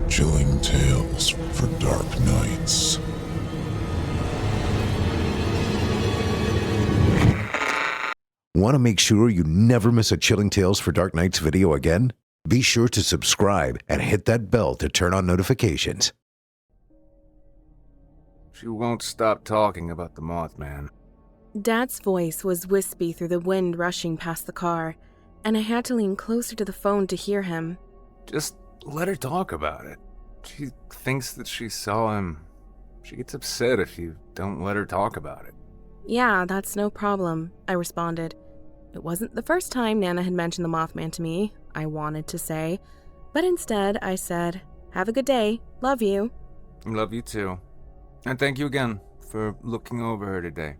Chilling tales for dark nights. Want to make sure you never miss a Chilling Tales for Dark Nights video again? Be sure to subscribe and hit that bell to turn on notifications. She won't stop talking about the Mothman. Dad's voice was wispy through the wind rushing past the car, and I had to lean closer to the phone to hear him. Just let her talk about it. She thinks that she saw him. She gets upset if you don't let her talk about it. Yeah, that's no problem, I responded. It wasn't the first time Nana had mentioned the Mothman to me, I wanted to say, but instead I said, "Have a good day, love you." Love you too. And thank you again for looking over her today.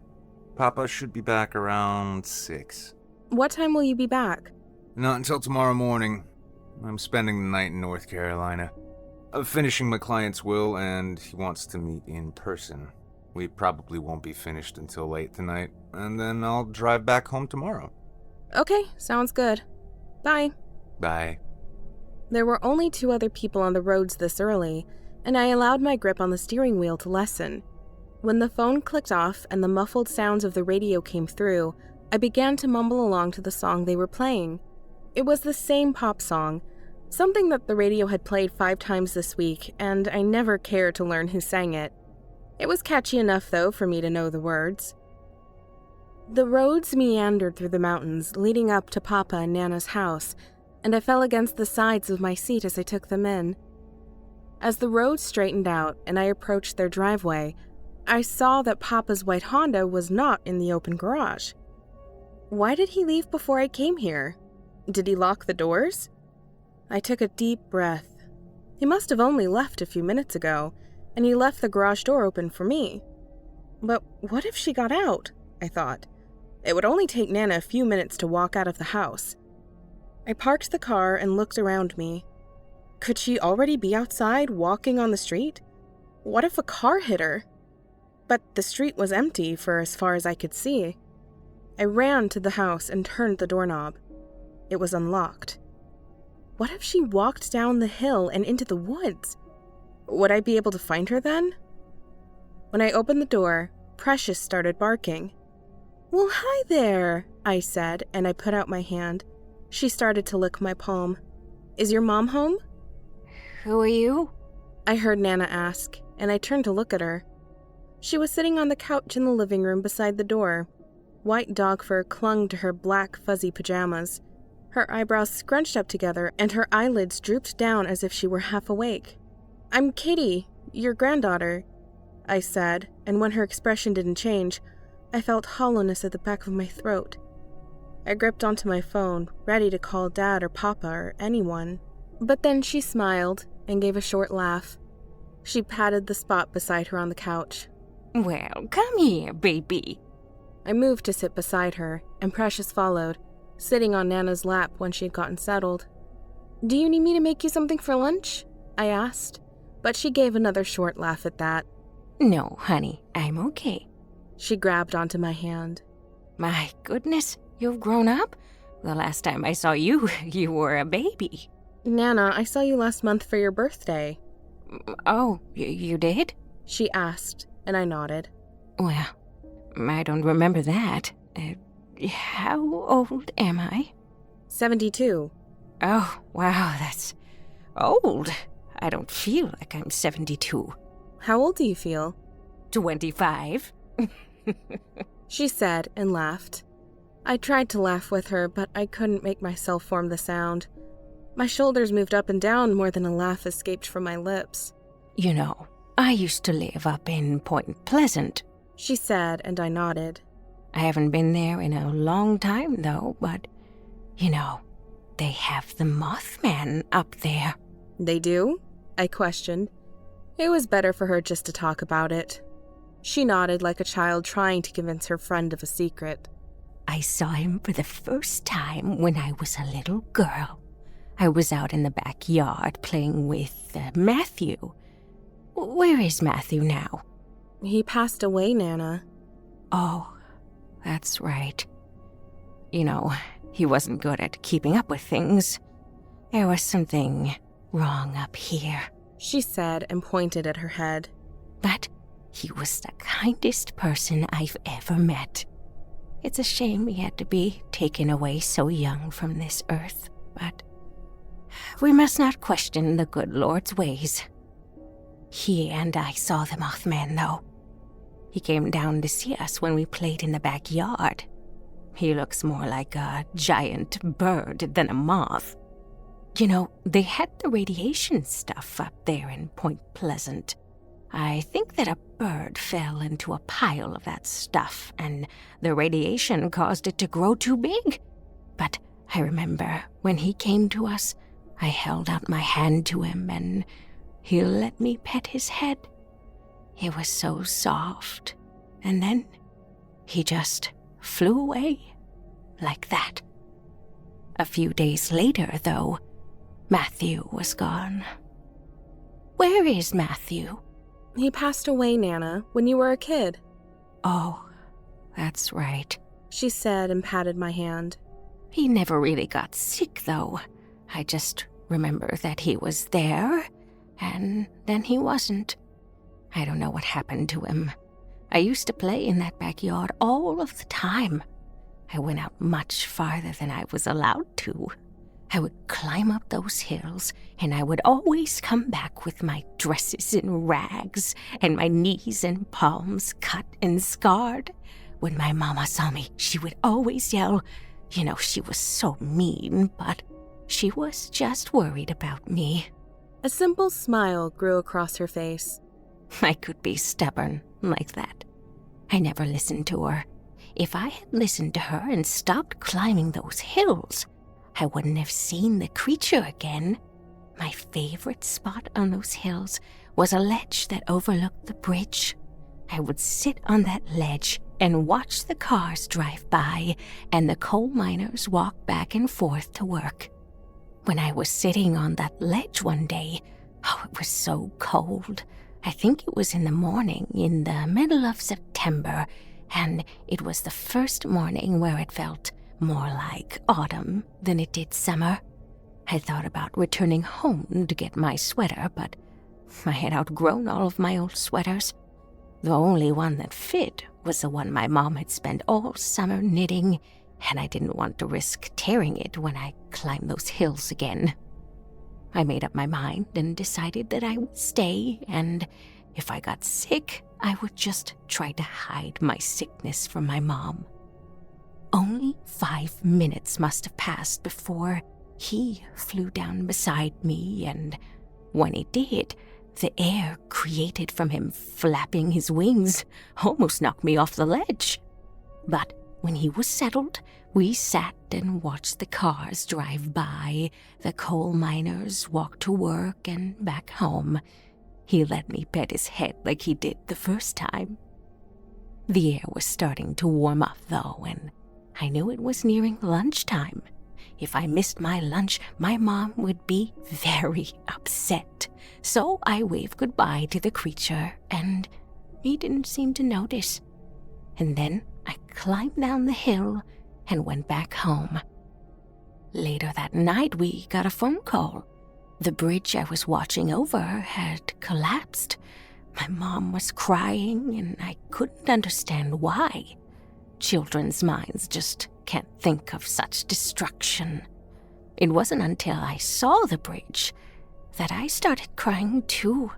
Papa should be back around 6. What time will you be back? Not until tomorrow morning. I'm spending the night in North Carolina. I'm finishing my client's will, and he wants to meet in person. We probably won't be finished until late tonight, and then I'll drive back home tomorrow. Okay, sounds good. Bye. Bye. There were only 2 other people on the roads this early, and I allowed my grip on the steering wheel to lessen. When the phone clicked off and the muffled sounds of the radio came through, I began to mumble along to the song they were playing. It was the same pop song, something that the radio had played 5 times this week, and I never cared to learn who sang it. It was catchy enough, though, for me to know the words. The roads meandered through the mountains, leading up to Papa and Nana's house, and I fell against the sides of my seat as I took them in. As the road straightened out and I approached their driveway, I saw that Papa's white Honda was not in the open garage. Why did he leave before I came here? Did he lock the doors? I took a deep breath. He must have only left a few minutes ago, and he left the garage door open for me. But what if she got out? I thought. It would only take Nana a few minutes to walk out of the house. I parked the car and looked around me. Could she already be outside, walking on the street? What if a car hit her? But the street was empty for as far as I could see. I ran to the house and turned the doorknob. It was unlocked. What if she walked down the hill and into the woods? Would I be able to find her then? When I opened the door, Precious started barking. "Well, hi there," I said, and I put out my hand. She started to lick my palm. "Is your mom home?" Who are you? I heard Nana ask, and I turned to look at her. She was sitting on the couch in the living room beside the door. White dog fur clung to her black, fuzzy pajamas. Her eyebrows scrunched up together, and her eyelids drooped down as if she were half awake. "I'm Katie, your granddaughter," I said, and when her expression didn't change, I felt hollowness at the back of my throat. I gripped onto my phone, ready to call Dad or Papa or anyone. But then she smiled and gave a short laugh. She patted the spot beside her on the couch. Well, come here, baby. I moved to sit beside her, and Precious followed, sitting on Nana's lap when she had gotten settled. "Do you need me to make you something for lunch?" I asked, but she gave another short laugh at that. No, honey, I'm okay. She grabbed onto my hand. My goodness, you've grown up? The last time I saw you, you were a baby. "Nana, I saw you last month for your birthday." Oh, you did? She asked, and I nodded. Well, I don't remember that. How old am I? 72. Oh, wow, that's old. I don't feel like I'm 72. How old do you feel? 25. She said and laughed. I tried to laugh with her, but I couldn't make myself form the sound. My shoulders moved up and down more than a laugh escaped from my lips. You know, I used to live up in Point Pleasant, she said, and I nodded. I haven't been there in a long time, though, but, you know, they have the Mothman up there. They do? I questioned. It was better for her just to talk about it. She nodded like a child trying to convince her friend of a secret. I saw him for the first time when I was a little girl. I was out in the backyard playing with Matthew. Where is Matthew now? He passed away, Nana. Oh, that's right. You know, he wasn't good at keeping up with things. There was something wrong up here. she said and pointed at her head. But he was the kindest person I've ever met. It's a shame he had to be taken away so young from this earth, but we must not question the good Lord's ways. He and I saw the Mothman, though. He came down to see us when we played in the backyard. He looks more like a giant bird than a moth. You know, they had the radiation stuff up there in Point Pleasant. I think that a bird fell into a pile of that stuff, and the radiation caused it to grow too big. But I remember when he came to us, I held out my hand to him, and he let me pet his head. It was so soft, and then he just flew away, like that. A few days later, though, Matthew was gone. Where is Matthew? He passed away, Nana, when you were a kid, Oh, that's right. she said and patted my hand. He never really got sick, though. I just remember that he was there, and then he wasn't. I don't know what happened to him. I used to play in that backyard all of the time. I went out much farther than I was allowed to. I would climb up those hills, and I would always come back with my dresses in rags and my knees and palms cut and scarred. When my mama saw me, she would always yell. You know, she was so mean, but she was just worried about me. A simple smile grew across her face. I could be stubborn like that. I never listened to her. If I had listened to her and stopped climbing those hills, I wouldn't have seen the creature again. My favorite spot on those hills was a ledge that overlooked the bridge. I would sit on that ledge and watch the cars drive by and the coal miners walk back and forth to work. When I was sitting on that ledge one day, oh, it was so cold. I think it was in the morning, in the middle of September, and it was the first morning where it felt more like autumn than it did summer. I thought about returning home to get my sweater, but I had outgrown all of my old sweaters. The only one that fit was the one my mom had spent all summer knitting, and I didn't want to risk tearing it when I climbed those hills again. I made up my mind and decided that I would stay, and if I got sick, I would just try to hide my sickness from my mom. Only 5 minutes must have passed before he flew down beside me, and when he did, the air created from him flapping his wings almost knocked me off the ledge. But when he was settled, we sat and watched the cars drive by, the coal miners walk to work and back home. He let me pet his head like he did the first time. The air was starting to warm up, though, and I knew it was nearing lunchtime. If I missed my lunch, my mom would be very upset. So I waved goodbye to the creature, and he didn't seem to notice. And then I climbed down the hill and went back home. Later that night, we got a phone call. The bridge I was watching over had collapsed. My mom was crying, and I couldn't understand why. Children's minds just can't think of such destruction. It wasn't until I saw the bridge that I started crying too.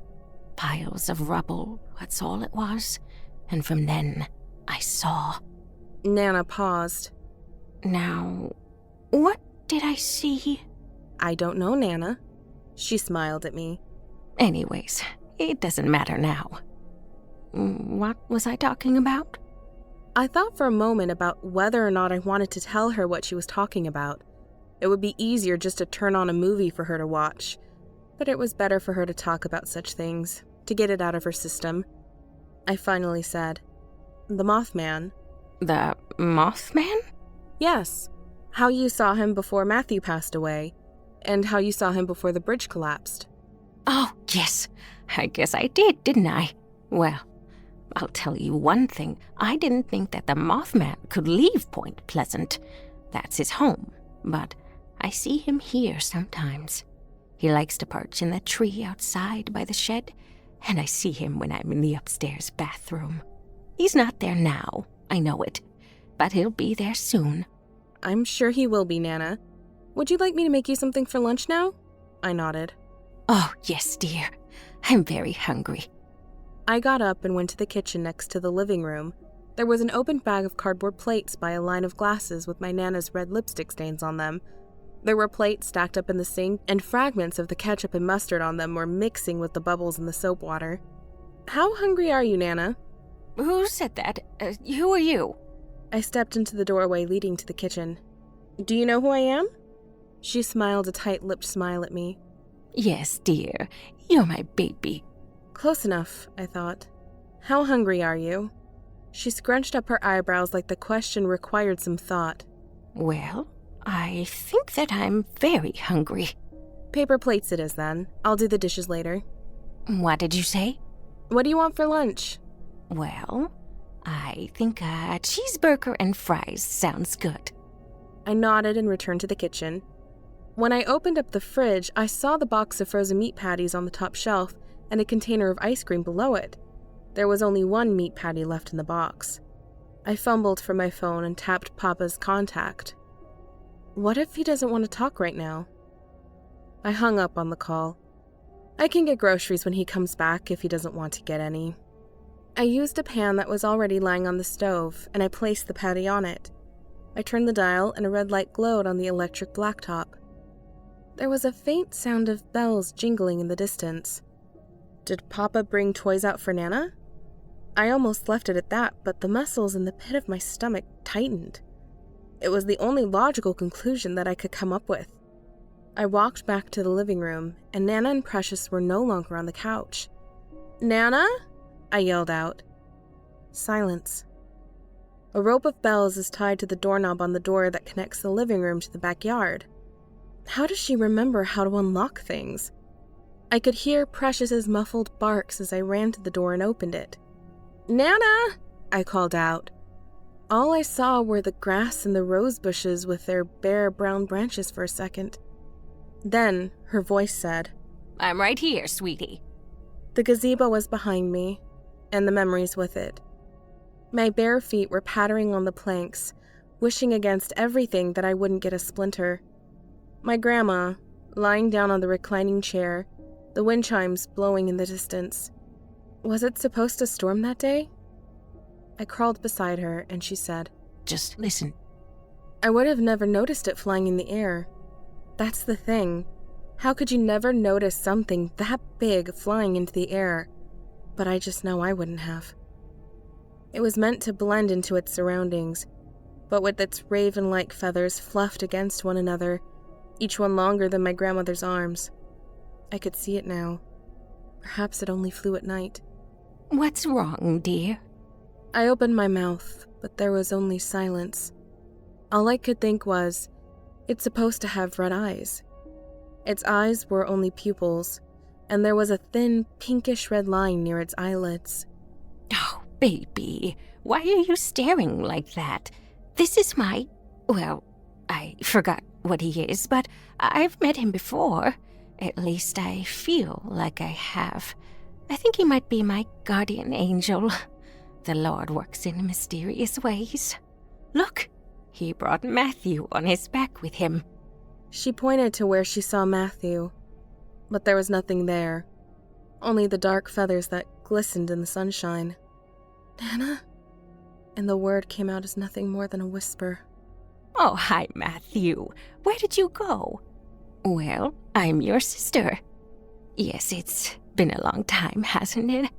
Piles of rubble, that's all it was. And from then, I saw. Nana paused. Now, what did I see? I don't know, Nana. She smiled at me. Anyways, it doesn't matter now. What was I talking about? I thought for a moment about whether or not I wanted to tell her what she was talking about. It would be easier just to turn on a movie for her to watch. But it was better for her to talk about such things, to get it out of her system. I finally said, "The Mothman." The Mothman? Yes. How you saw him before Matthew passed away, and how you saw him before the bridge collapsed. Oh, yes. I guess I did, didn't I? Well, I'll tell you one thing. I didn't think that the Mothman could leave Point Pleasant. That's his home. But I see him here sometimes. He likes to perch in that tree outside by the shed, and I see him when I'm in the upstairs bathroom. He's not there now, I know it, but he'll be there soon. I'm sure he will be, Nana. Would you like me to make you something for lunch now? I nodded. Oh, yes, dear. I'm very hungry. I got up and went to the kitchen next to the living room. There was an open bag of cardboard plates by a line of glasses with my Nana's red lipstick stains on them. There were plates stacked up in the sink, and fragments of the ketchup and mustard on them were mixing with the bubbles in the soap water. How hungry are you, Nana? Who said that? Who are you? I stepped into the doorway leading to the kitchen. Do you know who I am? She smiled a tight-lipped smile at me. Yes, dear. You're my baby. Close enough, I thought. How hungry are you? She scrunched up her eyebrows like the question required some thought. Well, I think that I'm very hungry. Paper plates it is, then. I'll do the dishes later. What did you say? What do you want for lunch? Well, I think a cheeseburger and fries sounds good. I nodded and returned to the kitchen. When I opened up the fridge, I saw the box of frozen meat patties on the top shelf and a container of ice cream below it. There was only one meat patty left in the box. I fumbled for my phone and tapped Papa's contact. What if he doesn't want to talk right now? I hung up on the call. I can get groceries when he comes back if he doesn't want to get any. I used a pan that was already lying on the stove, and I placed the patty on it. I turned the dial, and a red light glowed on the electric blacktop. There was a faint sound of bells jingling in the distance. Did Papa bring toys out for Nana? I almost left it at that, but the muscles in the pit of my stomach tightened. It was the only logical conclusion that I could come up with. I walked back to the living room, and Nana and Precious were no longer on the couch. "Nana?" I yelled out. Silence. A rope of bells is tied to the doorknob on the door that connects the living room to the backyard. How does she remember how to unlock things? I could hear Precious's muffled barks as I ran to the door and opened it. "Nana!" I called out. All I saw were the grass and the rose bushes with their bare brown branches for a second. Then her voice said, I'm right here, sweetie. The gazebo was behind me, and the memories with it. My bare feet were pattering on the planks, wishing against everything that I wouldn't get a splinter. My grandma, lying down on the reclining chair, the wind chimes blowing in the distance. Was it supposed to storm that day? I crawled beside her, and she said, Just listen. I would have never noticed it flying in the air. That's the thing. How could you never notice something that big flying into the air? But I just know I wouldn't have. It was meant to blend into its surroundings, but with its raven-like feathers fluffed against one another, each one longer than my grandmother's arms. I could see it now. Perhaps it only flew at night. What's wrong, dear? I opened my mouth, but there was only silence. All I could think was, it's supposed to have red eyes. Its eyes were only pupils, and there was a thin, pinkish red line near its eyelids. Oh, baby, why are you staring like that? This is my... Well, I forgot what he is, but I've met him before. At least I feel like I have. I think he might be my guardian angel. The Lord works in mysterious ways. Look, he brought Matthew on his back with him. She pointed to where she saw Matthew, but there was nothing there. Only the dark feathers that glistened in the sunshine. Nana? And the word came out as nothing more than a whisper. Oh, hi, Matthew. Where did you go? Well, I'm your sister. Yes, it's been a long time, hasn't it?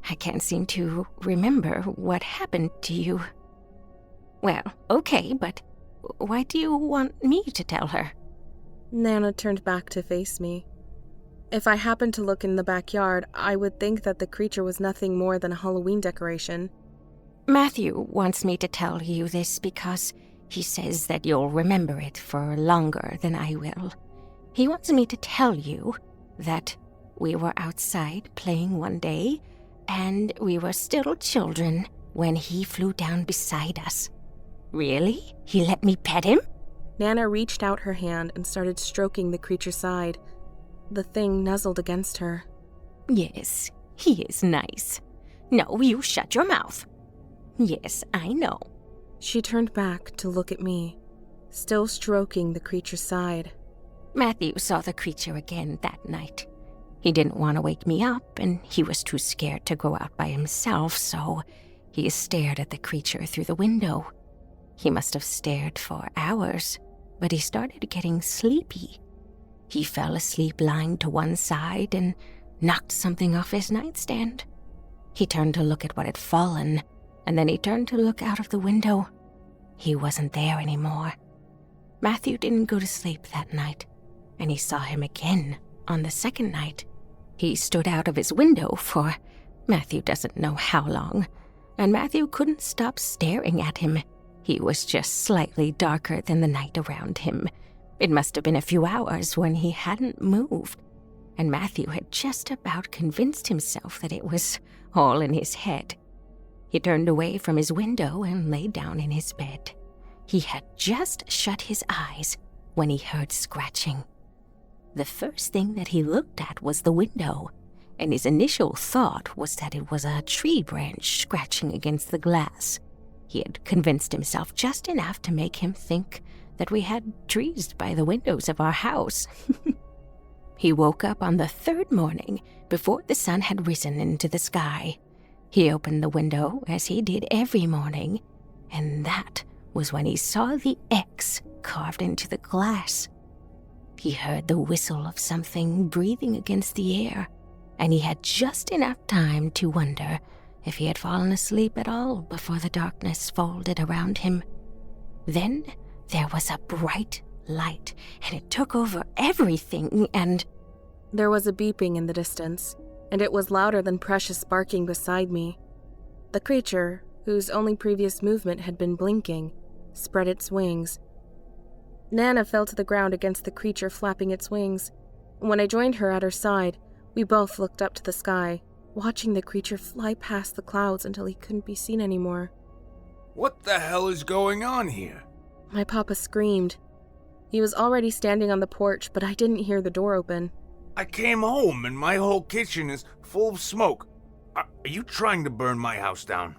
I can't seem to remember what happened to you. Well, okay, but why do you want me to tell her? Nana turned back to face me. If I happened to look in the backyard, I would think that the creature was nothing more than a Halloween decoration. Matthew wants me to tell you this because he says that you'll remember it for longer than I will. He wants me to tell you that we were outside playing one day, and we were still children when he flew down beside us. Really? He let me pet him? Nana reached out her hand and started stroking the creature's side. The thing nuzzled against her. Yes, he is nice. No, you shut your mouth. Yes, I know. She turned back to look at me, still stroking the creature's side. Matthew saw the creature again that night. He didn't want to wake me up, and he was too scared to go out by himself, so he stared at the creature through the window. He must have stared for hours, but he started getting sleepy. He fell asleep lying to one side and knocked something off his nightstand. He turned to look at what had fallen, and then he turned to look out of the window. He wasn't there anymore. Matthew didn't go to sleep that night, and he saw him again on the second night. He stood out of his window for Matthew doesn't know how long, and Matthew couldn't stop staring at him. He was just slightly darker than the night around him. It must have been a few hours when he hadn't moved, and Matthew had just about convinced himself that it was all in his head. He turned away from his window and lay down in his bed. He had just shut his eyes when he heard scratching. The first thing that he looked at was the window, and his initial thought was that it was a tree branch scratching against the glass. He had convinced himself just enough to make him think that we had trees by the windows of our house. He woke up on the third morning before the sun had risen into the sky. He opened the window as he did every morning, and that was when he saw the X carved into the glass. He heard the whistle of something breathing against the air, and he had just enough time to wonder if he had fallen asleep at all before the darkness folded around him. Then there was a bright light, and it took over everything, and... There was a beeping in the distance, and it was louder than Precious barking beside me. The creature, whose only previous movement had been blinking, spread its wings. Nana fell to the ground against the creature flapping its wings. When I joined her at her side, we both looked up to the sky, watching the creature fly past the clouds until he couldn't be seen anymore. What the hell is going on here? My papa screamed. He was already standing on the porch, but I didn't hear the door open. I came home and my whole kitchen is full of smoke. Are you trying to burn my house down?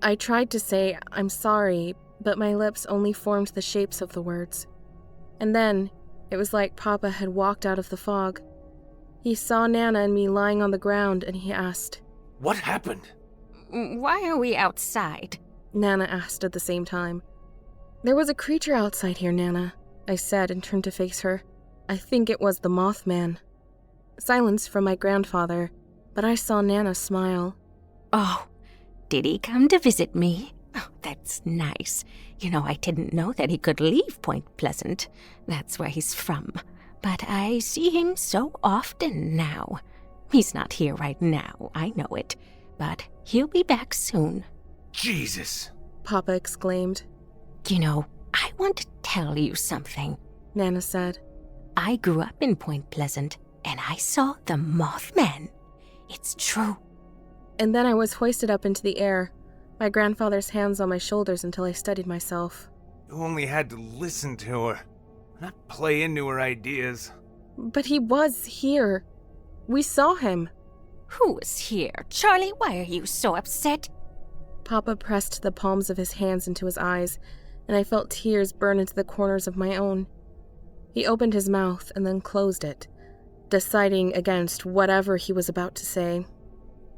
I tried to say, "I'm sorry," but my lips only formed the shapes of the words. And then, it was like Papa had walked out of the fog. He saw Nana and me lying on the ground, and he asked, What happened? Why are we outside? Nana asked at the same time. There was a creature outside here, Nana, I said and turned to face her. I think it was the Mothman. Silence from my grandfather, but I saw Nana smile. Oh, did he come to visit me? Oh, that's nice. You know, I didn't know that he could leave Point Pleasant. That's where he's from. But I see him so often now. He's not here right now, I know it. But he'll be back soon. Jesus! Papa exclaimed. You know, I want to tell you something, Nana said. I grew up in Point Pleasant, and I saw the Mothman. It's true. And then I was hoisted up into the air, my grandfather's hands on my shoulders until I steadied myself. You only had to listen to her, not play into her ideas. But he was here. We saw him. Who was here? Charlie, why are you so upset? Papa pressed the palms of his hands into his eyes, and I felt tears burn into the corners of my own. He opened his mouth and then closed it, deciding against whatever he was about to say.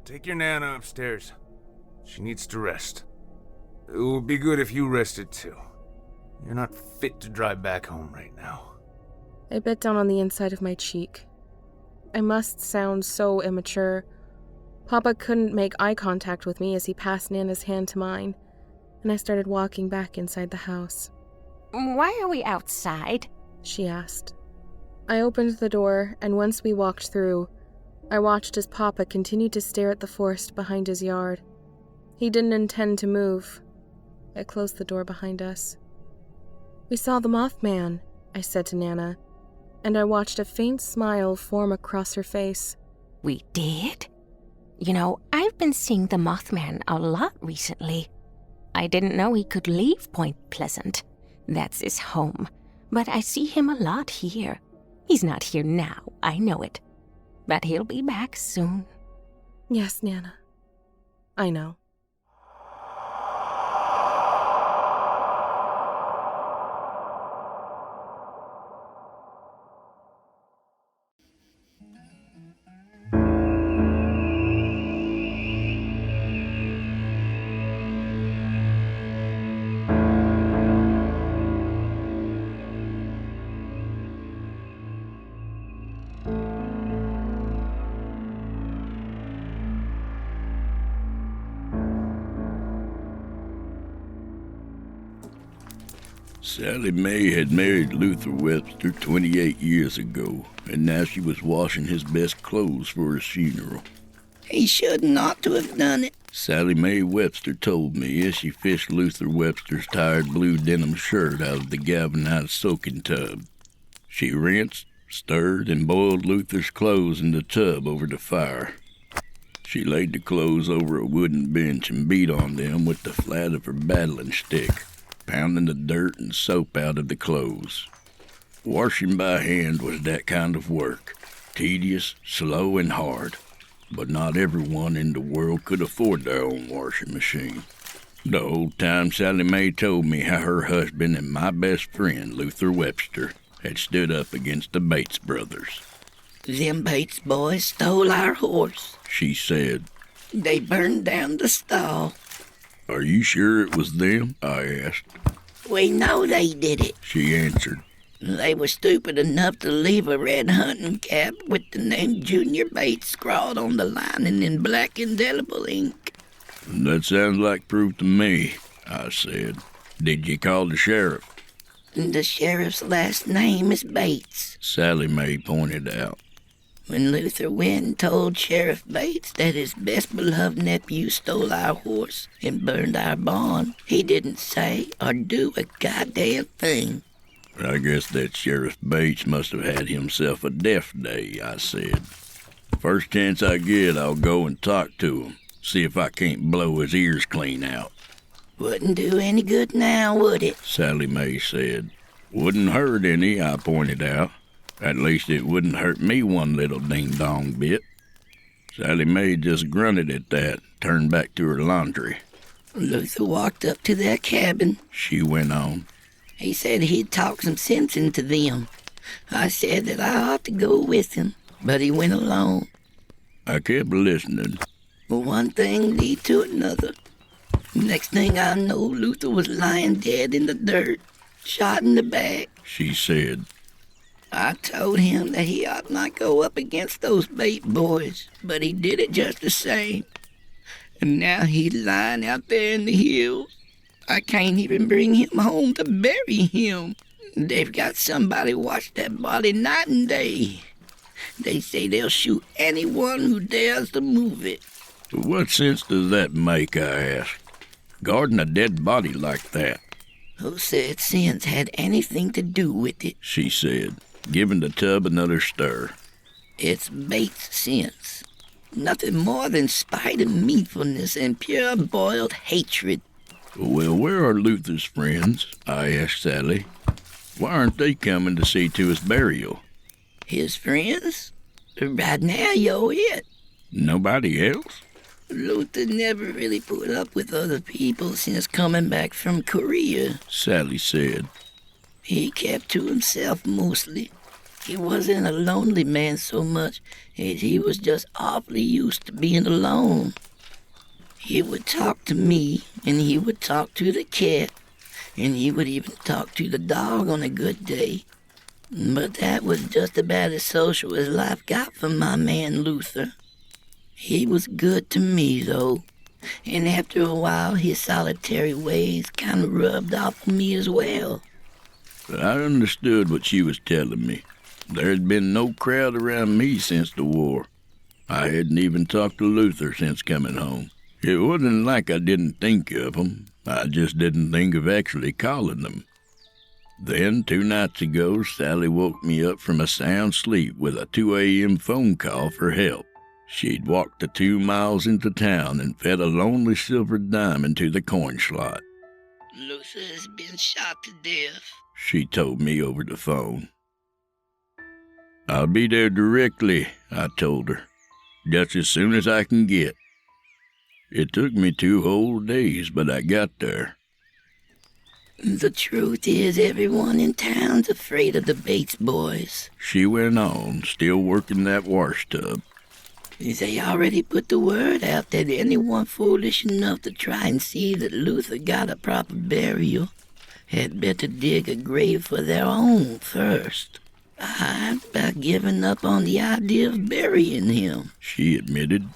Take your Nana upstairs. She needs to rest. It would be good if you rested too. You're not fit to drive back home right now. I bit down on the inside of my cheek. I must sound so immature. Papa couldn't make eye contact with me as he passed Nana's hand to mine, and I started walking back inside the house. Why are we outside? She asked. I opened the door, and once we walked through, I watched as Papa continued to stare at the forest behind his yard. He didn't intend to move. I closed the door behind us. We saw the Mothman, I said to Nana, and I watched a faint smile form across her face. We did? You know, I've been seeing the Mothman a lot recently. I didn't know he could leave Point Pleasant. That's his home. But I see him a lot here. He's not here now, I know it. But he'll be back soon. Yes, Nana. I know. Sally Mae had married Luther Webster 28 years ago, and now she was washing his best clothes for his funeral. He should not to have done it, Sally Mae Webster told me as she fished Luther Webster's tired blue denim shirt out of the galvanized soaking tub. She rinsed, stirred, and boiled Luther's clothes in the tub over the fire. She laid the clothes over a wooden bench and beat on them with the flat of her battling stick, pounding the dirt and soap out of the clothes. Washing by hand was that kind of work, tedious, slow, and hard, but not everyone in the world could afford their own washing machine. The whole time Sally Mae told me how her husband and my best friend, Luther Webster, had stood up against the Bates brothers. "Them Bates boys stole our horse," She said. "They burned down the stall." "Are you sure it was them?" I asked. "We know they did it. She answered. They were stupid enough to leave a red hunting cap with the name Junior Bates scrawled on the lining in black indelible ink." "That sounds like proof to me," I said. "Did you call the sheriff?" "The sheriff's last name is Bates." Sally Mae pointed out. When Luther went and told Sheriff Bates that his best beloved nephew stole our horse and burned our barn, he didn't say or do a goddamn thing. "I guess that Sheriff Bates must have had himself a death day," I said. "First chance I get, I'll go and talk to him, see if I can't blow his ears clean out." "Wouldn't do any good now, would it?" Sally Mae said. "Wouldn't hurt any," I pointed out. "At least it wouldn't hurt me one little ding-dong bit." Sally Mae just grunted at that, turned back to her laundry. "Luther walked up to their cabin," She went on. "He said he'd talk some sense into them. I said that I ought to go with him, but he went alone. I kept listening. One thing lead to another. Next thing I know, Luther was lying dead in the dirt, shot in the back." She said. "I told him that he ought not go up against those Bates boys, but he did it just the same. And now he's lying out there in the hills. I can't even bring him home to bury him. They've got somebody watch that body night and day. They say they'll shoot anyone who dares to move it." "What sense does that make?" I asked. "Guarding a dead body like that?" "Who said sense had anything to do with it?" She said, giving the tub another stir. "It's Bates sense. Nothing more than spite and meanfulness and pure boiled hatred." "Well, where are Luther's friends?" I asked Sally. "Why aren't they coming to see to his burial?" "His friends? Right now you're it. Nobody else? Luther never really put up with other people since coming back from Korea," Sally said. "He kept to himself mostly. He wasn't a lonely man so much as he was just awfully used to being alone. He would talk to me, and he would talk to the cat, and he would even talk to the dog on a good day. But that was just about as social as life got for my man Luther. He was good to me, though, and after a while his solitary ways kind of rubbed off on me as well." I understood what she was telling me. There had been no crowd around me since the war. I hadn't even talked to Luther since coming home. It wasn't like I didn't think of him. I just didn't think of actually calling them. Then, 2 nights ago, Sally woke me up from a sound sleep with a 2 a.m. phone call for help. She'd walked the 2 miles into town and fed a lonely silver dime into the coin slot. "Luther has been shot to death," She told me over the phone. I'll be there directly, I told her, just as soon as I can get. It took me 2 whole days, but I got there. The truth is, everyone in town's afraid of the Bates boys. She went on, still working that wash tub. They already put the word out that anyone foolish enough to try and see that Luther got a proper burial had better dig a grave for their own first. I've about given up on the idea of burying him, she admitted.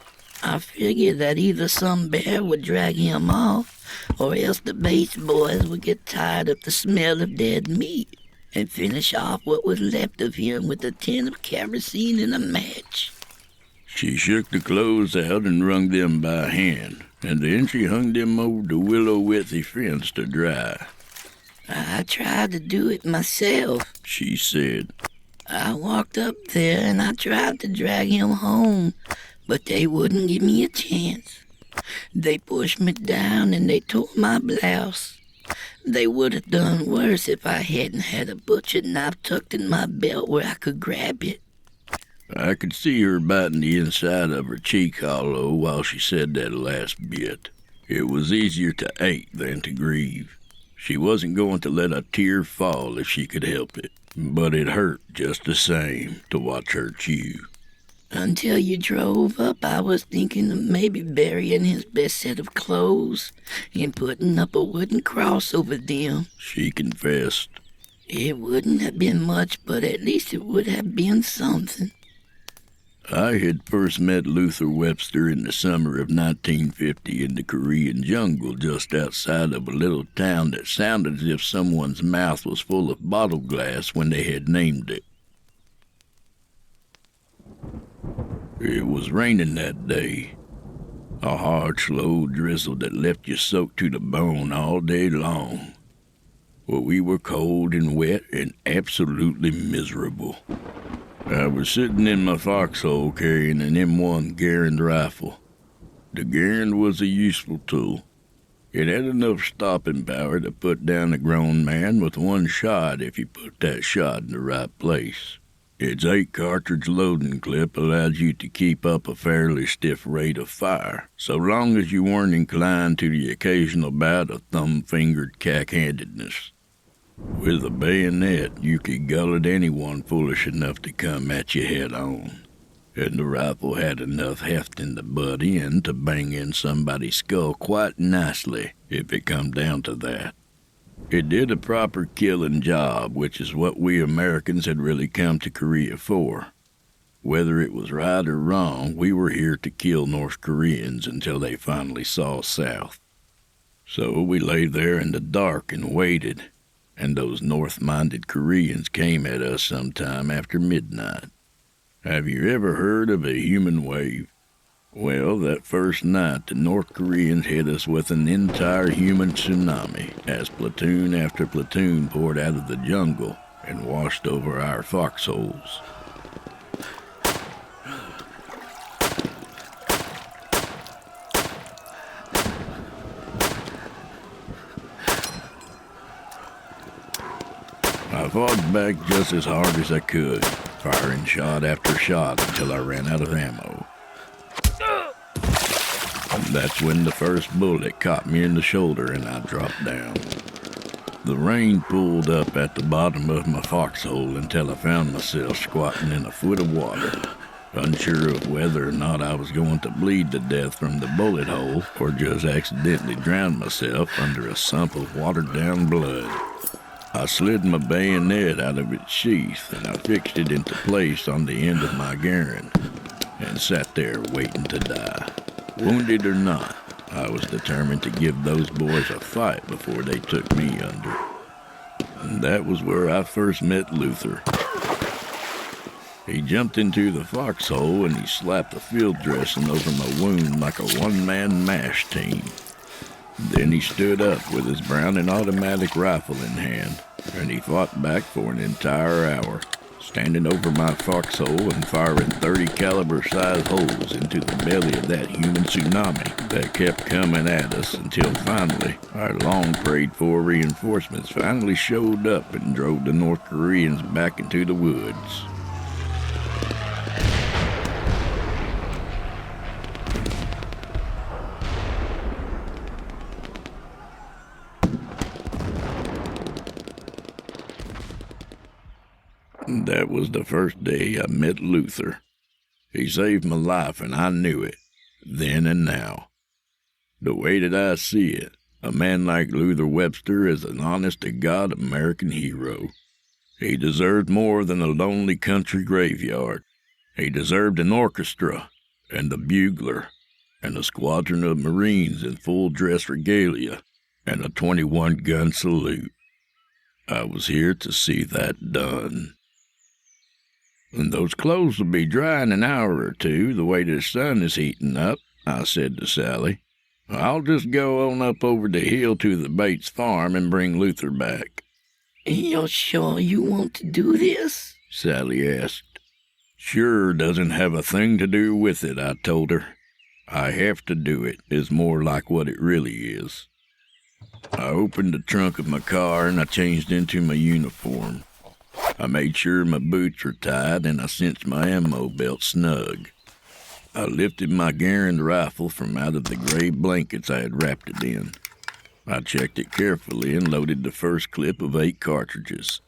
I figured that either some bear would drag him off, or else the Bates boys would get tired of the smell of dead meat and finish off what was left of him with a tin of kerosene and a match. She shook the clothes out and wrung them by hand, and then she hung them over the willow-withy fence to dry. I tried to do it myself, she said. I walked up there and I tried to drag him home, but they wouldn't give me a chance. They pushed me down and they tore my blouse. They would have done worse if I hadn't had a butcher knife tucked in my belt where I could grab it. I could see her biting the inside of her cheek hollow while she said that last bit. It was easier to ache than to grieve. She wasn't going to let a tear fall if she could help it, but it hurt just the same to watch her chew. Until you drove up, I was thinking of maybe burying his best set of clothes and putting up a wooden cross over them, she confessed. It wouldn't have been much, but at least it would have been something. I had first met Luther Webster in the summer of 1950 in the Korean jungle just outside of a little town that sounded as if someone's mouth was full of bottle glass when they had named it. It was raining that day, a hard, slow drizzle that left you soaked to the bone all day long. Well, we were cold and wet and absolutely miserable. I was sitting in my foxhole carrying an M1 Garand rifle. The Garand was a useful tool. It had enough stopping power to put down a grown man with one shot if you put that shot in the right place. Its 8-cartridge loading clip allowed you to keep up a fairly stiff rate of fire, so long as you weren't inclined to the occasional bout of thumb-fingered cack-handedness. With a bayonet, you could gullet anyone foolish enough to come at you head-on, and the rifle had enough heft in the butt end to bang in somebody's skull quite nicely, if it come down to that. It did a proper killing job, which is what we Americans had really come to Korea for. Whether it was right or wrong, we were here to kill North Koreans until they finally saw south. So we lay there in the dark and waited, and those north-minded Koreans came at us sometime after midnight. Have you ever heard of a human wave? Well, that first night, the North Koreans hit us with an entire human tsunami as platoon after platoon poured out of the jungle and washed over our foxholes. I fought back just as hard as I could, firing shot after shot until I ran out of ammo. That's when the first bullet caught me in the shoulder and I dropped down. The rain pulled up at the bottom of my foxhole until I found myself squatting in a foot of water, unsure of whether or not I was going to bleed to death from the bullet hole or just accidentally drown myself under a sump of watered-down blood. I slid my bayonet out of its sheath and I fixed it into place on the end of my Garand and sat there waiting to die. Wounded or not, I was determined to give those boys a fight before they took me under. And that was where I first met Luther. He jumped into the foxhole and he slapped the field dressing over my wound like a one-man MASH team. Then he stood up with his Browning automatic rifle in hand, and he fought back for an entire hour, standing over my foxhole and firing 30 caliber size holes into the belly of that human tsunami that kept coming at us until finally our long prayed for reinforcements finally showed up and drove the North Koreans back into the woods. That was the first day I met Luther. He saved my life, and I knew it, then and now. The way that I see it, a man like Luther Webster is an honest-to-God American hero. He deserved more than a lonely country graveyard. He deserved an orchestra, and a bugler, and a squadron of Marines in full-dress regalia, and a 21-gun salute. I was here to see that done. And those clothes will be dry in an hour or two, the way the sun is heating up, I said to Sally. I'll just go on up over the hill to the Bates farm and bring Luther back. You're sure you want to do this? Sally asked. Sure doesn't have a thing to do with it, I told her. I have to do it is more like what it really is. I opened the trunk of my car and I changed into my uniform. I made sure my boots were tied and I cinched my ammo belt snug. I lifted my Garand rifle from out of the gray blankets I had wrapped it in. I checked it carefully and loaded the first clip of 8 cartridges.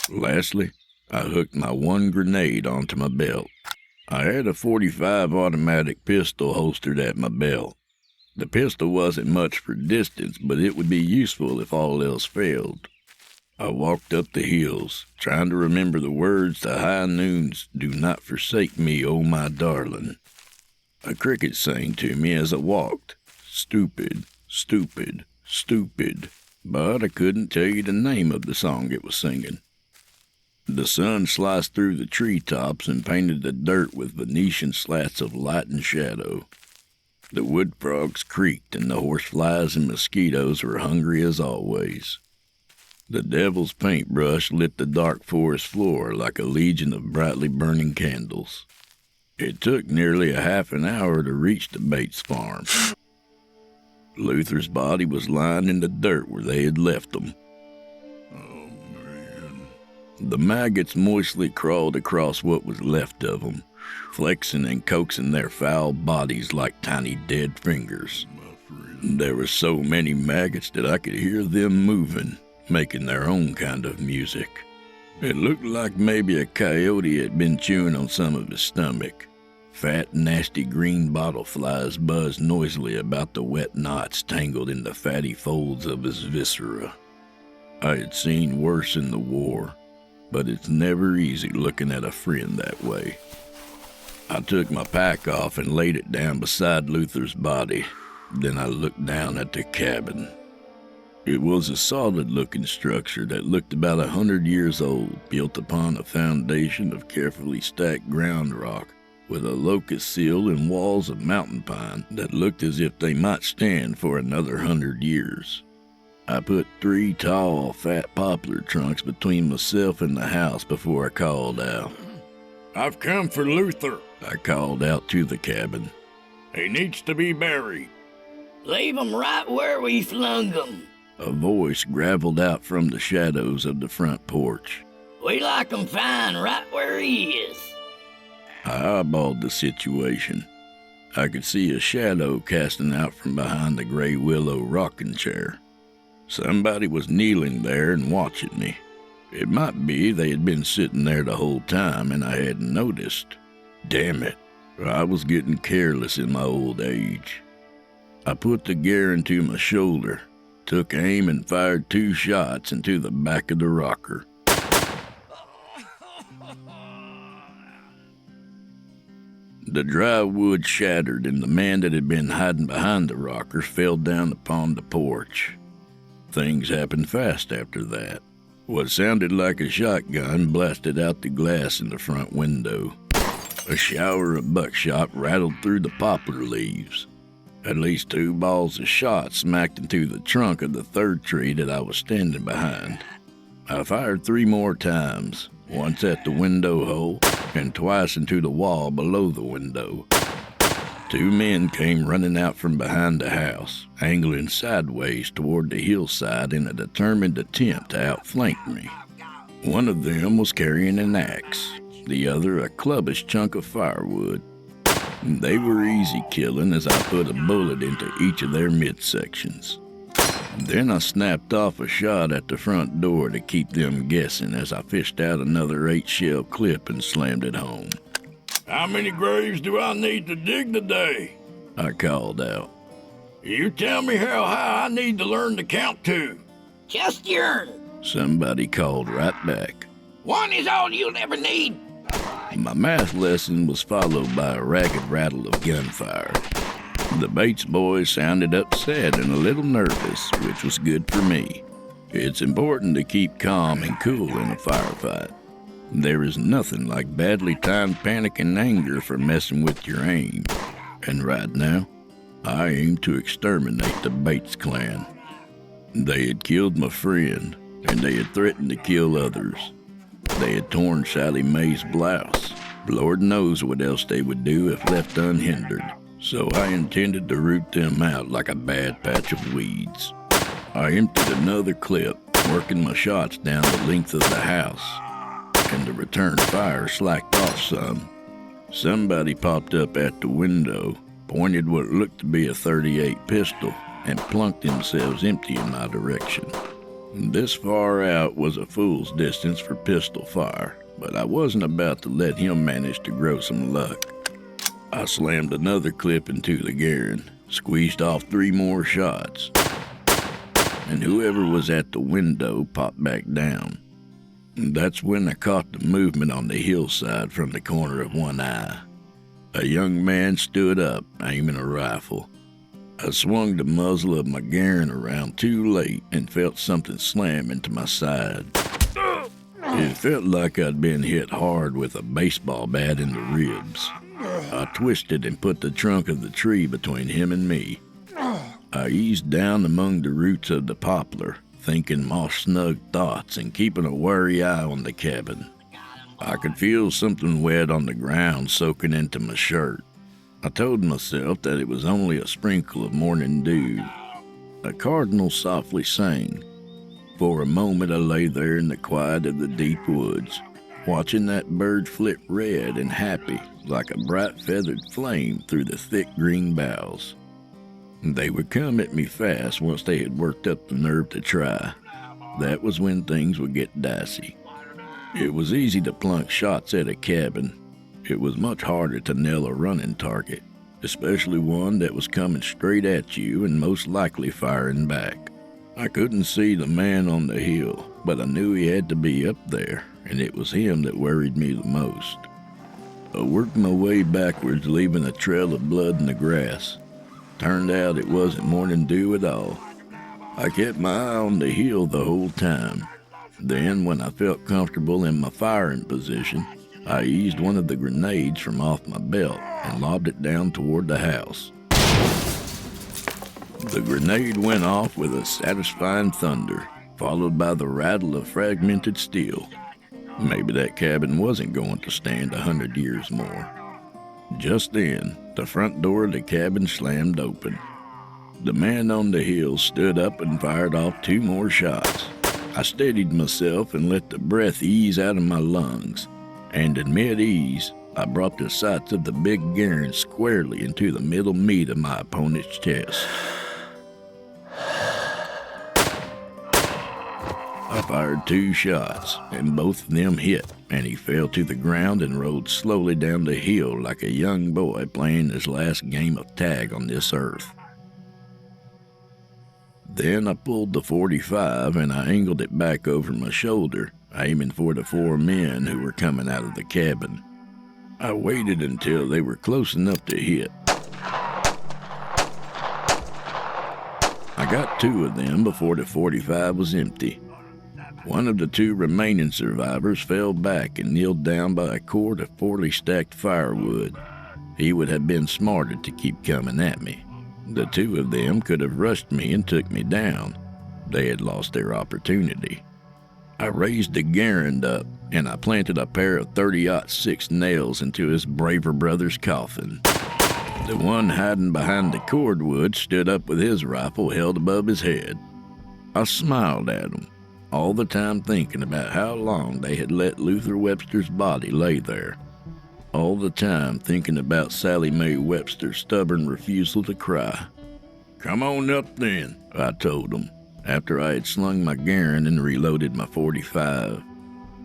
Lastly, I hooked my 1 grenade onto my belt. I had a .45 automatic pistol holstered at my belt. The pistol wasn't much for distance, but it would be useful if all else failed. I walked up the hills, trying to remember the words to High Noon's "Do not forsake me, oh my darling." A cricket sang to me as I walked, "Stupid, stupid, stupid," but I couldn't tell you the name of the song it was singing. The sun sliced through the treetops and painted the dirt with Venetian slats of light and shadow. The wood frogs creaked and the horseflies and mosquitoes were hungry as always. The devil's paintbrush lit the dark forest floor like a legion of brightly burning candles. It took nearly a half an hour to reach the Bates farm. Luther's body was lying in the dirt where they had left him. Oh, man. The maggots moistly crawled across what was left of him, flexing and coaxing their foul bodies like tiny dead fingers. There were so many maggots that I could hear them moving, making their own kind of music. It looked like maybe a coyote had been chewing on some of his stomach. Fat, nasty green bottle flies buzzed noisily about the wet knots tangled in the fatty folds of his viscera. I had seen worse in the war, but it's never easy looking at a friend that way. I took my pack off and laid it down beside Luther's body. Then I looked down at the cabin. It was a solid-looking structure that looked about 100 years old, built upon a foundation of carefully stacked ground rock, with a locust seal and walls of mountain pine that looked as if they might stand for another 100 years. I put 3 tall, fat poplar trunks between myself and the house before I called out. "I've come for Luther," I called out to the cabin. "He needs to be buried." Leave 'em right where we flung 'em. A voice graveled out from the shadows of the front porch. We like 'em fine right where he is. I eyeballed the situation. I could see a shadow casting out from behind the gray willow rocking chair. Somebody was kneeling there and watching me. It might be they had been sitting there the whole time and I hadn't noticed. Damn it, I was getting careless in my old age. I put the Garand to my shoulder, took aim and fired 2 shots into the back of the rocker. The dry wood shattered and the man that had been hiding behind the rocker fell down upon the porch. Things happened fast after that. What sounded like a shotgun blasted out the glass in the front window. A shower of buckshot rattled through the poplar leaves. At least 2 balls of shot smacked into the trunk of the 3rd tree that I was standing behind. I fired 3 more times, once at the window hole and twice into the wall below the window. 2 men came running out from behind the house, angling sideways toward the hillside in a determined attempt to outflank me. One of them was carrying an axe, the other a clubbish chunk of firewood. They were easy killing as I put a bullet into each of their midsections. Then I snapped off a shot at the front door to keep them guessing as I fished out another 8-shell clip and slammed it home. "How many graves do I need to dig today?" I called out. "You tell me how high I need to learn to count to." Just yearn. Somebody called right back. "One is all you'll ever need." My math lesson was followed by a ragged rattle of gunfire. The Bates boys sounded upset and a little nervous, which was good for me. It's important to keep calm and cool in a firefight. There is nothing like badly timed panic and anger for messing with your aim. And right now, I aim to exterminate the Bates clan. They had killed my friend, and they had threatened to kill others. They had torn Sally Mae's blouse. Lord knows what else they would do if left unhindered. So I intended to root them out like a bad patch of weeds. I emptied another clip, working my shots down the length of the house, and the return fire slacked off some. Somebody popped up at the window, pointed what looked to be a .38 pistol, and plunked themselves empty in my direction. This far out was a fool's distance for pistol fire, but I wasn't about to let him manage to grow some luck. I slammed another clip into the Garen, squeezed off 3 more shots, and whoever was at the window popped back down. That's when I caught the movement on the hillside from the corner of one eye. A young man stood up, aiming a rifle. I swung the muzzle of my Garen around too late and felt something slam into my side. It felt like I'd been hit hard with a baseball bat in the ribs. I twisted and put the trunk of the tree between him and me. I eased down among the roots of the poplar, thinking moss-snug thoughts and keeping a wary eye on the cabin. I could feel something wet on the ground soaking into my shirt. I told myself that it was only a sprinkle of morning dew. A cardinal softly sang. For a moment I lay there in the quiet of the deep woods, watching that bird flit red and happy like a bright feathered flame through the thick green boughs. They would come at me fast once they had worked up the nerve to try. That was when things would get dicey. It was easy to plunk shots at a cabin. It was much harder to nail a running target, especially one that was coming straight at you and most likely firing back. I couldn't see the man on the hill, but I knew he had to be up there, and it was him that worried me the most. I worked my way backwards, leaving a trail of blood in the grass. Turned out it wasn't morning dew at all. I kept my eye on the hill the whole time. Then, when I felt comfortable in my firing position, I eased one of the grenades from off my belt and lobbed it down toward the house. The grenade went off with a satisfying thunder, followed by the rattle of fragmented steel. Maybe that cabin wasn't going to stand 100 years more. Just then, the front door of the cabin slammed open. The man on the hill stood up and fired off 2 more shots. I steadied myself and let the breath ease out of my lungs, and in mid-ease, I brought the sights of the big Garen squarely into the middle meat of my opponent's chest. I fired 2 shots, and both of them hit, and he fell to the ground and rolled slowly down the hill like a young boy playing his last game of tag on this earth. Then I pulled the .45 and I angled it back over my shoulder, aiming for the 4 men who were coming out of the cabin. I waited until they were close enough to hit. I got 2 of them before the .45 was empty. One of the 2 remaining survivors fell back and kneeled down by a cord of poorly stacked firewood. He would have been smarter to keep coming at me. The 2 of them could have rushed me and took me down. They had lost their opportunity. I raised the Garen up, and I planted a pair of .30-06 nails into his braver brother's coffin. The one hiding behind the cordwood stood up with his rifle held above his head. I smiled at him, all the time thinking about how long they had let Luther Webster's body lay there. All the time thinking about Sally Mae Webster's stubborn refusal to cry. "Come on up then," I told him, after I had slung my Garand and reloaded my .45.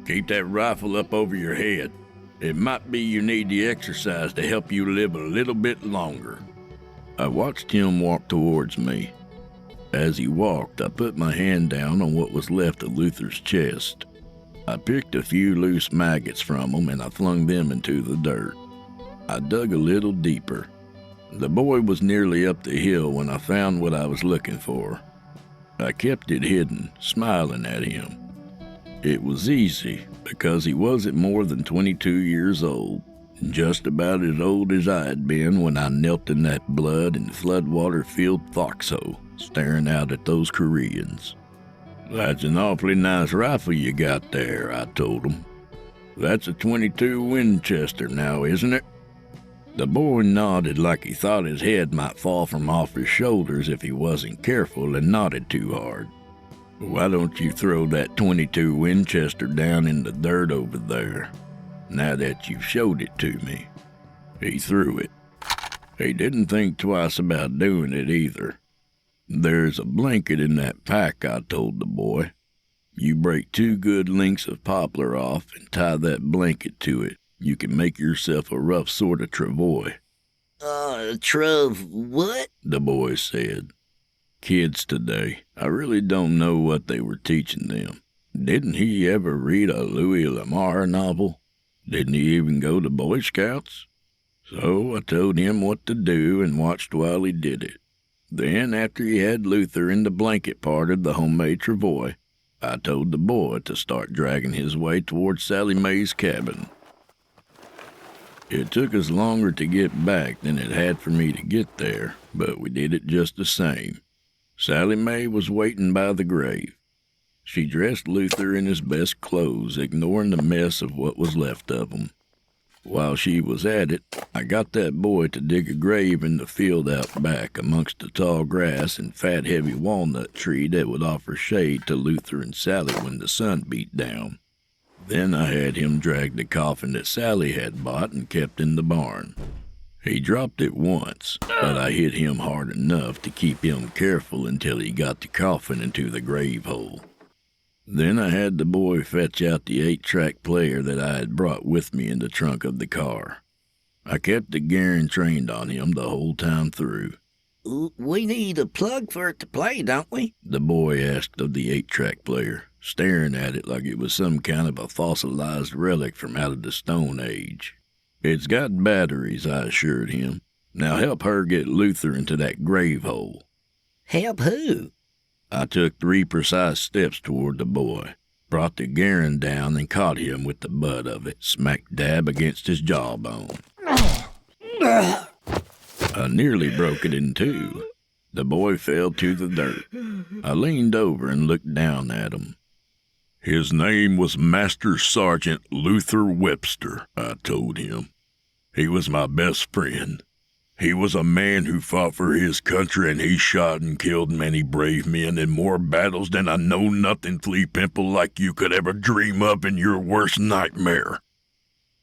"Keep that rifle up over your head. It might be you need the exercise to help you live a little bit longer." I watched him walk towards me. As he walked, I put my hand down on what was left of Luther's chest. I picked a few loose maggots from him and I flung them into the dirt. I dug a little deeper. The boy was nearly up the hill when I found what I was looking for. I kept it hidden, smiling at him. It was easy, because he wasn't more than 22 years old, just about as old as I had been when I knelt in that blood and floodwater-filled foxhole, staring out at those Koreans. "That's an awfully nice rifle you got there," I told him. "That's a .22 Winchester now, isn't it?" The boy nodded like he thought his head might fall from off his shoulders if he wasn't careful, and nodded too hard. "Why don't you throw that .22 Winchester down in the dirt over there, now that you've showed it to me?" He threw it. He didn't think twice about doing it either. "There's a blanket in that pack," I told the boy. "You break 2 good lengths of poplar off and tie that blanket to it. You can make yourself a rough sort of travois." What? The boy said. "Kids today, I really don't know what they were teaching them. Didn't he ever read a Louis L'Amour novel? Didn't he even go to Boy Scouts?" So I told him what to do and watched while he did it. Then, after he had Luther in the blanket part of the homemade travois, I told the boy to start dragging his way towards Sally Mae's cabin. It took us longer to get back than it had for me to get there, but we did it just the same. Sally Mae was waiting by the grave. She dressed Luther in his best clothes, ignoring the mess of what was left of him. While she was at it, I got that boy to dig a grave in the field out back amongst the tall grass and fat, heavy walnut tree that would offer shade to Luther and Sally when the sun beat down. Then I had him drag the coffin that Sally had bought and kept in the barn. He dropped it once, but I hit him hard enough to keep him careful until he got the coffin into the grave hole. Then I had the boy fetch out the 8-track player that I had brought with me in the trunk of the car. I kept the Garand trained on him the whole time through. "We need a plug for it to play, don't we?" The boy asked of the 8-track player, staring at it like it was some kind of a fossilized relic from out of the Stone Age. "It's got batteries," I assured him. "Now help her get Luther into that grave hole." "Help who?" I took 3 precise steps toward the boy, brought the Garand down and caught him with the butt of it, smack dab against his jawbone. I nearly broke it in 2. The boy fell to the dirt. I leaned over and looked down at him. "His name was Master Sergeant Luther Webster," I told him. "He was my best friend. He was a man who fought for his country, and he shot and killed many brave men in more battles than a know-nothing flea pimple like you could ever dream of in your worst nightmare.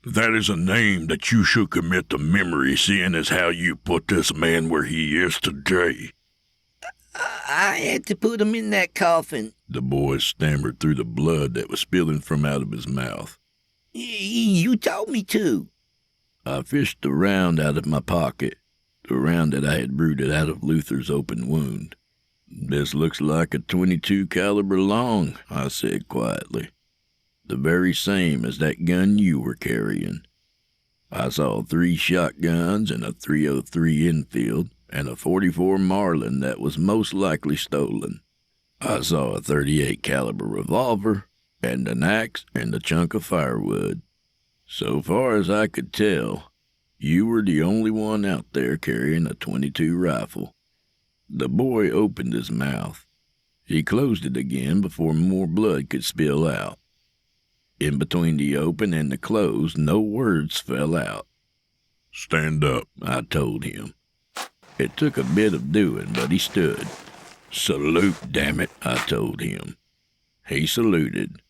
That is a name that you should commit to memory, seeing as how you put this man where he is today." I had to put him in that coffin," the boy stammered through the blood that was spilling from out of his mouth. You told me to." I fished the round out of my pocket, the round that I had rooted out of Luther's open wound. "This looks like a .22 caliber long," I said quietly. "The very same as that gun you were carrying. I saw 3 shotguns and a .303 Enfield and a .44 Marlin that was most likely stolen. I saw a .38 caliber revolver and an axe and a chunk of firewood. So far as I could tell, you were the only one out there carrying a .22 rifle." The boy opened his mouth. He closed it again before more blood could spill out. In between the open and the close, no words fell out. "Stand up," I told him. It took a bit of doing, but he stood. "Salute, damn it," I told him. He saluted.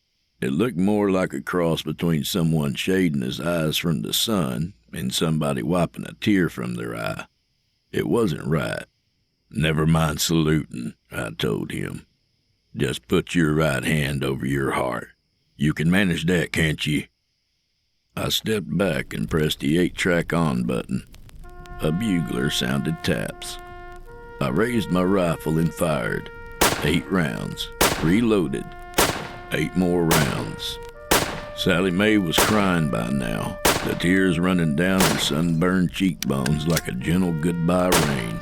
It looked more like a cross between someone shading his eyes from the sun and somebody wiping a tear from their eye. It wasn't right. "Never mind saluting," I told him. Just put your right hand over your heart. You can manage that, can't you? I stepped back and pressed the 8-track on button. A bugler sounded taps. I raised my rifle and fired. 8 rounds. Reloaded. 8 more rounds. Sally Mae was crying by now, the tears running down her sunburned cheekbones like a gentle goodbye rain.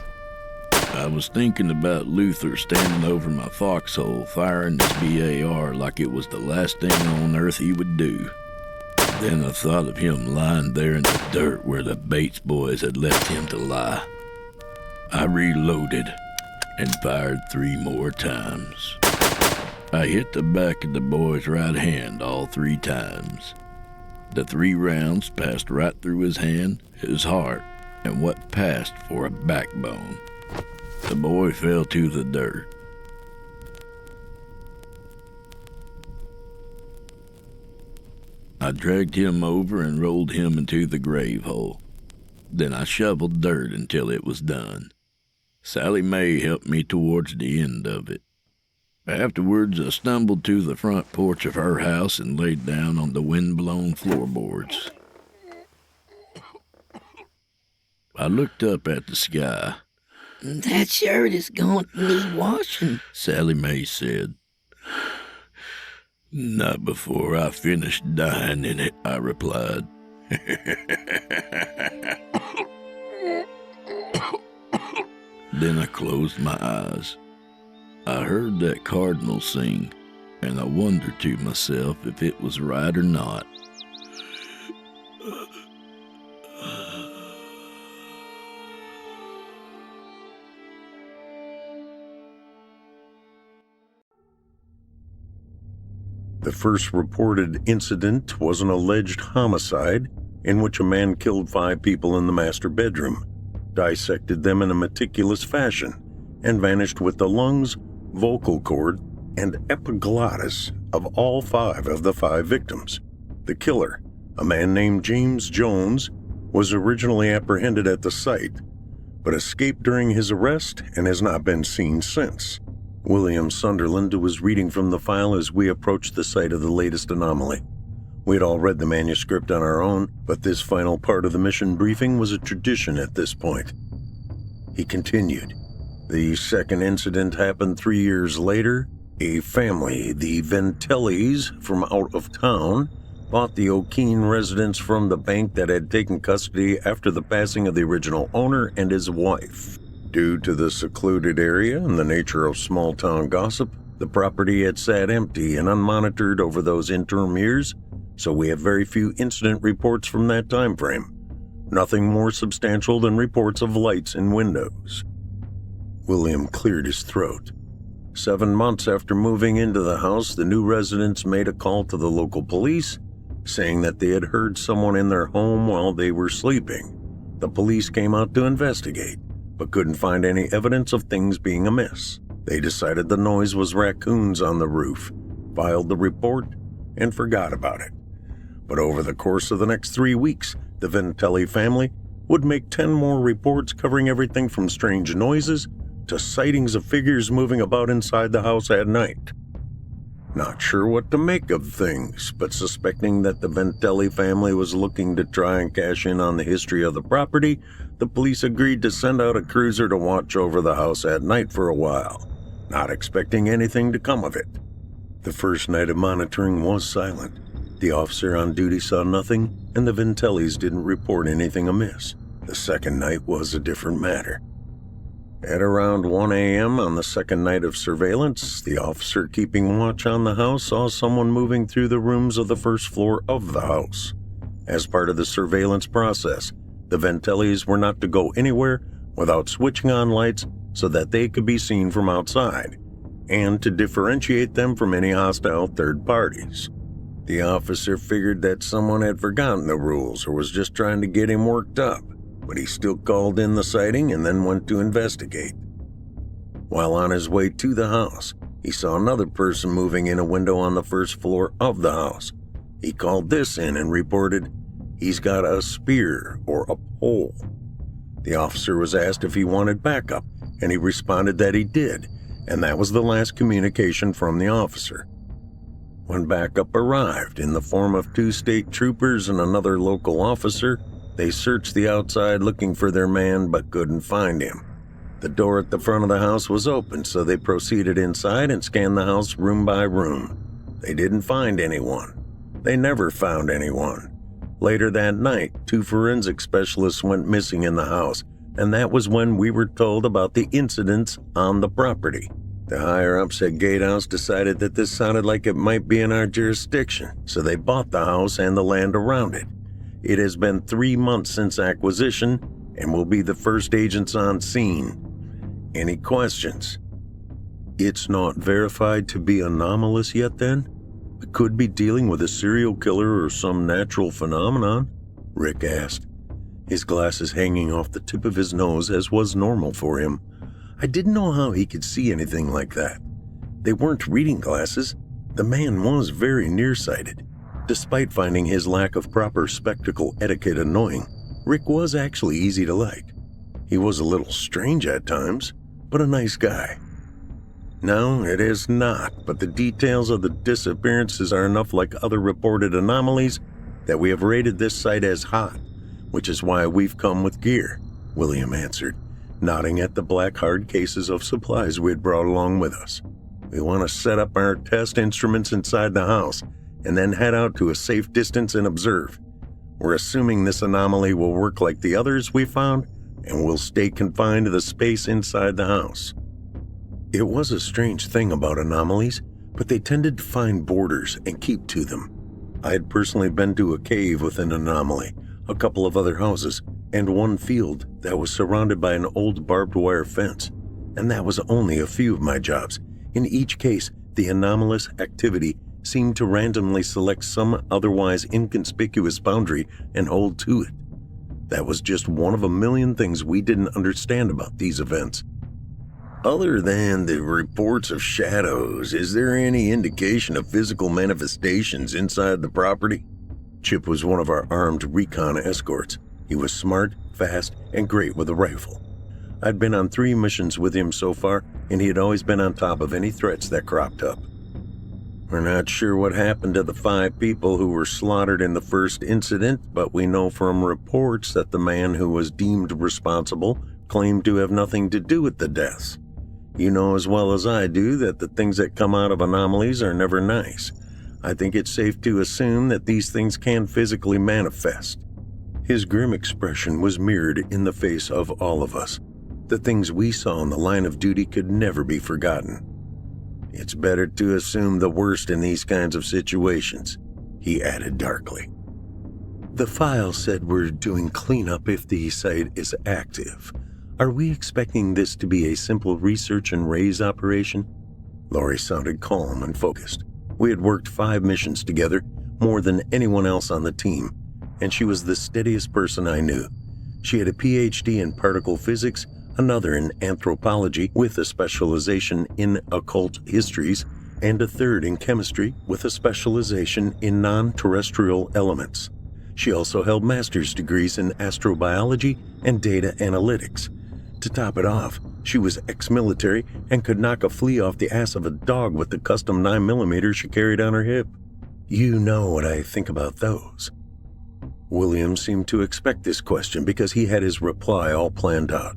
I was thinking about Luther standing over my foxhole firing his BAR like it was the last thing on earth he would do. Then I thought of him lying there in the dirt where the Bates boys had left him to lie. I reloaded and fired 3 more times. I hit the back of the boy's right hand all 3 times. The 3 rounds passed right through his hand, his heart, and what passed for a backbone. The boy fell to the dirt. I dragged him over and rolled him into the grave hole. Then I shoveled dirt until it was done. Sally Mae helped me towards the end of it. Afterwards, I stumbled to the front porch of her house and laid down on the wind-blown floorboards. I looked up at the sky. That shirt is going to need washing, Sally Mae said. Not before I finished dying in it, I replied. Then I closed my eyes. I heard that cardinal sing, and I wondered to myself if it was right or not. The first reported incident was an alleged homicide in which a man killed 5 people in the master bedroom, dissected them in a meticulous fashion, and vanished with the lungs, vocal cord, and epiglottis of all 5 of the 5 victims. The killer, a man named James Jones, was originally apprehended at the site, but escaped during his arrest and has not been seen since. William Sunderland was reading from the file as we approached the site of the latest anomaly. We had all read the manuscript on our own, but this final part of the mission briefing was a tradition at this point. He continued. The second incident happened 3 years later. A family, the Ventellis, from out of town, bought the O'Keene residence from the bank that had taken custody after the passing of the original owner and his wife. Due to the secluded area and the nature of small-town gossip, the property had sat empty and unmonitored over those interim years, so we have very few incident reports from that time frame. Nothing more substantial than reports of lights in windows. William cleared his throat. 7 months after moving into the house, the new residents made a call to the local police, saying that they had heard someone in their home while they were sleeping. The police came out to investigate, but couldn't find any evidence of things being amiss. They decided the noise was raccoons on the roof, filed the report, and forgot about it. But over the course of the next 3 weeks, the Ventelli family would make 10 more reports covering everything from strange noises to sightings of figures moving about inside the house at night. Not sure what to make of things, but suspecting that the Ventelli family was looking to try and cash in on the history of the property, the police agreed to send out a cruiser to watch over the house at night for a while, not expecting anything to come of it. The first night of monitoring was silent. The officer on duty saw nothing, and the Ventellis didn't report anything amiss. The second night was a different matter. At around 1 a.m. on the second night of surveillance, the officer keeping watch on the house saw someone moving through the rooms of the first floor of the house. As part of the surveillance process, the Ventellis were not to go anywhere without switching on lights so that they could be seen from outside, and to differentiate them from any hostile third parties. The officer figured that someone had forgotten the rules or was just trying to get him worked up, but he still called in the sighting and then went to investigate. While on his way to the house, he saw another person moving in a window on the first floor of the house. He called this in and reported, "He's got a spear or a pole." The officer was asked if he wanted backup, and he responded that he did, and that was the last communication from the officer. When backup arrived in the form of 2 state troopers and another local officer, they searched the outside looking for their man but couldn't find him. The door at the front of the house was open, so they proceeded inside and scanned the house room by room. They didn't find anyone. They never found anyone. Later that night, 2 forensic specialists went missing in the house, and that was when we were told about the incidents on the property. The higher-ups at Gatehouse decided that this sounded like it might be in our jurisdiction, so they bought the house and the land around it. It has been 3 months since acquisition, and we'll be the first agents on scene. Any questions? It's not verified to be anomalous yet then? We could be dealing with a serial killer or some natural phenomenon? Rick asked, his glasses hanging off the tip of his nose as was normal for him. I didn't know how he could see anything like that. They weren't reading glasses. The man was very nearsighted. Despite finding his lack of proper spectacle etiquette annoying, Rick was actually easy to like. He was a little strange at times, but a nice guy. No, it is not, but the details of the disappearances are enough like other reported anomalies that we have rated this site as hot, which is why we've come with gear, William answered, nodding at the black hard cases of supplies we had brought along with us. We want to set up our test instruments inside the house and then head out to a safe distance and observe. We're assuming this anomaly will work like the others we found and will stay confined to the space inside the house. It was a strange thing about anomalies, but they tended to find borders and keep to them. I had personally been to a cave with an anomaly, a couple of other houses, and one field that was surrounded by an old barbed wire fence, and that was only a few of my jobs. In each case, the anomalous activity seemed to randomly select some otherwise inconspicuous boundary and hold to it. That was just one of a million things we didn't understand about these events. Other than the reports of shadows, is there any indication of physical manifestations inside the property? Chip was one of our armed recon escorts. He was smart, fast, and great with a rifle. I'd been on 3 missions with him so far, and he had always been on top of any threats that cropped up. We're not sure what happened to the 5 people who were slaughtered in the first incident, but we know from reports that the man who was deemed responsible claimed to have nothing to do with the deaths. You know as well as I do that the things that come out of anomalies are never nice. I think it's safe to assume that these things can physically manifest. His grim expression was mirrored in the face of all of us. The things we saw in the line of duty could never be forgotten. It's better to assume the worst in these kinds of situations, he added darkly. The file said we're doing cleanup if the site is active. Are we expecting this to be a simple research and raise operation? Lori sounded calm and focused. We had worked 5 missions together, more than anyone else on the team, and she was the steadiest person I knew. She had a PhD in particle physics, another in anthropology with a specialization in occult histories, and a third in chemistry with a specialization in non-terrestrial elements. She also held master's degrees in astrobiology and data analytics. To top it off, she was ex-military and could knock a flea off the ass of a dog with the custom 9mm she carried on her hip. You know what I think about those. William seemed to expect this question because he had his reply all planned out.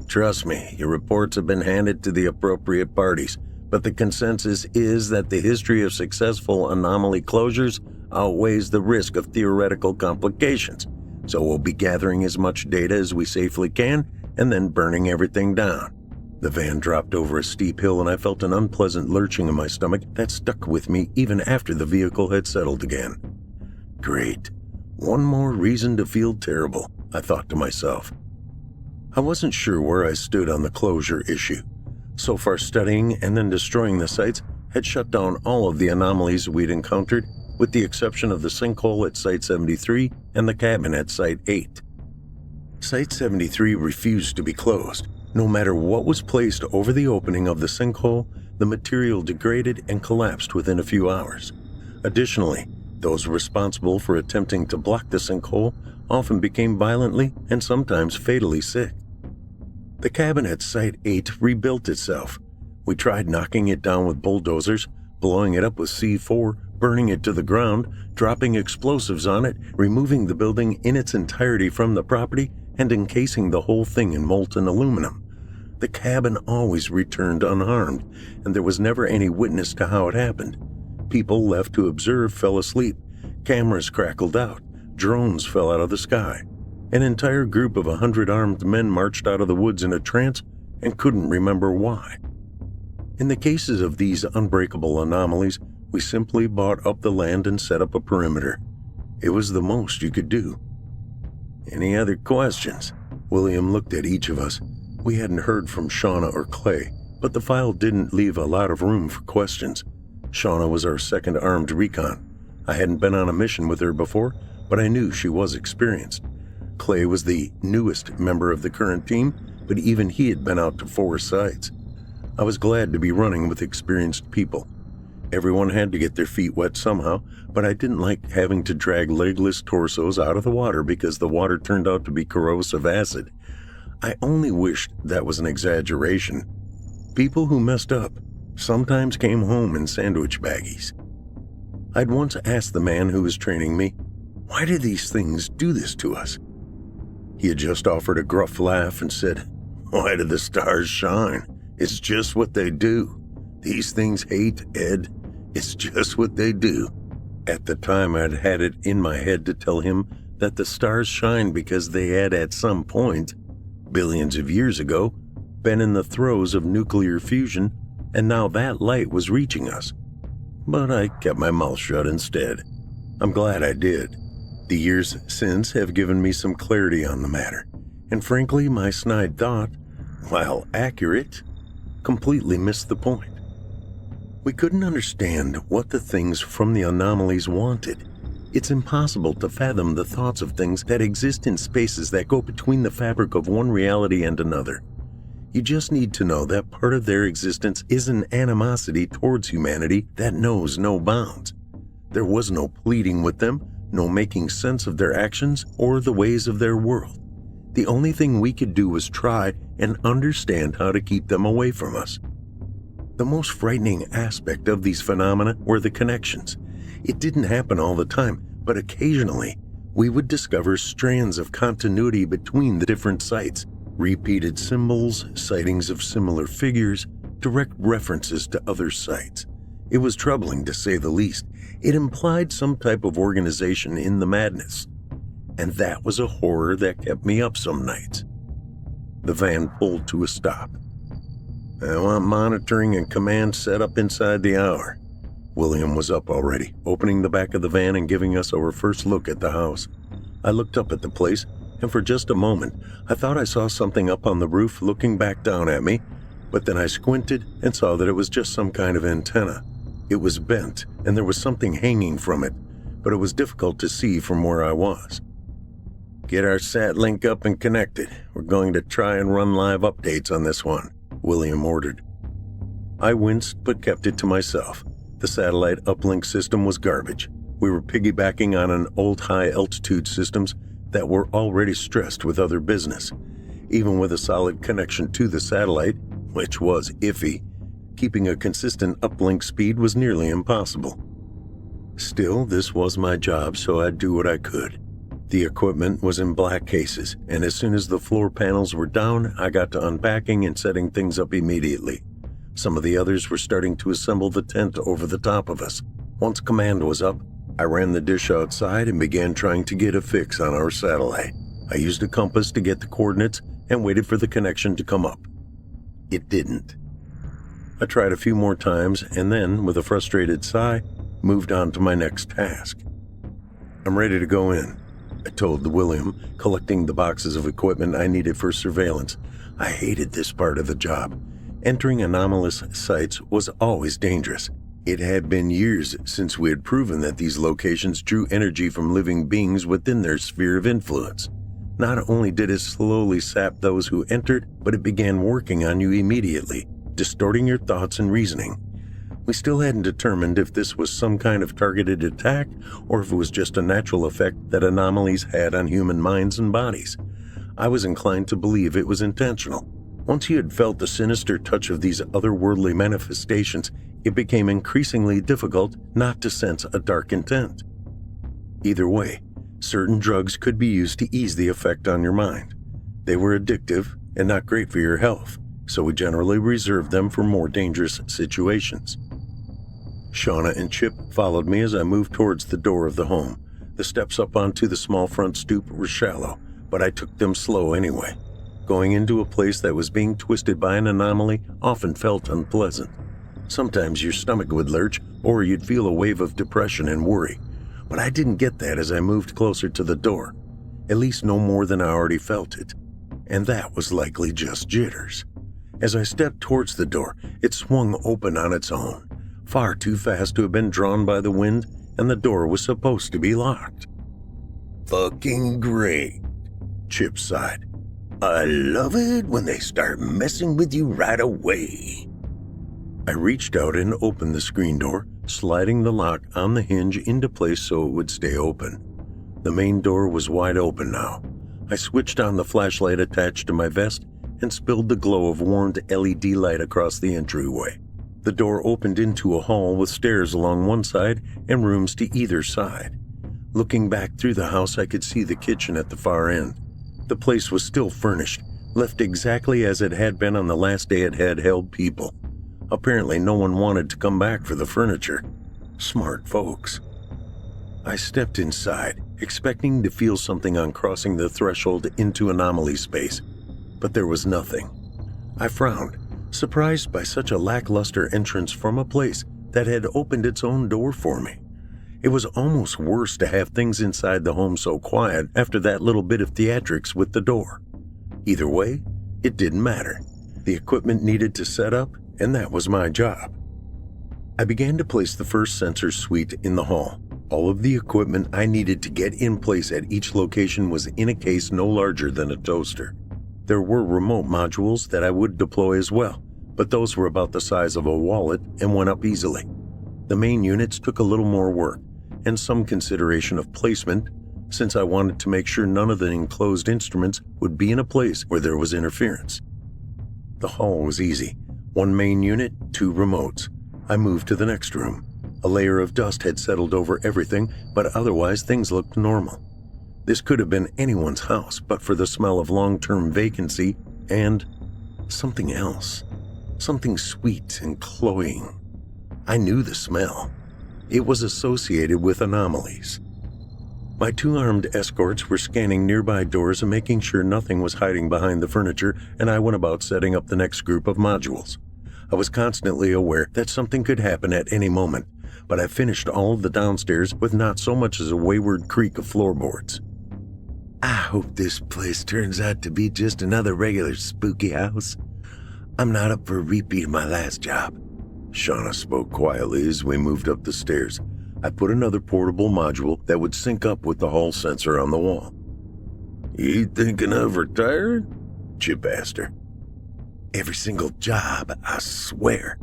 Trust me, your reports have been handed to the appropriate parties, but the consensus is that the history of successful anomaly closures outweighs the risk of theoretical complications, so we'll be gathering as much data as we safely can and then burning everything down. The van dropped over a steep hill and I felt an unpleasant lurching in my stomach that stuck with me even after the vehicle had settled again. Great. One more reason to feel terrible, I thought to myself. I wasn't sure where I stood on the closure issue. So far, studying and then destroying the sites had shut down all of the anomalies we'd encountered, with the exception of the sinkhole at Site 73 and the cabin at Site 8. Site 73 refused to be closed. No matter what was placed over the opening of the sinkhole, the material degraded and collapsed within a few hours. Additionally, those responsible for attempting to block the sinkhole often became violently and sometimes fatally sick. The cabin at Site 8 rebuilt itself. We tried knocking it down with bulldozers, blowing it up with C4, burning it to the ground, dropping explosives on it, removing the building in its entirety from the property, and encasing the whole thing in molten aluminum. The cabin always returned unharmed, and there was never any witness to how it happened. People left to observe fell asleep, cameras crackled out, drones fell out of the sky. An entire group of 100 armed men marched out of the woods in a trance and couldn't remember why. In the cases of these unbreakable anomalies, we simply bought up the land and set up a perimeter. It was the most you could do. Any other questions? William looked at each of us. We hadn't heard from Shauna or Clay, but the file didn't leave a lot of room for questions. Shauna was our second armed recon. I hadn't been on a mission with her before, but I knew she was experienced. Clay was the newest member of the current team, but even he had been out to 4 sites. I was glad to be running with experienced people. Everyone had to get their feet wet somehow, but I didn't like having to drag legless torsos out of the water because the water turned out to be corrosive acid. I only wished that was an exaggeration. People who messed up sometimes came home in sandwich baggies. I'd once asked the man who was training me, "Why do these things do this to us?" He had just offered a gruff laugh and said, "Why do the stars shine? It's just what they do. These things hate, Ed. It's just what they do." At the time, I'd had it in my head to tell him that the stars shine because they had at some point, billions of years ago, been in the throes of nuclear fusion, and now that light was reaching us. But I kept my mouth shut instead. I'm glad I did. The years since have given me some clarity on the matter, and frankly, my snide thought, while accurate, completely missed the point. We couldn't understand what the things from the anomalies wanted. It's impossible to fathom the thoughts of things that exist in spaces that go between the fabric of one reality and another. You just need to know that part of their existence is an animosity towards humanity that knows no bounds. There was no pleading with them, no making sense of their actions or the ways of their world. The only thing we could do was try and understand how to keep them away from us. The most frightening aspect of these phenomena were the connections. It didn't happen all the time, but occasionally we would discover strands of continuity between the different sites, repeated symbols, sightings of similar figures, direct references to other sites. It was troubling to say the least. It implied some type of organization in the madness, and that was a horror that kept me up some nights. The van pulled to a stop. "I want monitoring and command set up inside the hour." William was up already, opening the back of the van and giving us our first look at the house. I looked up at the place, and for just a moment, I thought I saw something up on the roof looking back down at me, but then I squinted and saw that it was just some kind of antenna. It was bent, and there was something hanging from it, but it was difficult to see from where I was. "Get our sat link up and connected. We're going to try and run live updates on this one," William ordered. I winced but kept it to myself. The satellite uplink system was garbage. We were piggybacking on an old high-altitude systems that were already stressed with other business. Even with a solid connection to the satellite, which was iffy, keeping a consistent uplink speed was nearly impossible. Still, this was my job, so I'd do what I could. The equipment was in black cases, and as soon as the floor panels were down, I got to unpacking and setting things up immediately. Some of the others were starting to assemble the tent over the top of us. Once command was up, I ran the dish outside and began trying to get a fix on our satellite. I used a compass to get the coordinates and waited for the connection to come up. It didn't. I tried a few more times and then, with a frustrated sigh, moved on to my next task. "I'm ready to go in," I told William, collecting the boxes of equipment I needed for surveillance. I hated this part of the job. Entering anomalous sites was always dangerous. It had been years since we had proven that these locations drew energy from living beings within their sphere of influence. Not only did it slowly sap those who entered, but it began working on you immediately, distorting your thoughts and reasoning. We still hadn't determined if this was some kind of targeted attack or if it was just a natural effect that anomalies had on human minds and bodies. I was inclined to believe it was intentional. Once you had felt the sinister touch of these otherworldly manifestations, it became increasingly difficult not to sense a dark intent. Either way, certain drugs could be used to ease the effect on your mind. They were addictive and not great for your health, so we generally reserved them for more dangerous situations. Shauna and Chip followed me as I moved towards the door of the home. The steps up onto the small front stoop were shallow, but I took them slow anyway. Going into a place that was being twisted by an anomaly often felt unpleasant. Sometimes your stomach would lurch, or you'd feel a wave of depression and worry. But I didn't get that as I moved closer to the door. At least no more than I already felt it. And that was likely just jitters. As I stepped towards the door, it swung open on its own, far too fast to have been drawn by the wind, and the door was supposed to be locked. "Fucking great," Chip sighed. "I love it when they start messing with you right away." I reached out and opened the screen door, sliding the lock on the hinge into place so it would stay open. The main door was wide open now. I switched on the flashlight attached to my vest and spilled the glow of warmed LED light across the entryway. The door opened into a hall with stairs along one side and rooms to either side. Looking back through the house, I could see the kitchen at the far end. The place was still furnished, left exactly as it had been on the last day it had held people. Apparently no one wanted to come back for the furniture. Smart folks. I stepped inside, expecting to feel something on crossing the threshold into Anomaly space, but there was nothing. I frowned, surprised by such a lackluster entrance from a place that had opened its own door for me. It was almost worse to have things inside the home so quiet after that little bit of theatrics with the door. Either way, it didn't matter. The equipment needed to set up, and that was my job. I began to place the first sensor suite in the hall. All of the equipment I needed to get in place at each location was in a case no larger than a toaster. There were remote modules that I would deploy as well, but those were about the size of a wallet and went up easily. The main units took a little more work, and some consideration of placement, since I wanted to make sure none of the enclosed instruments would be in a place where there was interference. The hall was easy. One main unit, 2 remotes. I moved to the next room. A layer of dust had settled over everything, but otherwise things looked normal. This could have been anyone's house, but for the smell of long-term vacancy and something else. Something sweet and cloying. I knew the smell. It was associated with anomalies. My 2 armed escorts were scanning nearby doors and making sure nothing was hiding behind the furniture, and I went about setting up the next group of modules. I was constantly aware that something could happen at any moment, but I finished all of the downstairs with not so much as a wayward creak of floorboards. I hope this place turns out to be just another regular spooky house. I'm not up for a repeat of my last job. Shauna spoke quietly as we moved up the stairs. I put another portable module that would sync up with the hall sensor on the wall. "You thinking of retiring?" Chip asked her. "Every single job, I swear,"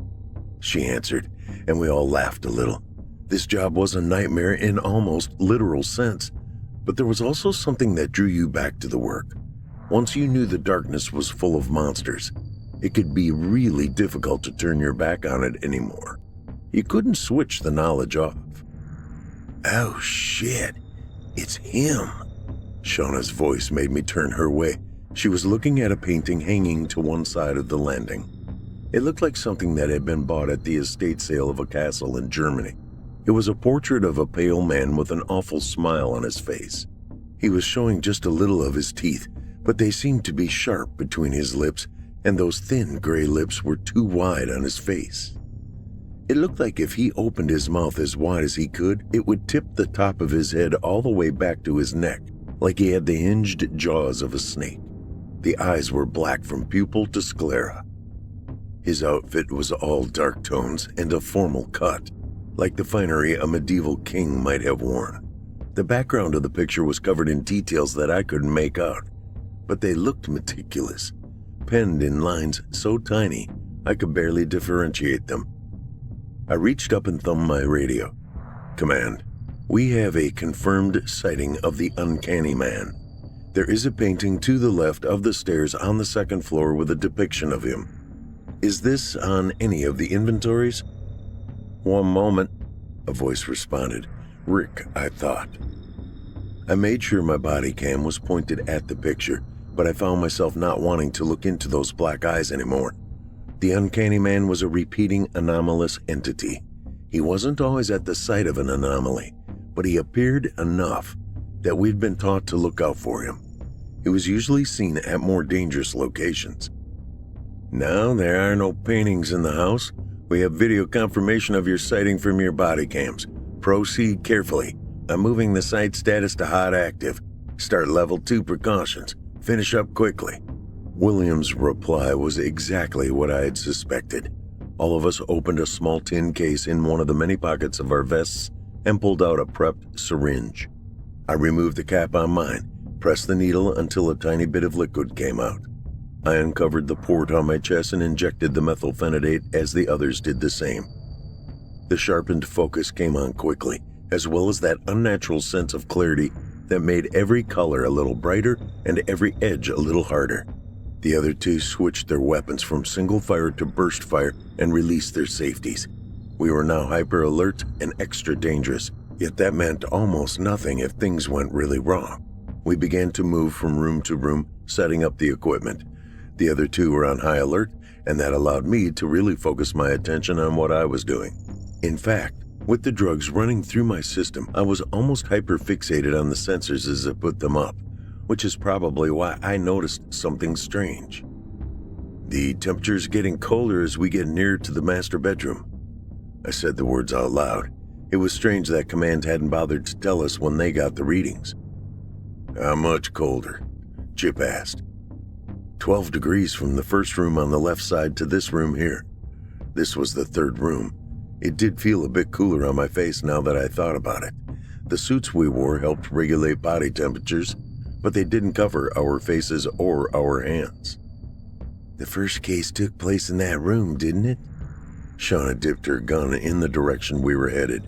she answered, and we all laughed a little. This job was a nightmare in almost literal sense, but there was also something that drew you back to the work. Once you knew the darkness was full of monsters, it could be really difficult to turn your back on it anymore. You couldn't switch the knowledge off. "Oh shit, it's him." Shauna's voice made me turn her way. She was looking at a painting hanging to one side of the landing. It looked like something that had been bought at the estate sale of a castle in Germany. It was a portrait of a pale man with an awful smile on his face. He was showing just a little of his teeth, but they seemed to be sharp between his lips, and those thin gray lips were too wide on his face. It looked like if he opened his mouth as wide as he could, it would tip the top of his head all the way back to his neck, like he had the hinged jaws of a snake. The eyes were black from pupil to sclera. His outfit was all dark tones and a formal cut, like the finery a medieval king might have worn. The background of the picture was covered in details that I couldn't make out, but they looked meticulous, penned in lines so tiny I could barely differentiate them. I reached up and thumbed my radio. "Command, we have a confirmed sighting of the uncanny man. There is a painting to the left of the stairs on the second floor with a depiction of him. Is this on any of the inventories? One moment, a voice responded. Rick, I thought. I made sure my body cam was pointed at the picture, but I found myself not wanting to look into those black eyes anymore. The uncanny man was a repeating anomalous entity. He wasn't always at the site of an anomaly, but he appeared enough that we'd been taught to look out for him. He was usually seen at more dangerous locations. No, there are no paintings in the house. We have video confirmation of your sighting from your body cams. Proceed carefully. I'm moving the site status to hot active. Start level 2 precautions. Finish up quickly. William's reply was exactly what I had suspected. All of us opened a small tin case in one of the many pockets of our vests and pulled out a prepped syringe. I removed the cap on mine, pressed the needle until a tiny bit of liquid came out. I uncovered the port on my chest and injected the methylphenidate as the others did the same. The sharpened focus came on quickly, as well as that unnatural sense of clarity that made every color a little brighter and every edge a little harder. The other two switched their weapons from single fire to burst fire and released their safeties. We were now hyper alert and extra dangerous, yet that meant almost nothing if things went really wrong. We began to move from room to room, setting up the equipment. The other two were on high alert, and that allowed me to really focus my attention on what I was doing. In fact, with the drugs running through my system, I was almost hyper-fixated on the sensors as I put them up, which is probably why I noticed something strange. The temperature's getting colder as we get nearer to the master bedroom. I said the words out loud. It was strange that Command hadn't bothered to tell us when they got the readings. How much colder? Chip asked. 12 degrees from the first room on the left side to this room here. This was the third room. It did feel a bit cooler on my face now that I thought about it. The suits we wore helped regulate body temperatures, but they didn't cover our faces or our hands. The first case took place in that room, didn't it? Shauna dipped her gun in the direction we were headed.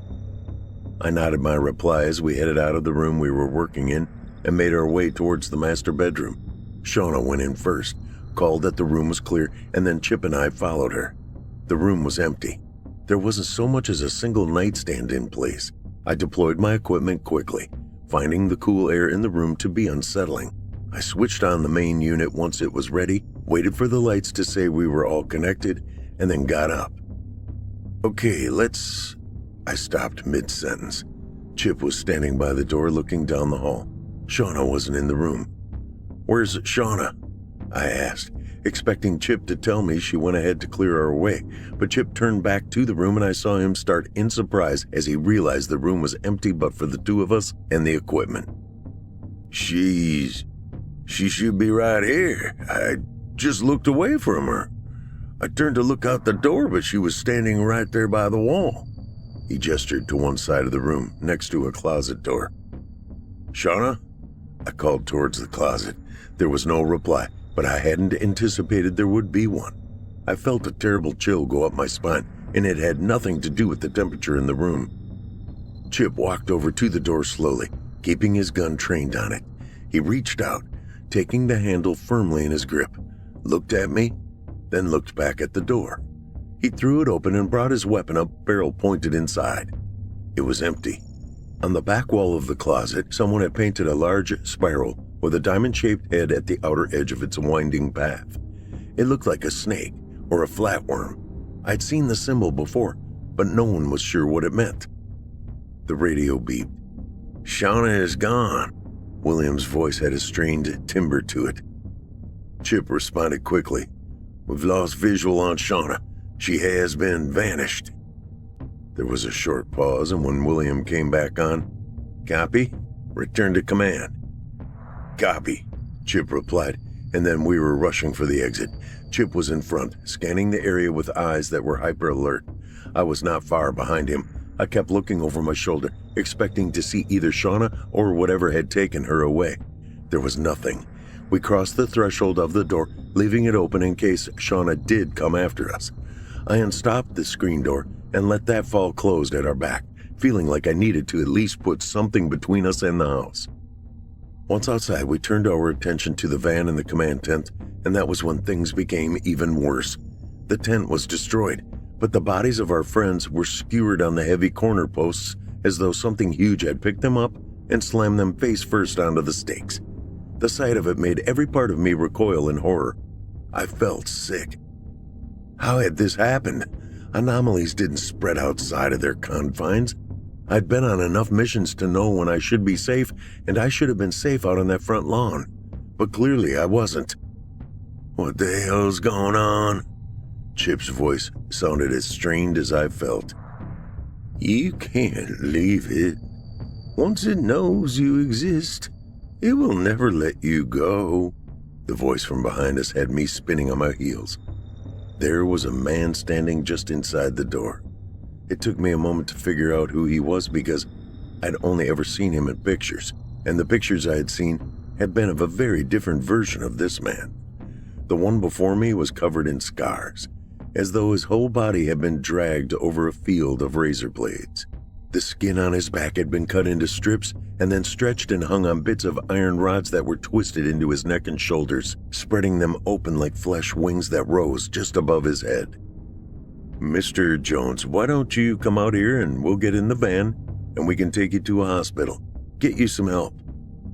I nodded my reply as we headed out of the room we were working in and made our way towards the master bedroom. Shauna went in first, called that the room was clear, and then Chip and I followed her. The room was empty. There wasn't so much as a single nightstand in place. I deployed my equipment quickly, finding the cool air in the room to be unsettling. I switched on the main unit once it was ready, waited for the lights to say we were all connected, and then got up. Okay, let's... I stopped mid-sentence. Chip was standing by the door looking down the hall. Shauna wasn't in the room. Where's Shauna? I asked, expecting Chip to tell me she went ahead to clear our way, but Chip turned back to the room and I saw him start in surprise as he realized the room was empty but for the two of us and the equipment. She should be right here. I just looked away from her. I turned to look out the door, but she was standing right there by the wall. He gestured to one side of the room, next to a closet door. Shauna? I called towards the closet. There was no reply, but I hadn't anticipated there would be one. I felt a terrible chill go up my spine, and it had nothing to do with the temperature in the room. Chip walked over to the door slowly, keeping his gun trained on it. He reached out, taking the handle firmly in his grip, looked at me, then looked back at the door. He threw it open and brought his weapon up, barrel pointed inside. It was empty. On the back wall of the closet, someone had painted a large spiral with a diamond-shaped head at the outer edge of its winding path. It looked like a snake or a flatworm. I'd seen the symbol before, but no one was sure what it meant. The radio beeped. Shauna is gone. William's voice had a strained timbre to it. Chip responded quickly. We've lost visual on Shauna. She has been vanished. There was a short pause, and when William came back on, Copy? Return to command. Copy, Chip replied, and then we were rushing for the exit. Chip was in front, scanning the area with eyes that were hyper-alert. I was not far behind him. I kept looking over my shoulder, expecting to see either Shauna or whatever had taken her away. There was nothing. We crossed the threshold of the door, leaving it open in case Shauna did come after us. I unstopped the screen door and let that fall closed at our back, feeling like I needed to at least put something between us and the house. Once outside, we turned our attention to the van and the command tent, and that was when things became even worse. The tent was destroyed, but the bodies of our friends were skewered on the heavy corner posts as though something huge had picked them up and slammed them face first onto the stakes. The sight of it made every part of me recoil in horror. I felt sick. How had this happened? Anomalies didn't spread outside of their confines. I'd been on enough missions to know when I should be safe, and I should have been safe out on that front lawn. But clearly I wasn't. What the hell's going on? Chip's voice sounded as strained as I felt. You can't leave it. Once it knows you exist, it will never let you go. The voice from behind us had me spinning on my heels. There was a man standing just inside the door. It took me a moment to figure out who he was because I'd only ever seen him in pictures, and the pictures I had seen had been of a very different version of this man. The one before me was covered in scars, as though his whole body had been dragged over a field of razor blades. The skin on his back had been cut into strips and then stretched and hung on bits of iron rods that were twisted into his neck and shoulders, spreading them open like flesh wings that rose just above his head. Mr. Jones, why don't you come out here and we'll get in the van and we can take you to a hospital, get you some help.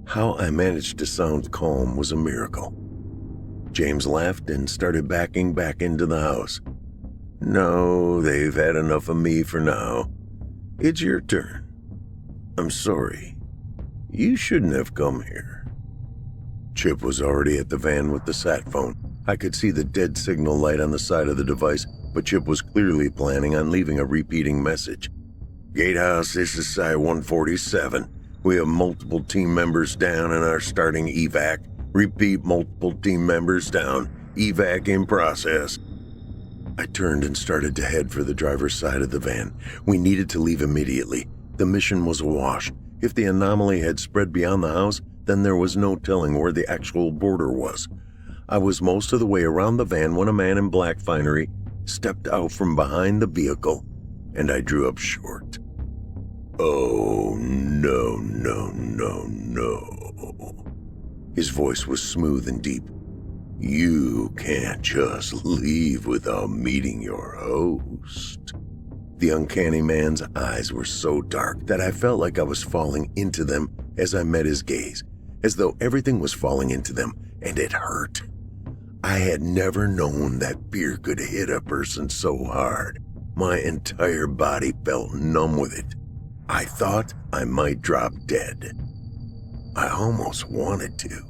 How I managed to sound calm was a miracle. James laughed and started backing back into the house. No, they've had enough of me for now. It's your turn. I'm sorry. You shouldn't have come here. Chip was already at the van with the sat phone. I could see the dead signal light on the side of the device, but Chip was clearly planning on leaving a repeating message. Gatehouse, this is Site 147. We have multiple team members down and are starting evac. Repeat, multiple team members down. Evac in process. I turned and started to head for the driver's side of the van. We needed to leave immediately. The mission was awash. If the anomaly had spread beyond the house, then there was no telling where the actual border was. I was most of the way around the van when a man in black finery stepped out from behind the vehicle, and I drew up short. Oh, no, no, no, no. His voice was smooth and deep. You can't just leave without meeting your host. The uncanny man's eyes were so dark that I felt like I was falling into them as I met his gaze, as though everything was falling into them, and it hurt. I had never known that fear could hit a person so hard. My entire body felt numb with it. I thought I might drop dead. I almost wanted to.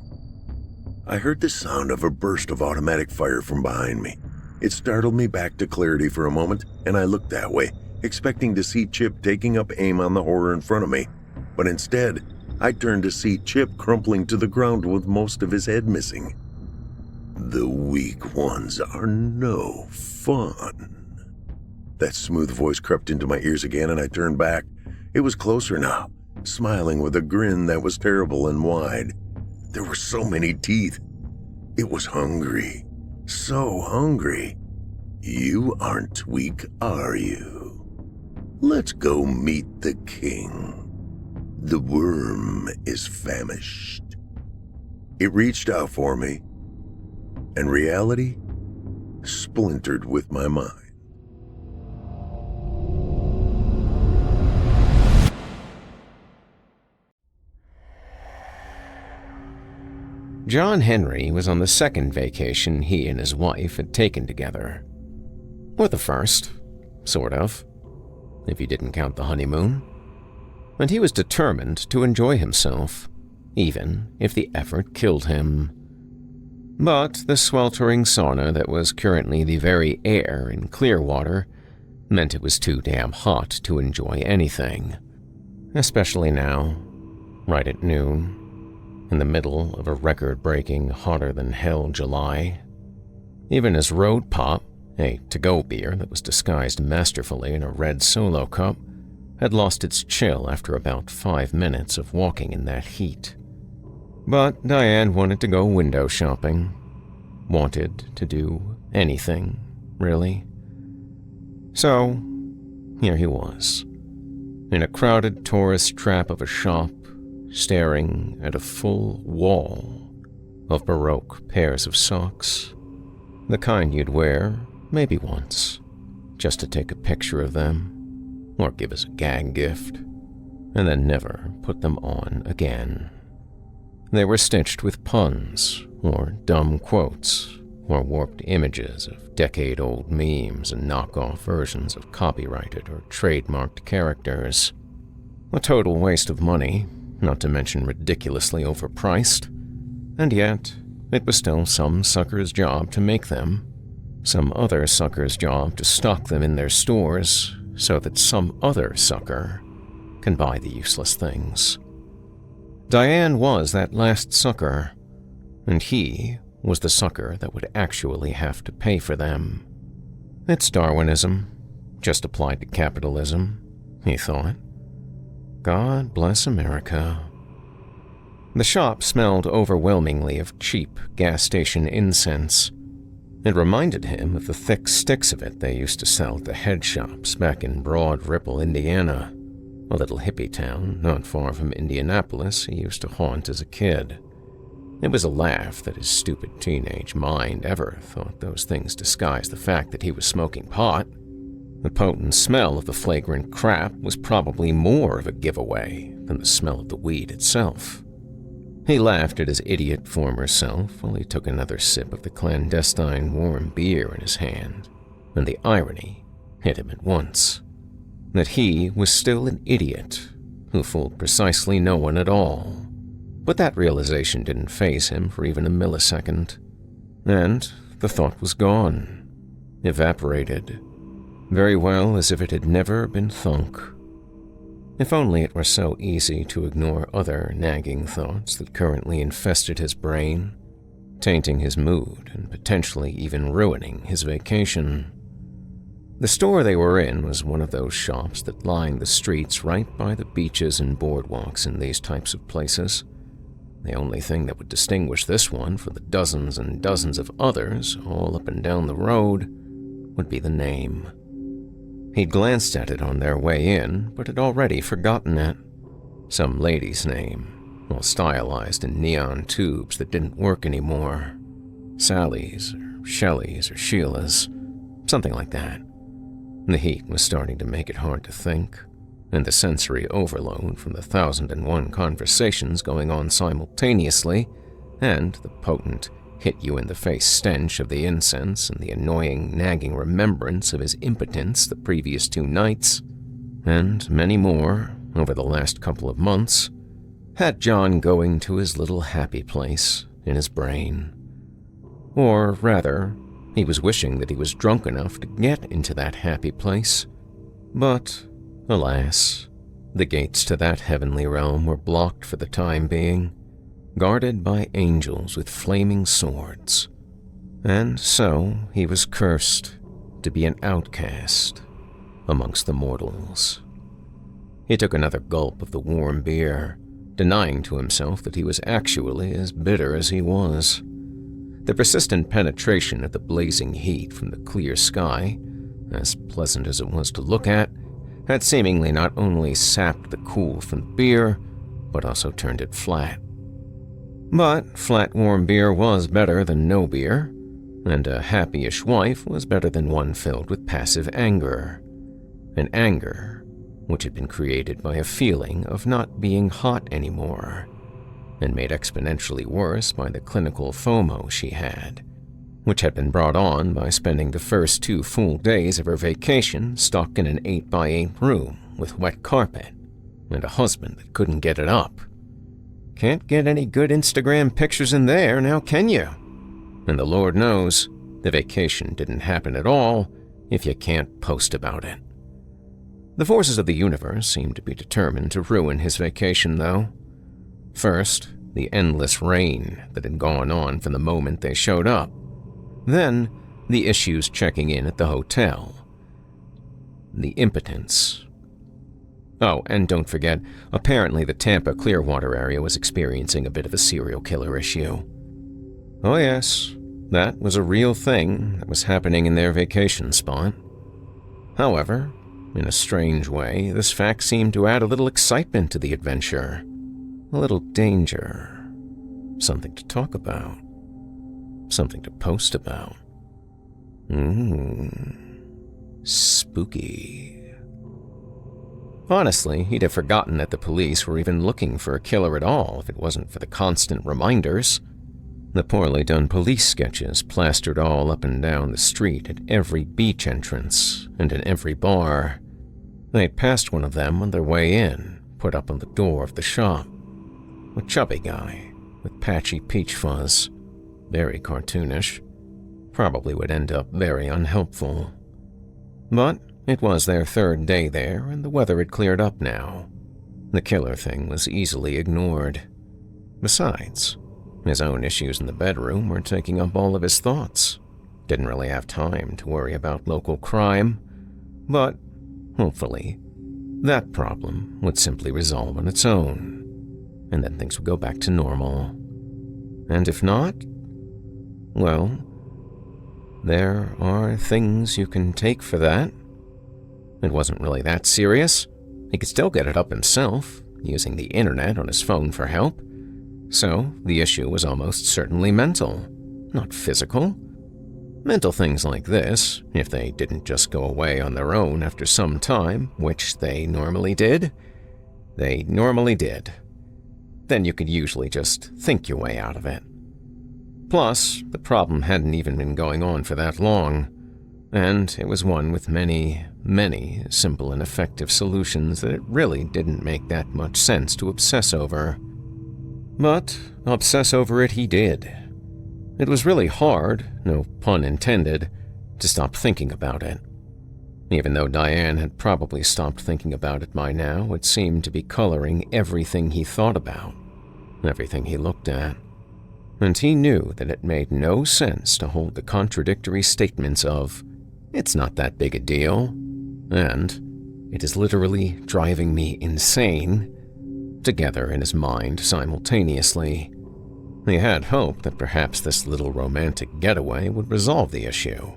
I heard the sound of a burst of automatic fire from behind me. It startled me back to clarity for a moment, and I looked that way, expecting to see Chip taking up aim on the horror in front of me. But instead, I turned to see Chip crumpling to the ground with most of his head missing. The weak ones are no fun. That smooth voice crept into my ears again, and I turned back. It was closer now, smiling with a grin that was terrible and wide. There were so many teeth. It was hungry. So hungry. You aren't weak, are you? Let's go meet the king. The worm is famished. It reached out for me, and reality splintered with my mind. John Henry was on the second vacation he and his wife had taken together. Or the first, sort of, if you didn't count the honeymoon. And he was determined to enjoy himself, even if the effort killed him. But the sweltering sauna that was currently the very air in Clearwater meant it was too damn hot to enjoy anything. Especially now, right at noon, in the middle of a record-breaking hotter-than-hell July. Even his Road Pop, a to-go beer that was disguised masterfully in a red Solo cup, had lost its chill after about 5 minutes of walking in that heat. But Diane wanted to go window shopping. Wanted to do anything, really. So, here he was, in a crowded tourist trap of a shop, staring at a full wall of Baroque pairs of socks. The kind you'd wear maybe once, just to take a picture of them, or give as a gag gift, and then never put them on again. They were stitched with puns, or dumb quotes, or warped images of decade-old memes and knockoff versions of copyrighted or trademarked characters. A total waste of money, not to mention ridiculously overpriced, and yet it was still some sucker's job to make them, some other sucker's job to stock them in their stores so that some other sucker can buy the useless things. Diane was that last sucker, and he was the sucker that would actually have to pay for them. It's Darwinism, just applied to capitalism, he thought. God bless America. The shop smelled overwhelmingly of cheap gas station incense. It reminded him of the thick sticks of it they used to sell at the head shops back in Broad Ripple, Indiana, a little hippie town not far from Indianapolis he used to haunt as a kid. It was a laugh that his stupid teenage mind ever thought those things disguised the fact that he was smoking pot. The potent smell of the flagrant crap was probably more of a giveaway than the smell of the weed itself. He laughed at his idiot former self while he took another sip of the clandestine warm beer in his hand, and the irony hit him at once. That he was still an idiot who fooled precisely no one at all. But that realization didn't faze him for even a millisecond, and the thought was gone, evaporated, very well as if it had never been thunk. If only it were so easy to ignore other nagging thoughts that currently infested his brain, tainting his mood and potentially even ruining his vacation. The store they were in was one of those shops that line the streets right by the beaches and boardwalks in these types of places. The only thing that would distinguish this one from the dozens and dozens of others all up and down the road would be the name. He'd glanced at it on their way in, but had already forgotten it. Some lady's name, all stylized in neon tubes that didn't work anymore. Sally's, or Shelley's, or Sheila's, something like that. The heat was starting to make it hard to think, and the sensory overload from the 1,001 conversations going on simultaneously, and the potent, hit-you-in-the-face stench of the incense and the annoying, nagging remembrance of his impotence the previous 2 nights, and many more over the last couple of months, had John going to his little happy place in his brain. Or rather, he was wishing that he was drunk enough to get into that happy place. But, alas, the gates to that heavenly realm were blocked for the time being, guarded by angels with flaming swords. And so he was cursed to be an outcast amongst the mortals. He took another gulp of the warm beer, denying to himself that he was actually as bitter as he was. The persistent penetration of the blazing heat from the clear sky, as pleasant as it was to look at, had seemingly not only sapped the cool from the beer, but also turned it flat. But flat warm beer was better than no beer, and a happy-ish wife was better than one filled with passive anger. An anger which had been created by a feeling of not being hot anymore, and made exponentially worse by the clinical FOMO she had, which had been brought on by spending the first 2 full days of her vacation stuck in an 8x8 room with wet carpet and a husband that couldn't get it up. Can't get any good Instagram pictures in there, now can you? And the Lord knows, the vacation didn't happen at all if you can't post about it. The forces of the universe seemed to be determined to ruin his vacation, though. First, the endless rain that had gone on from the moment they showed up. Then, the issues checking in at the hotel. The impotence. Oh, and don't forget, apparently the Tampa Clearwater area was experiencing a bit of a serial killer issue. Oh yes, that was a real thing that was happening in their vacation spot. However, in a strange way, this fact seemed to add a little excitement to the adventure. a little danger, something to talk about, something to post about. Spooky. Honestly, he'd have forgotten that the police were even looking for a killer at all if it wasn't for the constant reminders. The poorly done police sketches plastered all up and down the street at every beach entrance and in every bar. They'd passed one of them on their way in, put up on the door of the shop. A chubby guy with patchy peach fuzz, very cartoonish, probably would end up very unhelpful. But it was their third day there, and the weather had cleared up now. The killer thing was easily ignored. Besides, his own issues in the bedroom were taking up all of his thoughts. Didn't really have time to worry about local crime, but hopefully, that problem would simply resolve on its own, and then things would go back to normal. And if not, well, there are things you can take for that. It wasn't really that serious. He could still get it up himself, using the internet on his phone for help. So the issue was almost certainly mental, not physical. Mental things like this, if they didn't just go away on their own after some time, which they normally did, then you could usually just think your way out of it. Plus, the problem hadn't even been going on for that long, and it was one with many, many simple and effective solutions that it really didn't make that much sense to obsess over. But obsess over it he did. It was really hard, no pun intended, to stop thinking about it. Even though Diane had probably stopped thinking about it by now, it seemed to be coloring everything he thought about, everything he looked at. And he knew that it made no sense to hold the contradictory statements of, "It's not that big a deal," and "It is literally driving me insane," together in his mind simultaneously. He had hoped that perhaps this little romantic getaway would resolve the issue,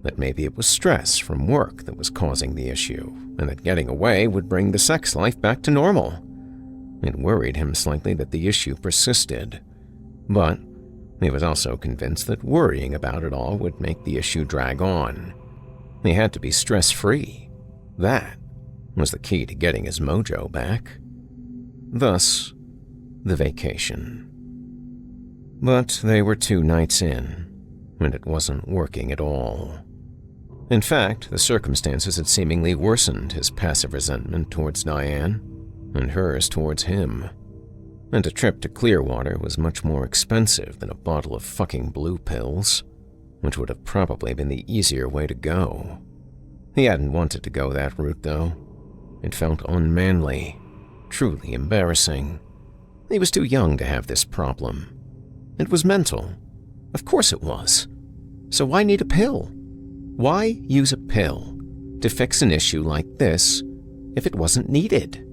that maybe it was stress from work that was causing the issue, and that getting away would bring the sex life back to normal. It worried him slightly that the issue persisted, but he was also convinced that worrying about it all would make the issue drag on. He had to be stress-free. That was the key to getting his mojo back. Thus, the vacation. But they were 2 nights in, and it wasn't working at all. In fact, the circumstances had seemingly worsened his passive resentment towards Diane, and hers towards him. And a trip to Clearwater was much more expensive than a bottle of fucking blue pills, which would have probably been the easier way to go. He hadn't wanted to go that route, though. It felt unmanly, truly embarrassing. He was too young to have this problem. It was mental. Of course it was. So why need a pill? Why use a pill to fix an issue like this if it wasn't needed?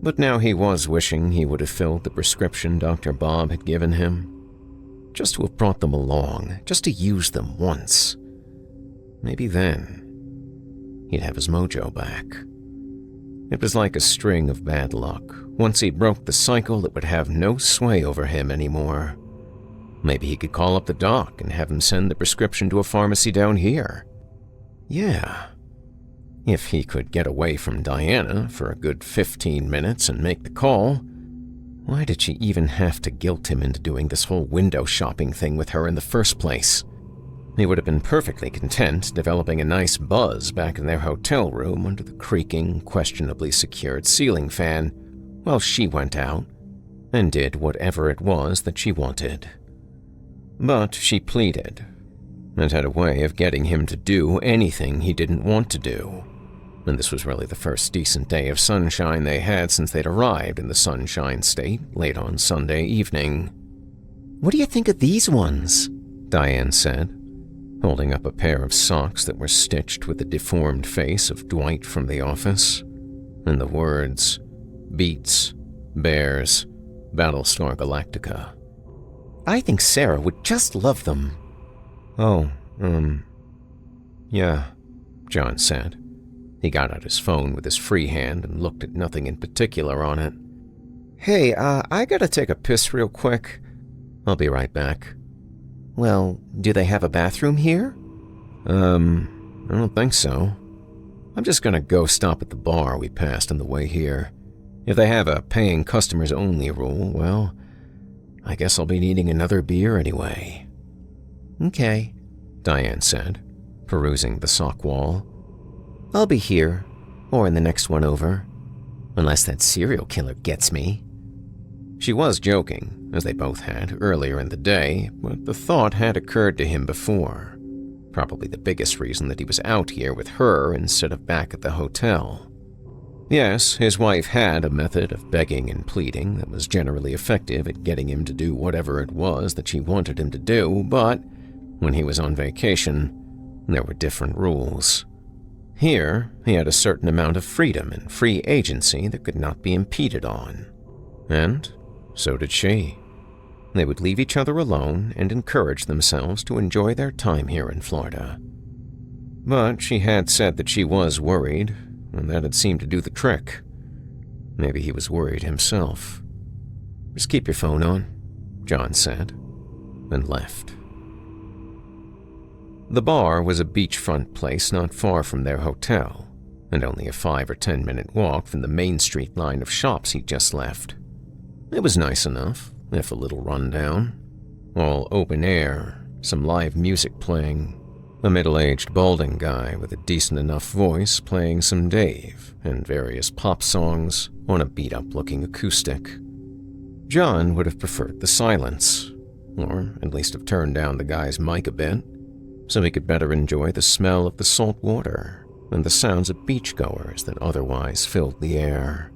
But now he was wishing he would have filled the prescription Dr. Bob had given him. Just to have brought them along, just to use them once. Maybe then he'd have his mojo back. It was like a string of bad luck. Once he broke the cycle, it would have no sway over him anymore. Maybe he could call up the doc and have him send the prescription to a pharmacy down here. Yeah. If he could get away from Diana for a good 15 minutes and make the call, why did she even have to guilt him into doing this whole window shopping thing with her in the first place? He would have been perfectly content developing a nice buzz back in their hotel room under the creaking, questionably secured ceiling fan while she went out and did whatever it was that she wanted. But she pleaded, and had a way of getting him to do anything he didn't want to do. And this was really the first decent day of sunshine they had since they'd arrived in the Sunshine State late on Sunday evening. "What do you think of these ones?" Diane said, holding up a pair of socks that were stitched with the deformed face of Dwight from The Office, and the words, "Beats, Bears, Battlestar Galactica." "I think Sarah would just love them." "Oh, yeah," John said. He got out his phone with his free hand and looked at nothing in particular on it. Hey, I gotta take a piss real quick. I'll be right back. Well, do they have a bathroom here? I don't think so. I'm just gonna go stop at the bar we passed on the way here. If they have a paying customers only rule, well, I guess I'll be needing another beer anyway. Okay, Diane said, perusing the sock wall. I'll be here, or in the next one over, unless that serial killer gets me. She was joking, as they both had earlier in the day, but the thought had occurred to him before. Probably the biggest reason that he was out here with her instead of back at the hotel. Yes, his wife had a method of begging and pleading that was generally effective at getting him to do whatever it was that she wanted him to do, but when he was on vacation, there were different rules. Here, he had a certain amount of freedom and free agency that could not be impeded on. And so did she. They would leave each other alone and encourage themselves to enjoy their time here in Florida. But she had said that she was worried, and that had seemed to do the trick. Maybe he was worried himself. Just keep your phone on, John said, and left. The bar was a beachfront place not far from their hotel, and only a 5 or 10 minute walk from the Main Street line of shops he'd just left. It was nice enough, if a little rundown. All open air, some live music playing, a middle-aged balding guy with a decent enough voice playing some Dave and various pop songs on a beat-up-looking acoustic. John would have preferred the silence, or at least have turned down the guy's mic a bit, so he could better enjoy the smell of the salt water and the sounds of beachgoers that otherwise filled the air.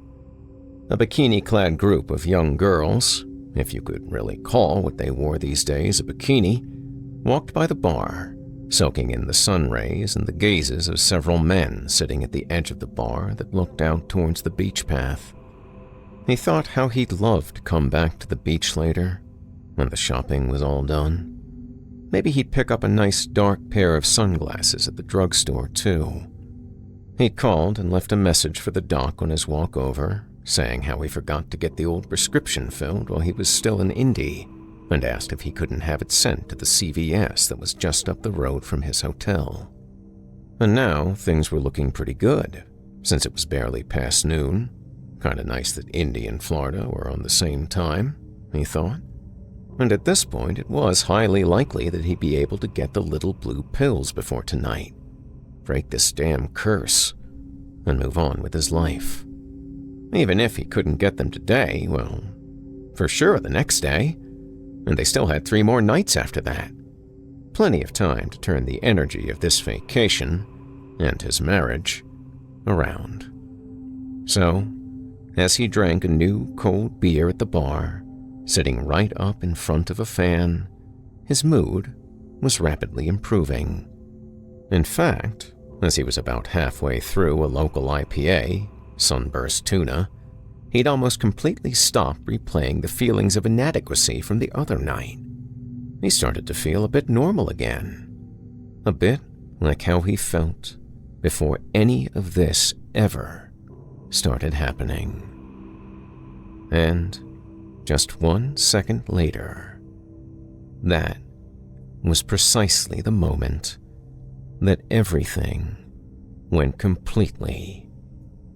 A bikini-clad group of young girls, if you could really call what they wore these days a bikini, walked by the bar, soaking in the sun rays and the gazes of several men sitting at the edge of the bar that looked out towards the beach path. He thought how he'd love to come back to the beach later, when the shopping was all done. Maybe he'd pick up a nice dark pair of sunglasses at the drugstore, too. He called and left a message for the doc on his walk over, saying how he forgot to get the old prescription filled while he was still in Indy, and asked if he couldn't have it sent to the CVS that was just up the road from his hotel. And now things were looking pretty good, since it was barely past noon. Kinda nice that Indy and Florida were on the same time, he thought. And at this point, it was highly likely that he'd be able to get the little blue pills before tonight, break this damn curse, and move on with his life. Even if he couldn't get them today, well, for sure the next day, and they still had 3 more nights after that. Plenty of time to turn the energy of this vacation, and his marriage, around. So, as he drank a new cold beer at the bar, sitting right up in front of a fan, his mood was rapidly improving. In fact, as he was about halfway through a local IPA, Sunburst Tuna, he'd almost completely stopped replaying the feelings of inadequacy from the other night. He started to feel a bit normal again. A bit like how he felt before any of this ever started happening. And just 1 second later, that was precisely the moment that everything went completely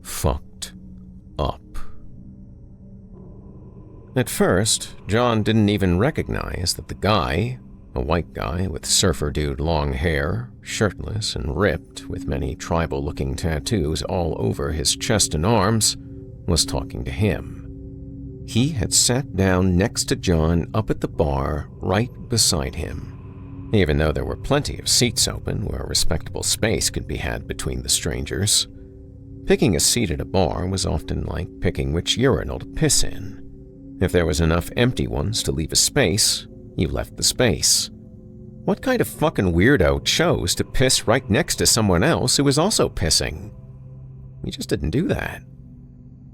fucked up. At first, John didn't even recognize that the guy, a white guy with surfer dude long hair, shirtless and ripped with many tribal-looking tattoos all over his chest and arms, was talking to him. He had sat down next to John up at the bar right beside him, even though there were plenty of seats open where respectable space could be had between the strangers. Picking a seat at a bar was often like picking which urinal to piss in. If there was enough empty ones to leave a space, you left the space. What kind of fucking weirdo chose to piss right next to someone else who was also pissing? You just didn't do that.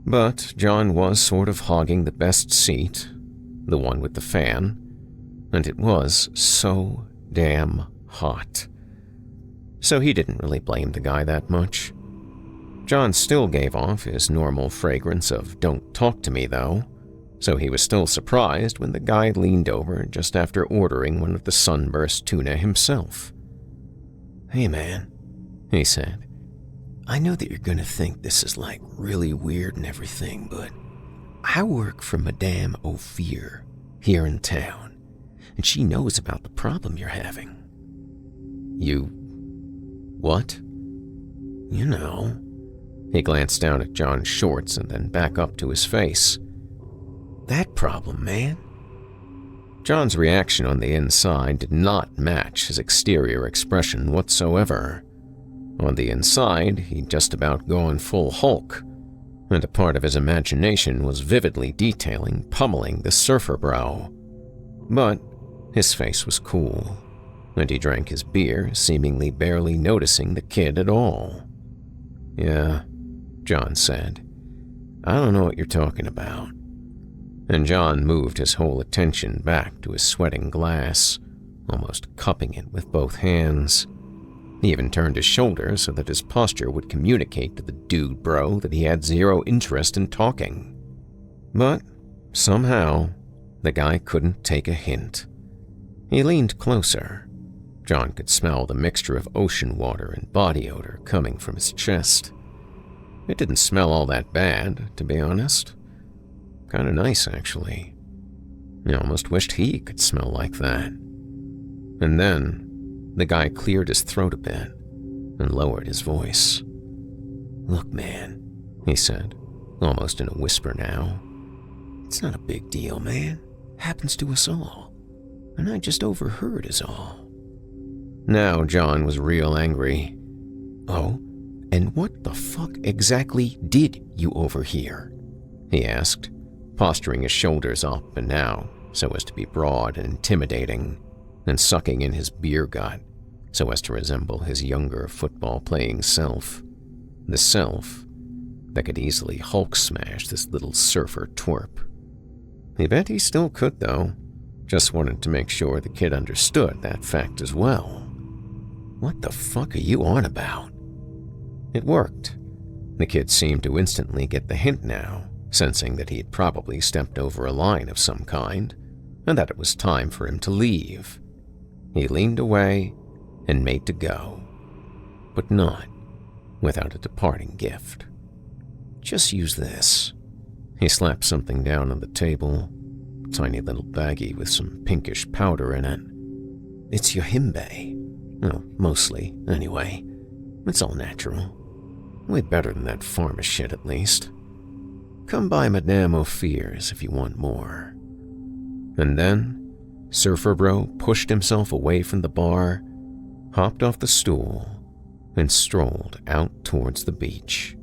But John was sort of hogging the best seat, the one with the fan, and it was so damn hot. So he didn't really blame the guy that much. John still gave off his normal fragrance of "don't talk to me," though, so he was still surprised when the guy leaned over just after ordering one of the sunburst tuna himself. "Hey man," he said, "I know that you're gonna think this is like really weird and everything, but I work for Madame Ophir here in town, and she knows about the problem you're having." "You... what?" "You know." He glanced down at John's shorts and then back up to his face. "That problem, man." John's reaction on the inside did not match his exterior expression whatsoever. On the inside, he'd just about gone full Hulk, and a part of his imagination was vividly detailing pummeling the surfer bro. But his face was cool, and he drank his beer, seemingly barely noticing the kid at all. "Yeah," John said. "I don't know what you're talking about." And John moved his whole attention back to his sweating glass, almost cupping it with both hands. He even turned his shoulder so that his posture would communicate to the dude bro that he had zero interest in talking. But somehow, the guy couldn't take a hint. He leaned closer. John could smell the mixture of ocean water and body odor coming from his chest. It didn't smell all that bad, to be honest. Kinda nice, actually. He almost wished he could smell like that. And then, the guy cleared his throat a bit and lowered his voice. "Look, man," he said, almost in a whisper now. "It's not a big deal, man. Happens to us all. And I just overheard is all." Now John was real angry. "Oh, and what the fuck exactly did you overhear?" he asked, posturing his shoulders up and now so as to be broad and intimidating, and sucking in his beer gut so as to resemble his younger football-playing self. The self that could easily Hulk smash this little surfer twerp. He bet he still could, though. Just wanted to make sure the kid understood that fact as well. "What the fuck are you on about?" It worked. The kid seemed to instantly get the hint now, sensing that he had probably stepped over a line of some kind, and that it was time for him to leave. He leaned away and made to go, but not without a departing gift. "Just use this." He slapped something down on the table, a tiny little baggie with some pinkish powder in it. "It's your himbe. Well, mostly, anyway. It's all natural. Way better than that pharma shit, at least. Come by Madame Ophir's if you want more." And then, Surfer Bro pushed himself away from the bar, hopped off the stool, and strolled out towards the beach.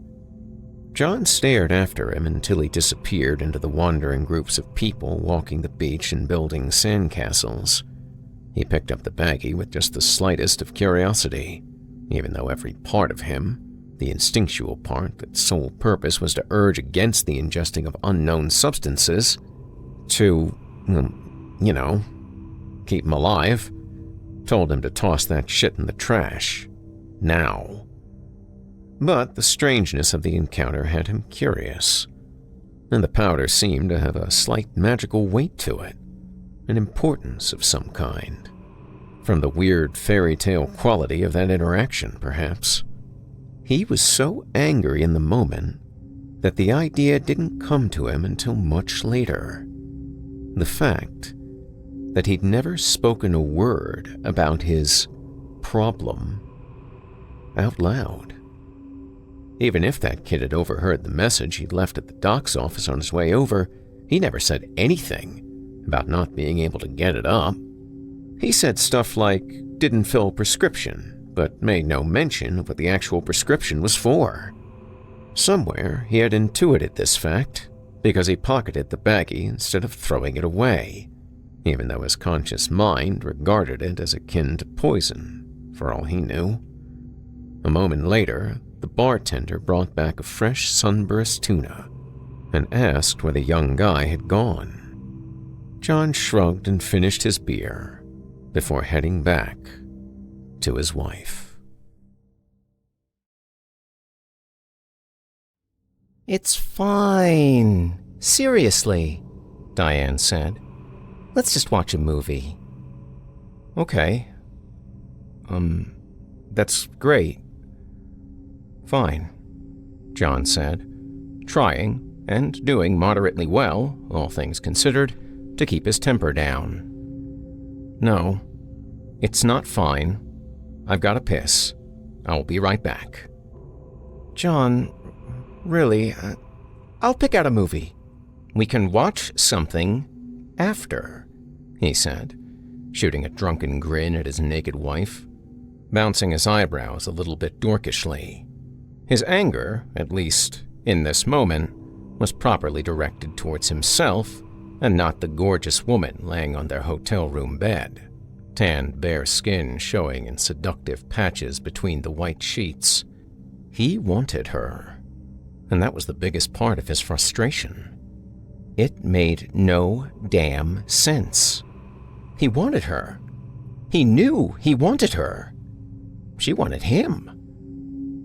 John stared after him until he disappeared into the wandering groups of people walking the beach and building sandcastles. He picked up the baggie with just the slightest of curiosity, even though every part of him, the instinctual part that sole purpose was to urge against the ingesting of unknown substances, to, keep him alive, told him to toss that shit in the trash. Now. But the strangeness of the encounter had him curious, and the powder seemed to have a slight magical weight to it, an importance of some kind. From the weird fairy tale quality of that interaction, perhaps. He was so angry in the moment that the idea didn't come to him until much later. The fact that he'd never spoken a word about his problem out loud. Even if that kid had overheard the message he'd left at the doc's office on his way over, he never said anything about not being able to get it up. He said stuff like, didn't fill prescription, but made no mention of what the actual prescription was for. Somewhere he had intuited this fact, because he pocketed the baggie instead of throwing it away, even though his conscious mind regarded it as akin to poison, for all he knew. A moment later, the bartender brought back a fresh sunburst tuna and asked where the young guy had gone. John shrugged and finished his beer before heading back to his wife. "It's fine. Seriously. Diane said. "Let's just watch a movie." "Okay. That's great." "Fine," John said, trying and doing moderately well, all things considered, to keep his temper down. "No, it's not fine. I've got to piss. I'll be right back." "John, really, I'll pick out a movie. We can watch something after," he said, shooting a drunken grin at his naked wife, bouncing his eyebrows a little bit dorkishly. His anger, at least in this moment, was properly directed towards himself and not the gorgeous woman laying on their hotel room bed, tanned bare skin showing in seductive patches between the white sheets. He wanted her, and that was the biggest part of his frustration. It made no damn sense. He wanted her. He knew he wanted her. She wanted him.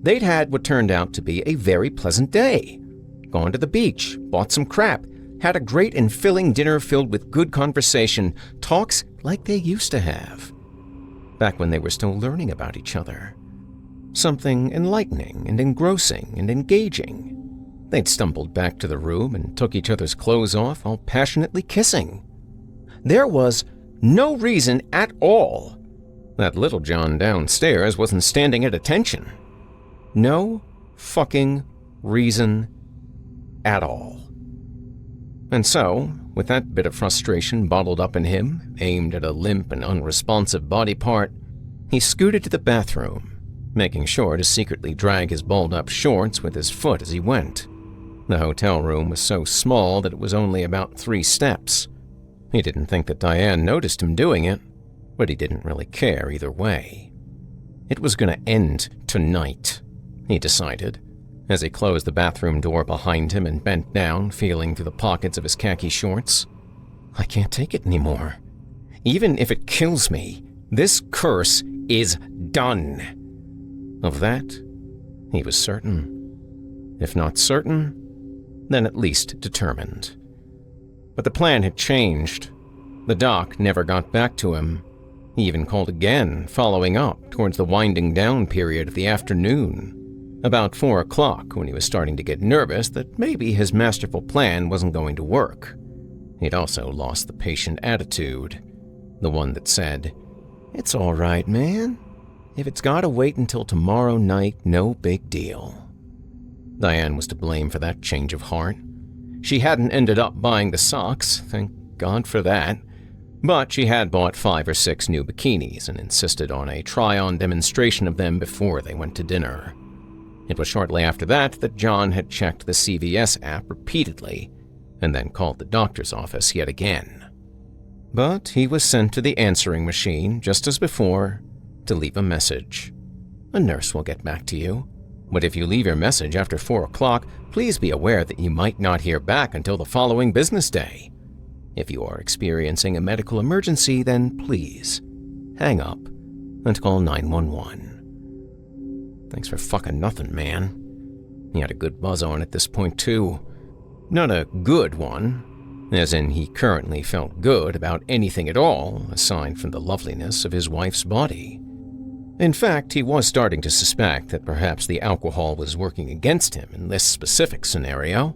They'd had what turned out to be a very pleasant day. Gone to the beach, bought some crap, had a great and filling dinner filled with good conversation, talks like they used to have, back when they were still learning about each other. Something enlightening and engrossing and engaging. They'd stumbled back to the room and took each other's clothes off while passionately kissing. There was no reason at all that little John downstairs wasn't standing at attention. No fucking reason at all. And so, with that bit of frustration bottled up in him, aimed at a limp and unresponsive body part, he scooted to the bathroom, making sure to secretly drag his balled-up shorts with his foot as he went. The hotel room was so small that it was only about 3 steps. He didn't think that Diane noticed him doing it, but he didn't really care either way. It was going to end tonight, he decided, as he closed the bathroom door behind him and bent down, feeling through the pockets of his khaki shorts. I can't take it anymore. Even if it kills me, this curse is done. Of that, he was certain. If not certain, then at least determined. But the plan had changed. The doc never got back to him. He even called again, following up towards the winding down period of the afternoon, about 4 o'clock, when he was starting to get nervous that maybe his masterful plan wasn't going to work. He'd also lost the patient attitude, the one that said, "It's all right, man. If it's got to wait until tomorrow night, no big deal." Diane was to blame for that change of heart. She hadn't ended up buying the socks, thank God for that, but she had bought 5 or 6 new bikinis and insisted on a try-on demonstration of them before they went to dinner. It was shortly after that John had checked the CVS app repeatedly and then called the doctor's office yet again. But he was sent to the answering machine, just as before, to leave a message. "A nurse will get back to you. But if you leave your message after 4 o'clock, please be aware that you might not hear back until the following business day. If you are experiencing a medical emergency, then please hang up and call 911. Thanks for fucking nothing, man. He had a good buzz on at this point, too. Not a good one, as in he currently felt good about anything at all, aside from the loveliness of his wife's body. In fact, he was starting to suspect that perhaps the alcohol was working against him in this specific scenario,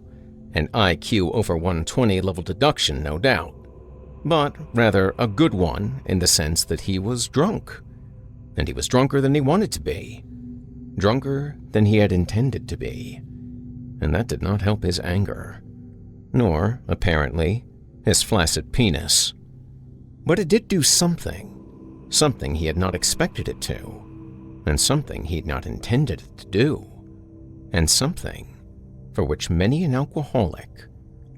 an IQ over 120 level deduction, no doubt, but rather a good one in the sense that he was drunk, and he was drunker than he wanted to be, drunker than he had intended to be, and that did not help his anger, nor, apparently, his flaccid penis. But it did do something he had not expected it to, and something he had not intended it to do, and something for which many an alcoholic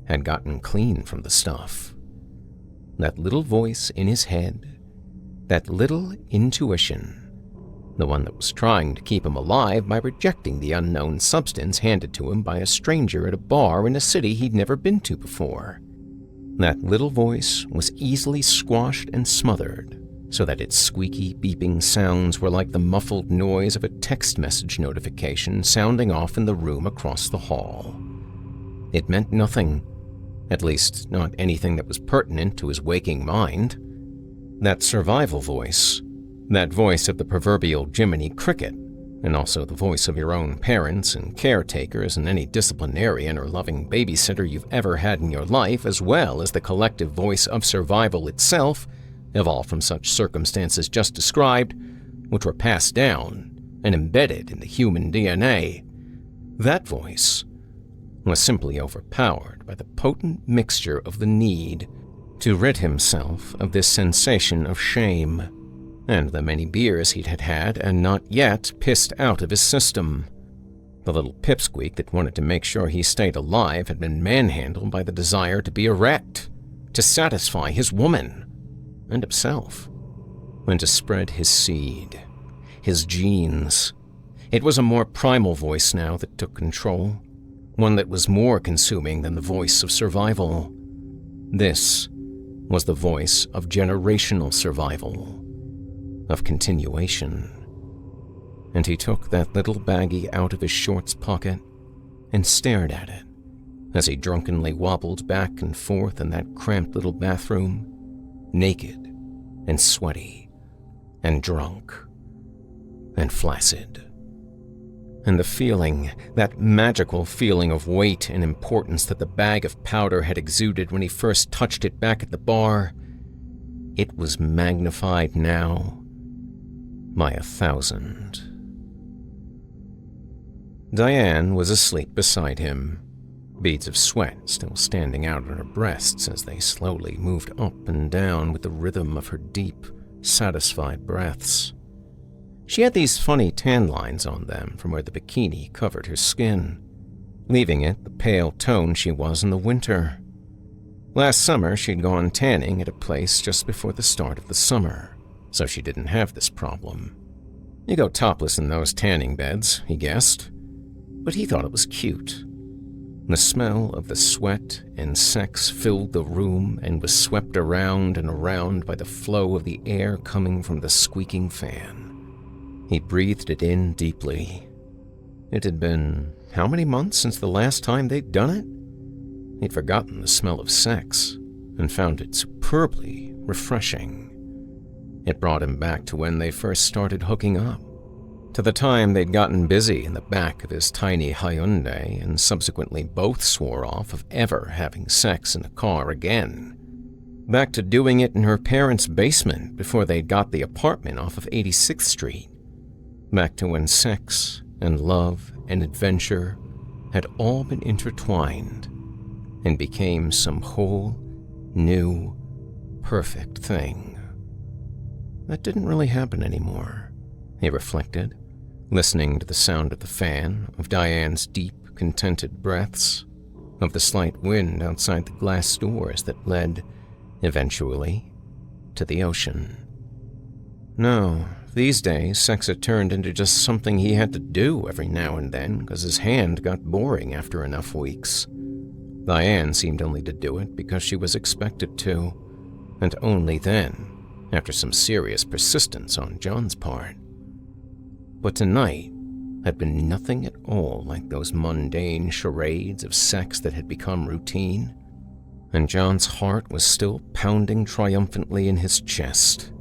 had gotten clean from the stuff. That little voice in his head, that little intuition, the one that was trying to keep him alive by rejecting the unknown substance handed to him by a stranger at a bar in a city he'd never been to before. That little voice was easily squashed and smothered, so that its squeaky, beeping sounds were like the muffled noise of a text message notification sounding off in the room across the hall. It meant nothing, At least, not anything that was pertinent to his waking mind. That survival voice, that voice of the proverbial Jiminy Cricket, and also the voice of your own parents and caretakers and any disciplinarian or loving babysitter you've ever had in your life, as well as the collective voice of survival itself, evolved from such circumstances just described, which were passed down and embedded in the human DNA. That voice was simply overpowered by the potent mixture of the need to rid himself of this sensation of shame, and the many beers he'd had and not yet pissed out of his system. The little pipsqueak that wanted to make sure he stayed alive had been manhandled by the desire to be erect, to satisfy his woman and himself, and to spread his seed, his genes. It was a more primal voice now that took control, one that was more consuming than the voice of survival. This was the voice of generational survival, of continuation. And he took that little baggie out of his shorts pocket and stared at it as he drunkenly wobbled back and forth in that cramped little bathroom, naked and sweaty and drunk and flaccid. And the feeling, that magical feeling of weight and importance that the bag of powder had exuded when he first touched it back at the bar, it was magnified now by 1,000. Diane was asleep beside him, beads of sweat still standing out on her breasts as they slowly moved up and down with the rhythm of her deep, satisfied breaths. She had these funny tan lines on them from where the bikini covered her skin, leaving it the pale tone she was in the winter. Last summer, she'd gone tanning at a place just before the start of the summer, so she didn't have this problem. You go topless in those tanning beds, he guessed, but he thought it was cute. The smell of the sweat and sex filled the room and was swept around and around by the flow of the air coming from the squeaking fan. He breathed it in deeply. It had been how many months since the last time they'd done it? He'd forgotten the smell of sex and found it superbly refreshing. It brought him back to when they first started hooking up, to the time they'd gotten busy in the back of his tiny Hyundai and subsequently both swore off of ever having sex in a car again. Back to doing it in her parents' basement before they'd got the apartment off of 86th Street. Back to when sex and love and adventure had all been intertwined and became some whole, new, perfect thing. That didn't really happen anymore, he reflected, listening to the sound of the fan, of Diane's deep, contented breaths, of the slight wind outside the glass doors that led, eventually, to the ocean. No, these days sex had turned into just something he had to do every now and then because his hand got boring after enough weeks. Diane seemed only to do it because she was expected to, and only then, after some serious persistence on John's part. But tonight had been nothing at all like those mundane charades of sex that had become routine, and John's heart was still pounding triumphantly in his chest.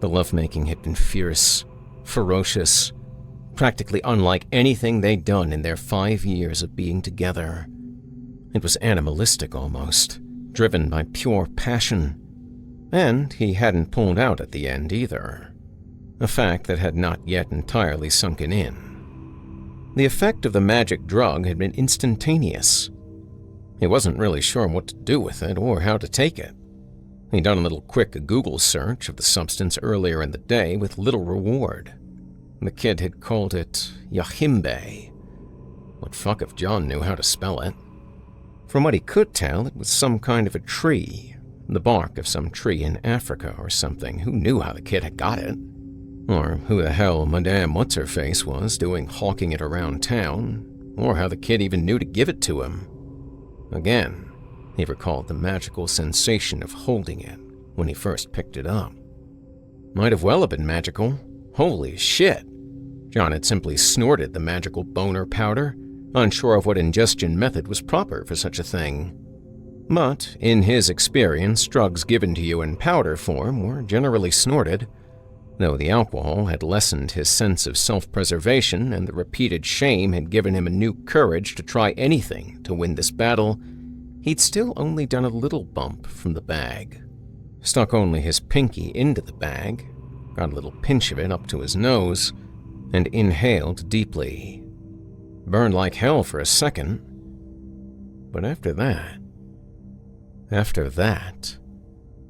The lovemaking had been fierce, ferocious, practically unlike anything they'd done in their 5 years of being together. It was animalistic almost, driven by pure passion. And he hadn't pulled out at the end either, a fact that had not yet entirely sunken in. The effect of the magic drug had been instantaneous. He wasn't really sure what to do with it or how to take it. He'd done a little quick Google search of the substance earlier in the day with little reward. The kid had called it Yahimbe. What fuck if John knew how to spell it? From what he could tell, it was some kind of a tree, the bark of some tree in Africa or something. Who knew how the kid had got it? Or who the hell Madame What's-Her-Face was doing hawking it around town, or how the kid even knew to give it to him. Again, he recalled the magical sensation of holding it when he first picked it up. Might have well have been magical. Holy shit! John had simply snorted the magical boner powder, unsure of what ingestion method was proper for such a thing. But, in his experience, drugs given to you in powder form were generally snorted. Though the alcohol had lessened his sense of self-preservation and the repeated shame had given him a new courage to try anything to win this battle, he'd still only done a little bump from the bag. Stuck only his pinky into the bag, got a little pinch of it up to his nose, and inhaled deeply. Burned like hell for a second, but after that,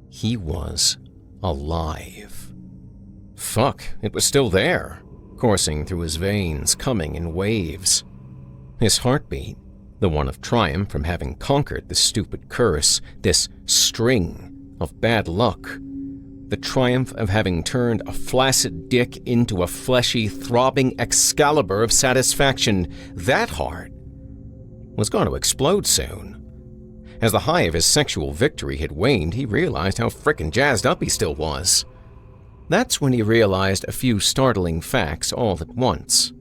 he was alive. Fuck, it was still there, coursing through his veins, coming in waves. His heartbeat, the one of triumph from having conquered this stupid curse, this string of bad luck, the triumph of having turned a flaccid dick into a fleshy, throbbing Excalibur of satisfaction, that heart was going to explode soon. As the high of his sexual victory had waned, he realized how frickin' jazzed up he still was. That's when he realized a few startling facts all at once.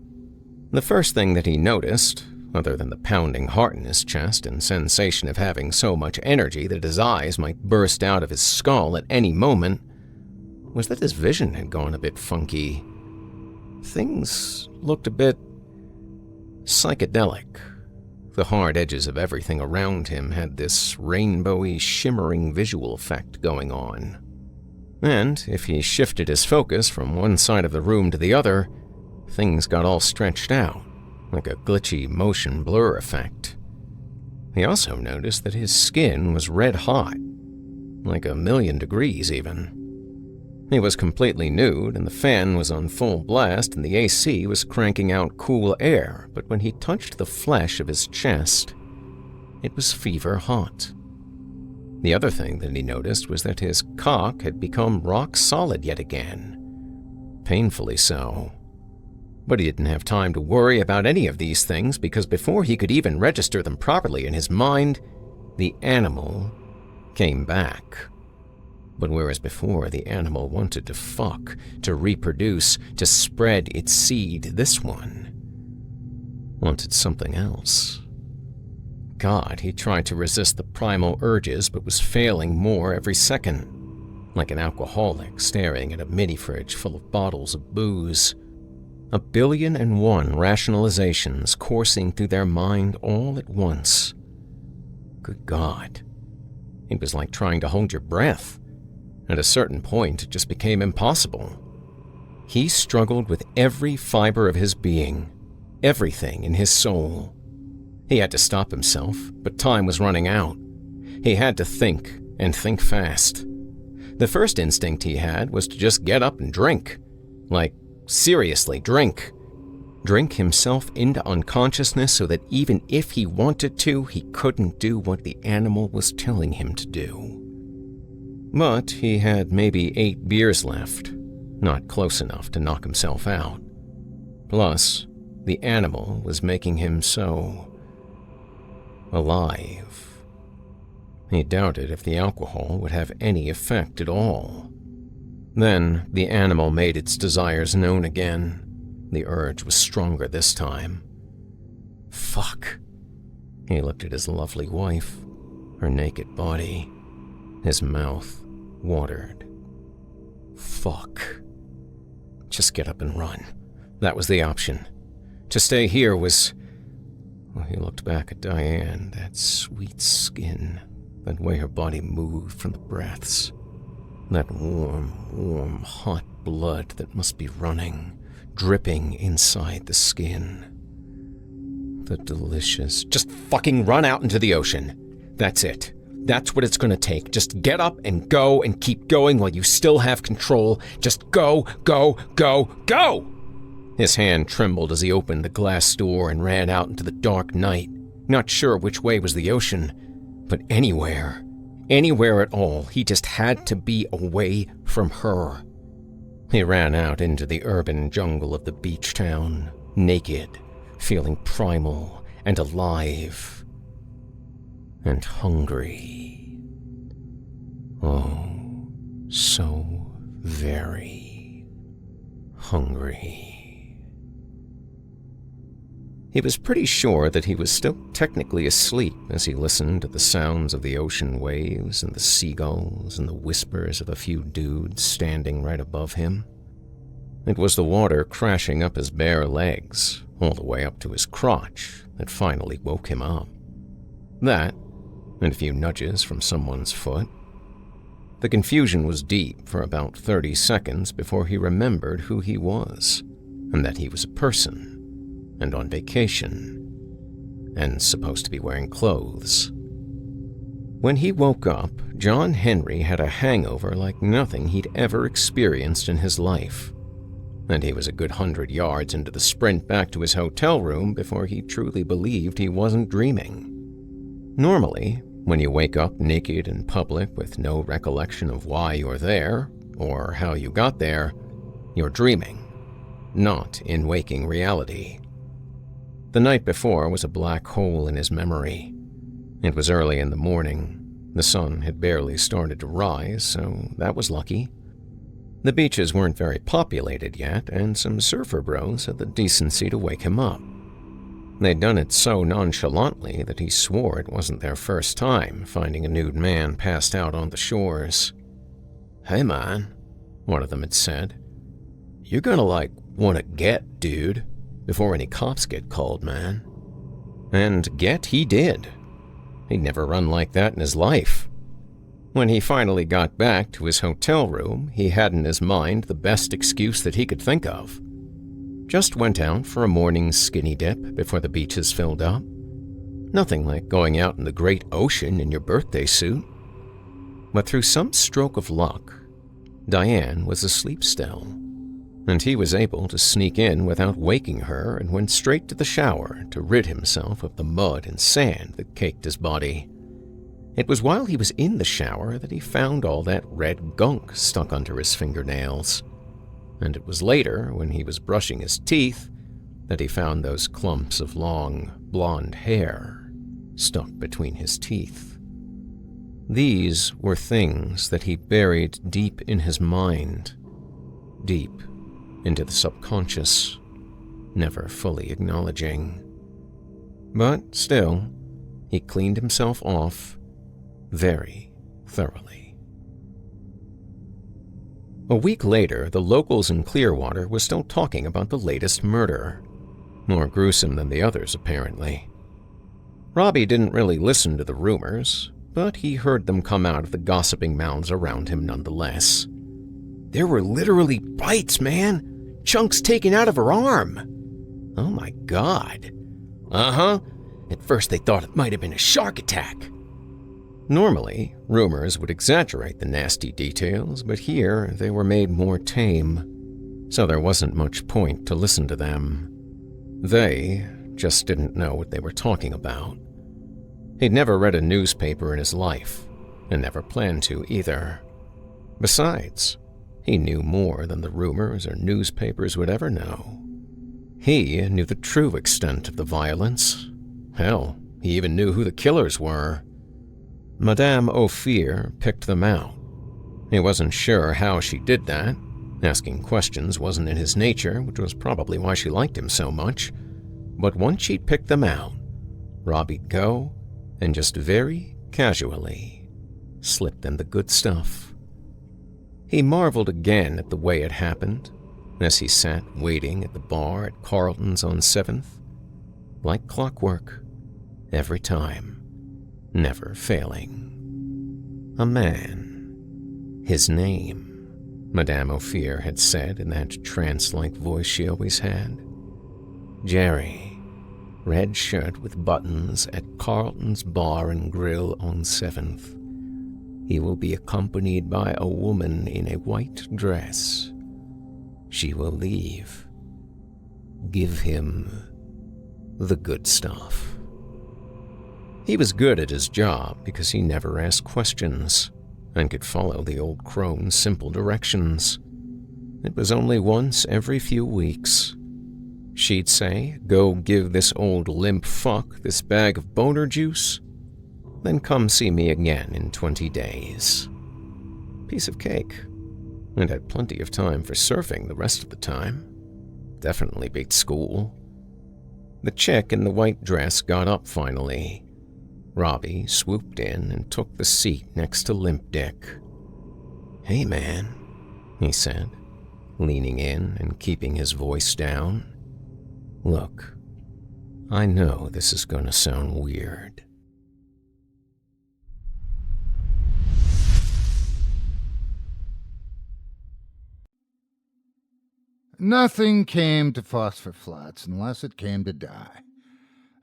The first thing that he noticed, other than the pounding heart in his chest and sensation of having so much energy that his eyes might burst out of his skull at any moment, was that his vision had gone a bit funky. Things looked a bit psychedelic. The hard edges of everything around him had this rainbowy, shimmering visual effect going on. And if he shifted his focus from one side of the room to the other, things got all stretched out, like a glitchy motion blur effect. He also noticed that his skin was red hot, like 1,000,000 degrees even. He was completely nude, and the fan was on full blast, and the AC was cranking out cool air, but when he touched the flesh of his chest, it was fever hot. The other thing that he noticed was that his cock had become rock solid yet again. Painfully so. But he didn't have time to worry about any of these things, because before he could even register them properly in his mind, the animal came back. But whereas before the animal wanted to fuck, to reproduce, to spread its seed, this one wanted something else. God, he tried to resist the primal urges but was failing more every second, like an alcoholic staring at a mini-fridge full of bottles of booze. 1,000,001 rationalizations coursing through their mind all at once. Good God. It was like trying to hold your breath. At a certain point, it just became impossible. He struggled with every fiber of his being, everything in his soul. He had to stop himself, but time was running out. He had to think, and think fast. The first instinct he had was to just get up and drink. Like, seriously, drink. Drink himself into unconsciousness so that even if he wanted to, he couldn't do what the animal was telling him to do. But he had maybe 8 beers left, not close enough to knock himself out. Plus, the animal was making him so alive. He doubted if the alcohol would have any effect at all. Then the animal made its desires known again. The urge was stronger this time. Fuck. He looked at his lovely wife, her naked body. His mouth watered. Fuck. Just get up and run. That was the option. To stay here was... Well, he looked back at Diane, that sweet skin, that way her body moved from the breaths. That warm, hot blood that must be running, dripping inside the skin. The delicious... Just fucking run out into the ocean. That's it. That's what it's gonna take. Just get up and go and keep going while you still have control. Just go, go, go, go! His hand trembled as he opened the glass door and ran out into the dark night, not sure which way was the ocean, but anywhere at all, he just had to be away from her. He ran out into the urban jungle of the beach town, naked, feeling primal and alive. And hungry. Oh, so very hungry. He was pretty sure that he was still technically asleep as he listened to the sounds of the ocean waves and the seagulls and the whispers of a few dudes standing right above him. It was the water crashing up his bare legs, all the way up to his crotch, that finally woke him up. That, and a few nudges from someone's foot. The confusion was deep for about 30 seconds before he remembered who he was, and that he was a person, and on vacation, and supposed to be wearing clothes. When he woke up, John Henry had a hangover like nothing he'd ever experienced in his life, and he was a good 100 yards into the sprint back to his hotel room before he truly believed he wasn't dreaming. Normally, when you wake up naked in public with no recollection of why you're there, or how you got there, you're dreaming, not in waking reality. The night before was a black hole in his memory. It was early in the morning. The sun had barely started to rise, so that was lucky. The beaches weren't very populated yet, and some surfer bros had the decency to wake him up. They'd done it so nonchalantly that he swore it wasn't their first time finding a nude man passed out on the shores. "Hey man," one of them had said, "you're gonna want to get, dude, before any cops get called, man." And get he did. He'd never run like that in his life. When he finally got back to his hotel room, he had in his mind the best excuse that he could think of. Just went out for a morning skinny dip before the beaches filled up. Nothing like going out in the great ocean in your birthday suit. But through some stroke of luck, Diane was asleep still, and he was able to sneak in without waking her and went straight to the shower to rid himself of the mud and sand that caked his body. It was while he was in the shower that he found all that red gunk stuck under his fingernails. And it was later, when he was brushing his teeth, that he found those clumps of long, blonde hair stuck between his teeth. These were things that he buried deep in his mind, deep into the subconscious, never fully acknowledging. But still, he cleaned himself off very thoroughly. A week later, the locals in Clearwater were still talking about the latest murder. More gruesome than the others, apparently. Robbie didn't really listen to the rumors, but he heard them come out of the gossiping mouths around him nonetheless. "There were literally bites, man! Chunks taken out of her arm!" "Oh my God!" "Uh-huh. At first they thought it might have been a shark attack." Normally, rumors would exaggerate the nasty details, but here they were made more tame, so there wasn't much point to listen to them. They just didn't know what they were talking about. He'd never read a newspaper in his life, and never planned to either. Besides, he knew more than the rumors or newspapers would ever know. He knew the true extent of the violence. Hell, he even knew who the killers were. Madame Ophir picked them out. He wasn't sure how she did that. Asking questions wasn't in his nature, which was probably why she liked him so much. But once she'd picked them out, Robbie'd go and just very casually slip them the good stuff. He marveled again at the way it happened, as he sat waiting at the bar at Carlton's on 7th. Like clockwork, every time. Never failing. A man. His name, Madame Ophir had said in that trance-like voice she always had. Jiry, red shirt with buttons at Carlton's Bar and Grill on 7th. He will be accompanied by a woman in a white dress. She will leave. Give him the good stuff. He was good at his job because he never asked questions and could follow the old crone's simple directions. It was only once every few weeks. She'd say, "Go give this old limp fuck this bag of boner juice, then come see me again in 20 days. Piece of cake, and had plenty of time for surfing the rest of the time. Definitely beat school. The chick in the white dress got up finally. Robbie swooped in and took the seat next to Limp Dick. "Hey, man," he said, leaning in and keeping his voice down. "Look, I know this is gonna sound weird." Nothing came to Phosphor Flats unless it came to die.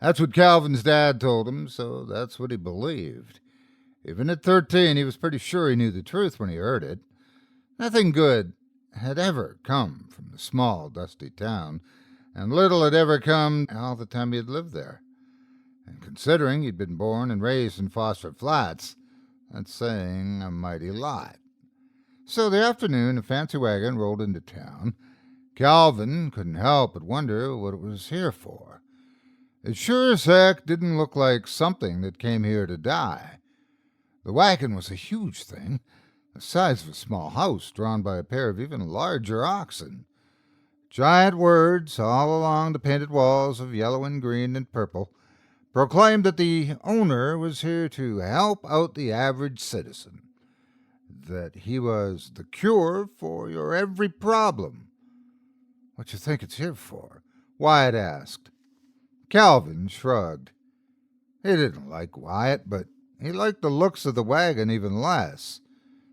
That's what Calvin's dad told him, so that's what he believed. Even at 13, he was pretty sure he knew the truth when he heard it. Nothing good had ever come from the small, dusty town, and little had ever come all the time he had lived there. And considering he'd been born and raised in Phosphor Flats, that's saying a mighty lot. So the afternoon, a fancy wagon rolled into town. Calvin couldn't help but wonder what it was here for. It sure as heck didn't look like something that came here to die. The wagon was a huge thing, the size of a small house drawn by a pair of even larger oxen. Giant words all along the painted walls of yellow and green and purple proclaimed that the owner was here to help out the average citizen, that he was the cure for your every problem. "What you think it's here for?" Wyatt asked. Calvin shrugged. He didn't like Wyatt, but he liked the looks of the wagon even less.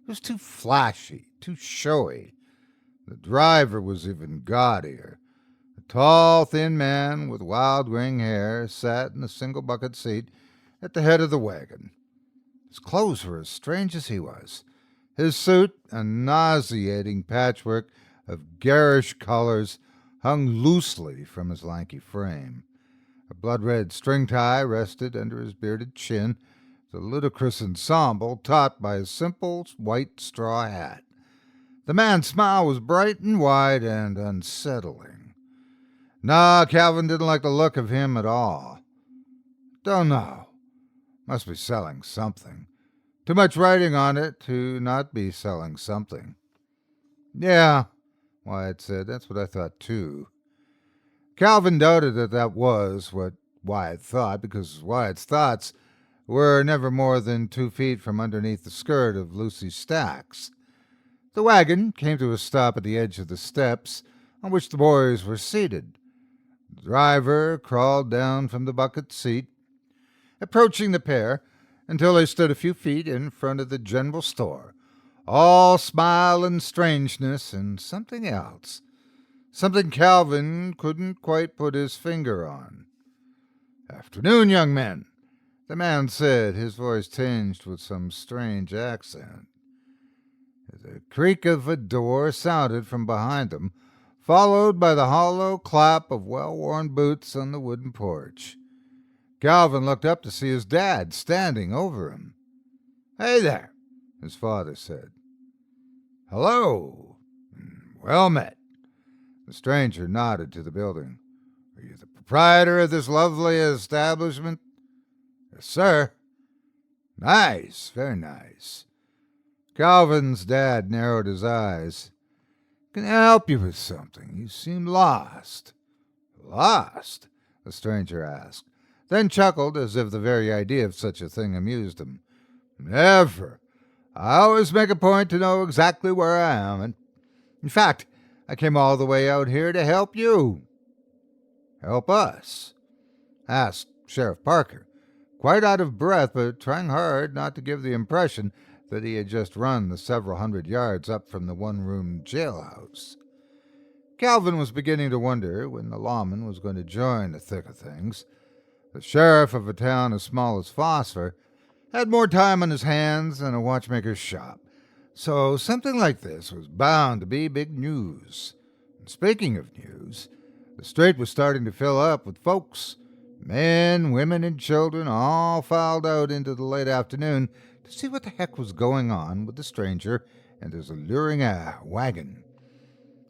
It was too flashy, too showy. The driver was even gaudier. A tall, thin man with wild graying hair sat in a single bucket seat at the head of the wagon. His clothes were as strange as he was. His suit, a nauseating patchwork of garish colors, hung loosely from his lanky frame. A blood-red string tie rested under his bearded chin, the ludicrous ensemble topped by a simple white straw hat. The man's smile was bright and wide and unsettling. Nah, Calvin didn't like the look of him at all. Don't know. Must be selling something. Too much writing on it to not be selling something. "Yeah," Wyatt said. "That's what I thought, too." Calvin doubted that was what Wyatt thought, because Wyatt's thoughts were never more than 2 feet from underneath the skirt of Lucy's stacks. The wagon came to a stop at the edge of the steps on which the boys were seated. The driver crawled down from the bucket seat, approaching the pair until they stood a few feet in front of the general store, all smile and strangeness and something else, something Calvin couldn't quite put his finger on. "Afternoon, young men," the man said, his voice tinged with some strange accent. The creak of a door sounded from behind them, followed by the hollow clap of well-worn boots on the wooden porch. Calvin looked up to see his dad standing over him. "Hey there," his father said. "Hello. Well met." The stranger nodded to the building. "Are you the proprietor of this lovely establishment?" "Yes, sir." "Nice, very nice." Calvin's dad narrowed his eyes. "Can I help you with something? You seem lost." "Lost?" the stranger asked, then chuckled as if the very idea of such a thing amused him. "Never. I always make a point to know exactly where I am, and in fact, I came all the way out here to help you." "Help us?" asked Sheriff Parker, quite out of breath, but trying hard not to give the impression that he had just run the several hundred yards up from the one-room jailhouse. Calvin was beginning to wonder when the lawman was going to join the thick of things. The sheriff of a town as small as Phosphor had more time on his hands than a watchmaker's shop, so something like this was bound to be big news. And speaking of news, the street was starting to fill up with folks. Men, women, and children all filed out into the late afternoon to see what the heck was going on with the stranger and his alluring wagon.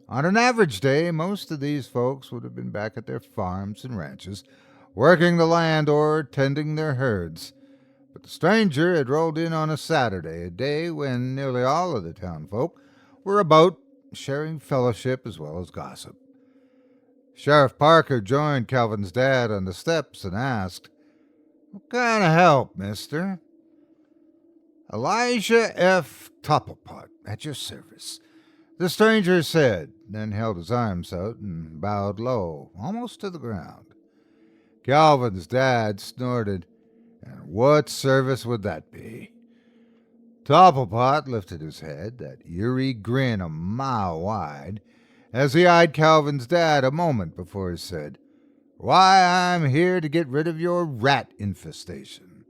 On an average day, most of these folks would have been back at their farms and ranches, working the land or tending their herds. But the stranger had rolled in on a Saturday, a day when nearly all of the town folk were about, sharing fellowship as well as gossip. Sheriff Parker joined Calvin's dad on the steps and asked, "What kind of help, mister?" "Elijah F. Topplepot, at your service," the stranger said, then held his arms out and bowed low, almost to the ground. Calvin's dad snorted. "And what service would that be?" Topplepot lifted his head, that eerie grin a mile wide, as he eyed Calvin's dad a moment before he said, "Why, I'm here to get rid of your rat infestation."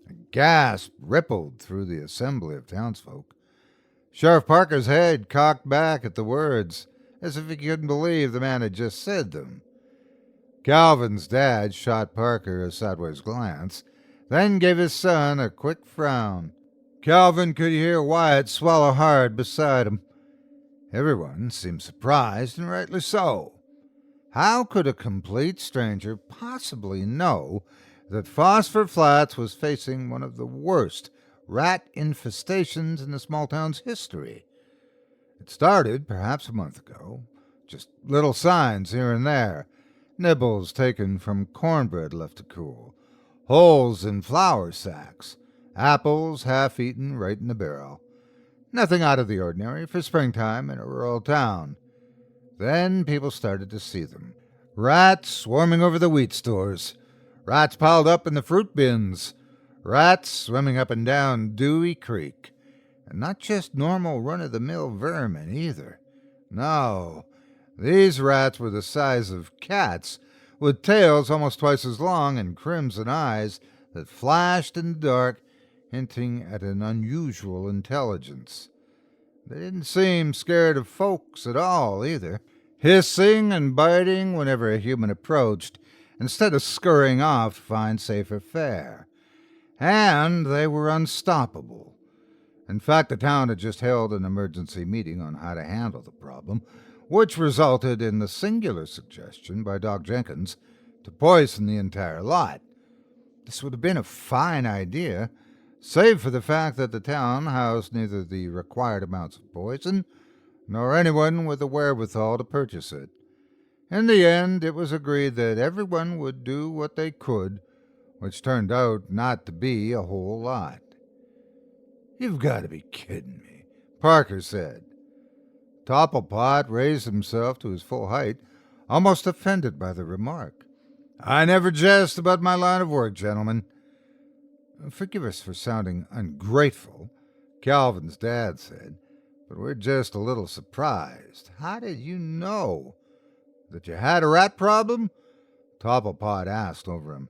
A gasp rippled through the assembly of townsfolk. Sheriff Parker's head cocked back at the words, as if he couldn't believe the man had just said them. Calvin's dad shot Parker a sideways glance, then gave his son a quick frown. Calvin could hear Wyatt swallow hard beside him. Everyone seemed surprised, and rightly so. How could a complete stranger possibly know that Phosphor Flats was facing one of the worst rat infestations in the small town's history? It started perhaps a month ago, just little signs here and there, nibbles taken from cornbread left to cool, holes in flour sacks, apples half-eaten right in the barrel. Nothing out of the ordinary for springtime in a rural town. Then people started to see them. Rats swarming over the wheat stores, rats piled up in the fruit bins, rats swimming up and down Dewey Creek. And not just normal run-of-the-mill vermin either. No, these rats were the size of cats, with tails almost twice as long and crimson eyes that flashed in the dark, hinting at an unusual intelligence. They didn't seem scared of folks at all, either, hissing and biting whenever a human approached, instead of scurrying off to find safer fare. And they were unstoppable. In fact, the town had just held an emergency meeting on how to handle the problem, which resulted in the singular suggestion by Doc Jenkins to poison the entire lot. This would have been a fine idea, save for the fact that the town housed neither the required amounts of poison nor anyone with the wherewithal to purchase it. In the end, it was agreed that everyone would do what they could, which turned out not to be a whole lot. "You've got to be kidding me," Parker said. Topplepot raised himself to his full height, almost offended by the remark. "I never jest about my line of work, gentlemen." "Forgive us for sounding ungrateful," Calvin's dad said, "but we're just a little surprised. How did you know that you had a rat problem?" Topplepot asked over him.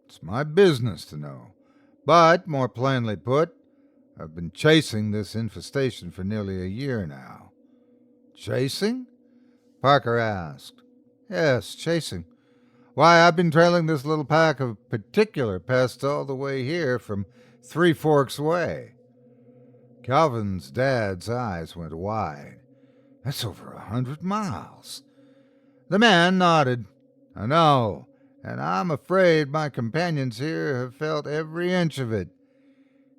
"It's my business to know. But, more plainly put, I've been chasing this infestation for nearly a year now." "Chasing?" Parker asked. "Yes, chasing. Why, I've been trailing this little pack of particular pests all the way here from Three Forks Way." Calvin's dad's eyes went wide. "That's over 100 miles. The man nodded. "I know, and I'm afraid my companions here have felt every inch of it."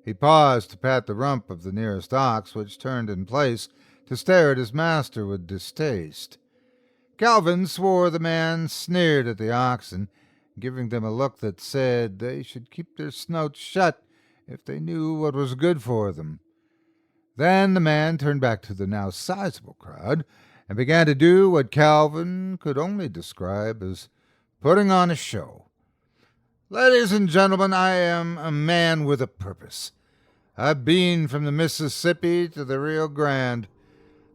He paused to pat the rump of the nearest ox, which turned in place to stare at his master with distaste. Calvin swore the man sneered at the oxen, giving them a look that said they should keep their snouts shut if they knew what was good for them. Then the man turned back to the now sizable crowd and began to do what Calvin could only describe as putting on a show. "Ladies and gentlemen, I am a man with a purpose. I've been from the Mississippi to the Rio Grande.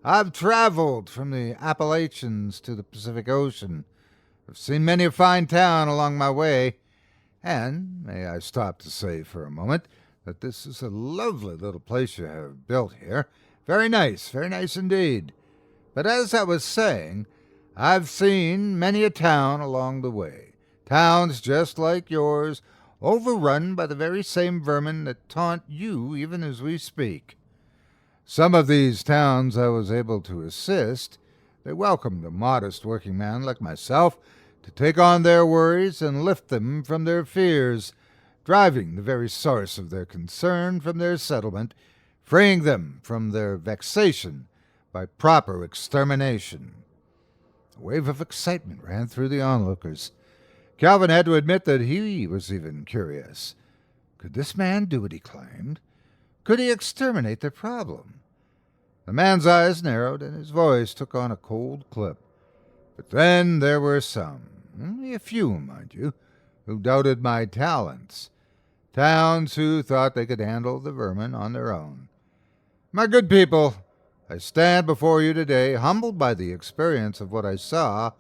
I've traveled from the Appalachians to the Pacific Ocean. I've seen many a fine town along my way. And may I stop to say for a moment that this is a lovely little place you have built here. Very nice indeed. But as I was saying, I've seen many a town along the way. Towns just like yours, overrun by the very same vermin that taunt you even as we speak. Some of these towns I was able to assist. They welcomed a modest working man like myself to take on their worries and lift them from their fears, driving the very source of their concern from their settlement, freeing them from their vexation by proper extermination. A wave of excitement ran through the onlookers. Calvin had to admit that he was even curious. Could this man do what he claimed? Could he exterminate the problem? The man's eyes narrowed and his voice took on a cold clip. But then there were some, only a few, mind you, who doubted my talents. Towns who thought they could handle the vermin on their own. My good people, I stand before you today humbled by the experience of what I saw,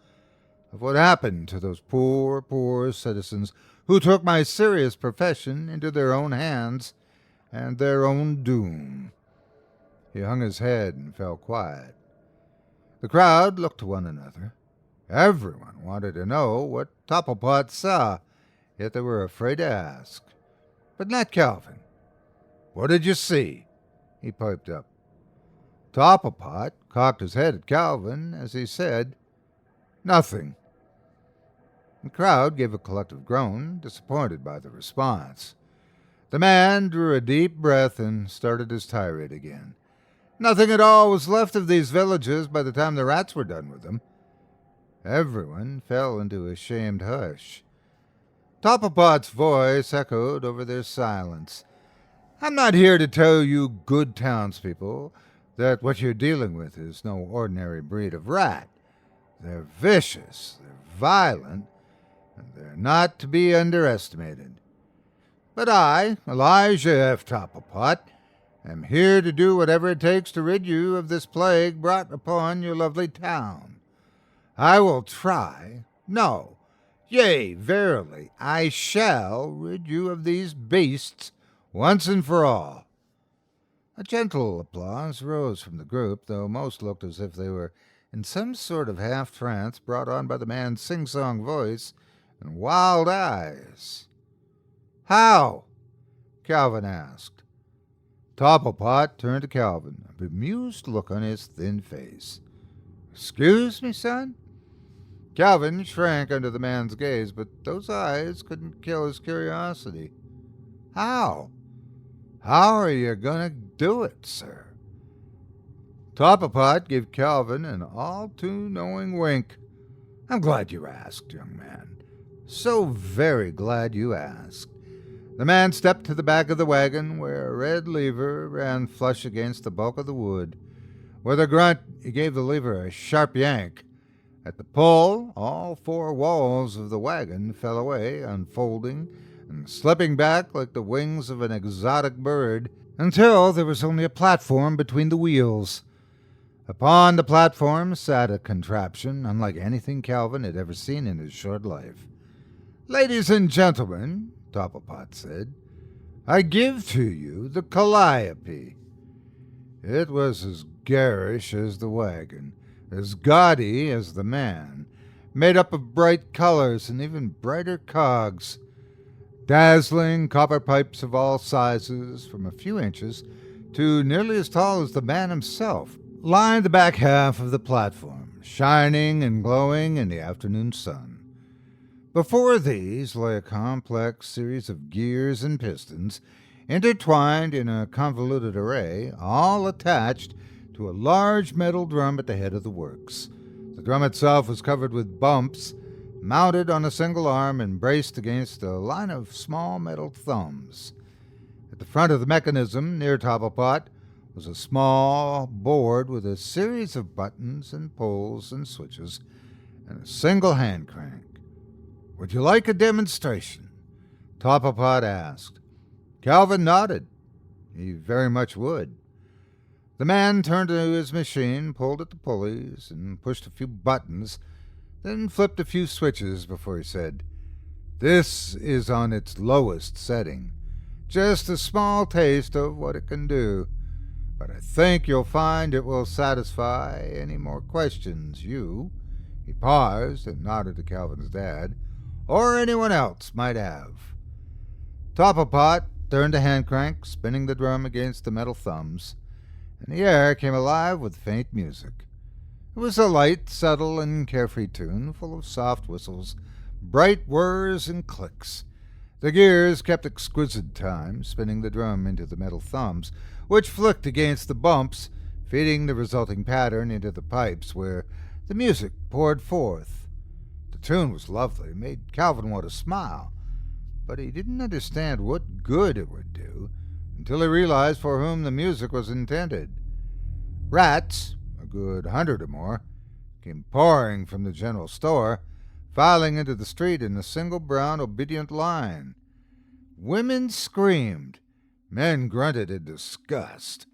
of what happened to those poor, poor citizens who took my serious profession into their own hands and their own doom. He hung his head and fell quiet. The crowd looked to one another. Everyone wanted to know what Topplepot saw, yet they were afraid to ask. But not Calvin. What did you see? He piped up. Topplepot cocked his head at Calvin as he said, Nothing. The crowd gave a collective groan, disappointed by the response. The man drew a deep breath and started his tirade again. Nothing at all was left of these villages by the time the rats were done with them. Everyone fell into a shamed hush. Topplepot's voice echoed over their silence. I'm not here to tell you good townspeople that what you're dealing with is no ordinary breed of rat. They're vicious, they're violent, and they're not to be underestimated. But I, Elijah F. Topplepot, am here to do whatever it takes to rid you of this plague brought upon your lovely town. I will try, no, yea, verily, I shall rid you of these beasts once and for all. A gentle applause rose from the group, though most looked as if they were in some sort of half-trance brought on by the man's sing-song voice and wild eyes. How? Calvin asked. Topplepot turned to Calvin, a bemused look on his thin face. Excuse me, son? Calvin shrank under the man's gaze, but those eyes couldn't kill his curiosity. How? How are you going to do it, sir? Topplepot gave Calvin an all-too-knowing wink. I'm glad you asked, young man. So very glad you asked. The man stepped to the back of the wagon, where a red lever ran flush against the bulk of the wood. With a grunt, he gave the lever a sharp yank. At the pull, all four walls of the wagon fell away, unfolding and slipping back like the wings of an exotic bird, until there was only a platform between the wheels. Upon the platform sat a contraption unlike anything Calvin had ever seen in his short life. Ladies and gentlemen, Topplepot said, I give to you the Calliope. It was as garish as the wagon, as gaudy as the man, made up of bright colors and even brighter cogs. Dazzling copper pipes of all sizes, from a few inches to nearly as tall as the man himself, lined the back half of the platform, shining and glowing in the afternoon sun. Before these lay a complex series of gears and pistons, intertwined in a convoluted array, all attached to a large metal drum at the head of the works. The drum itself was covered with bumps, mounted on a single arm and braced against a line of small metal thumbs. At the front of the mechanism, near Topplepot, was a small board with a series of buttons and pulls and switches, and a single hand crank. Would you like a demonstration? Topplepot asked. Calvin nodded. He very much would. The man turned to his machine, pulled at the pulleys, and pushed a few buttons, then flipped a few switches before he said, This is on its lowest setting. Just a small taste of what it can do. But I think you'll find it will satisfy any more questions you, he paused and nodded to Calvin's dad, or anyone else might have. Topplepot turned the hand crank, spinning the drum against the metal thumbs, and the air came alive with faint music. It was a light, subtle, and carefree tune, full of soft whistles, bright whirs, and clicks. The gears kept exquisite time, spinning the drum into the metal thumbs, which flicked against the bumps, feeding the resulting pattern into the pipes, where The music poured forth. The tune was lovely, made Calvin want to smile, but he didn't understand what good it would do until he realized for whom the music was intended. Rats, a good 100 or more, came pouring from the general store, filing into the street in a single brown, obedient line. Women screamed. Men grunted in disgust.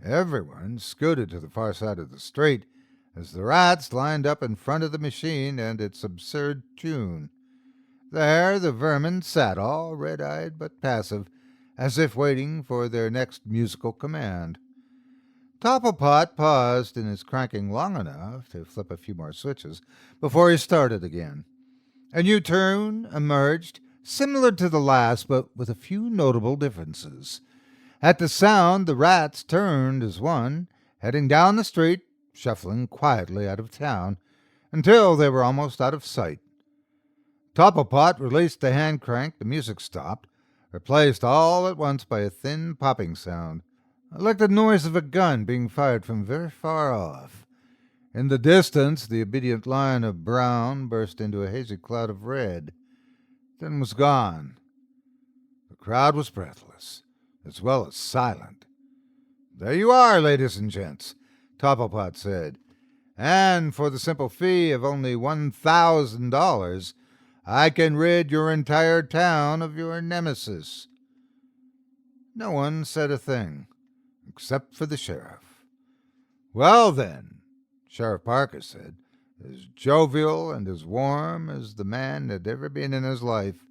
Everyone scooted to the far side of the street as the rats lined up in front of the machine and its absurd tune. There the vermin sat, all red-eyed but passive, as if waiting for their next musical command. Topplepot paused in his cranking long enough to flip a few more switches before he started again. A new tune emerged, similar to the last, but with a few notable differences. At the sound, the rats turned as one, heading down the street, shuffling quietly out of town, until they were almost out of sight. Topplepot released the hand crank, the music stopped, replaced all at once by a thin popping sound, like the noise of a gun being fired from very far off. In the distance, the obedient line of brown burst into a hazy cloud of red, then was gone. The crowd was breathless, as well as silent. "There you are, ladies and gents," Topplepot said, "and for the simple fee of only $1,000, I can rid your entire town of your nemesis." No one said a thing, except for the sheriff. "Well, then," Sheriff Parker said, as jovial and as warm as the man had ever been in his life,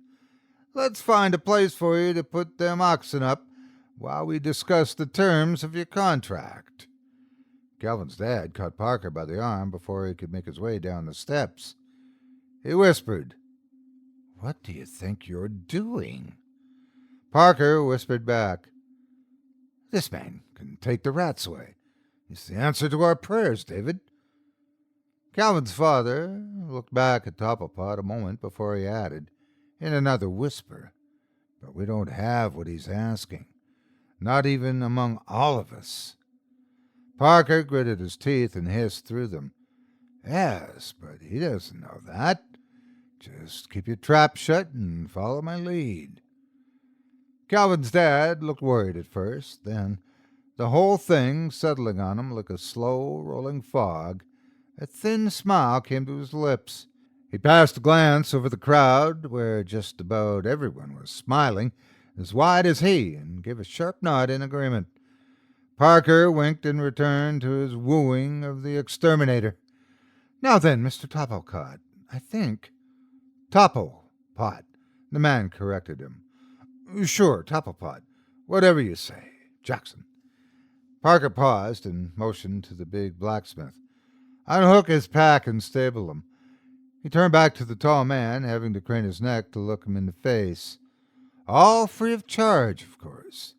"let's find a place for you to put them oxen up while we discuss the terms of your contract." Calvin's dad caught Parker by the arm before he could make his way down the steps. He whispered, "What do you think you're doing?" Parker whispered back, "This man can take the rats away. It's the answer to our prayers, David." Calvin's father looked back at Topplepot a moment before he added, in another whisper, "But we don't have what he's asking, not even among all of us." Parker gritted his teeth and hissed through them, "Yes, but he doesn't know that. Just keep your trap shut and follow my lead." Calvin's dad looked worried at first, then, the whole thing settling on him like a slow rolling fog, a thin smile came to his lips. He passed a glance over the crowd, where just about everyone was smiling, as wide as he, and gave a sharp nod in agreement. Parker winked in return to his wooing of the exterminator. "Now then, Mr. Topplepot, I think—" "Topplepot," the man corrected him. "Sure, Topplepot. Whatever you say, Jackson." Parker paused and motioned to the big blacksmith. "Unhook his pack and stable him." He turned back to the tall man, having to crane his neck to look him in the face. "All free of charge, of course."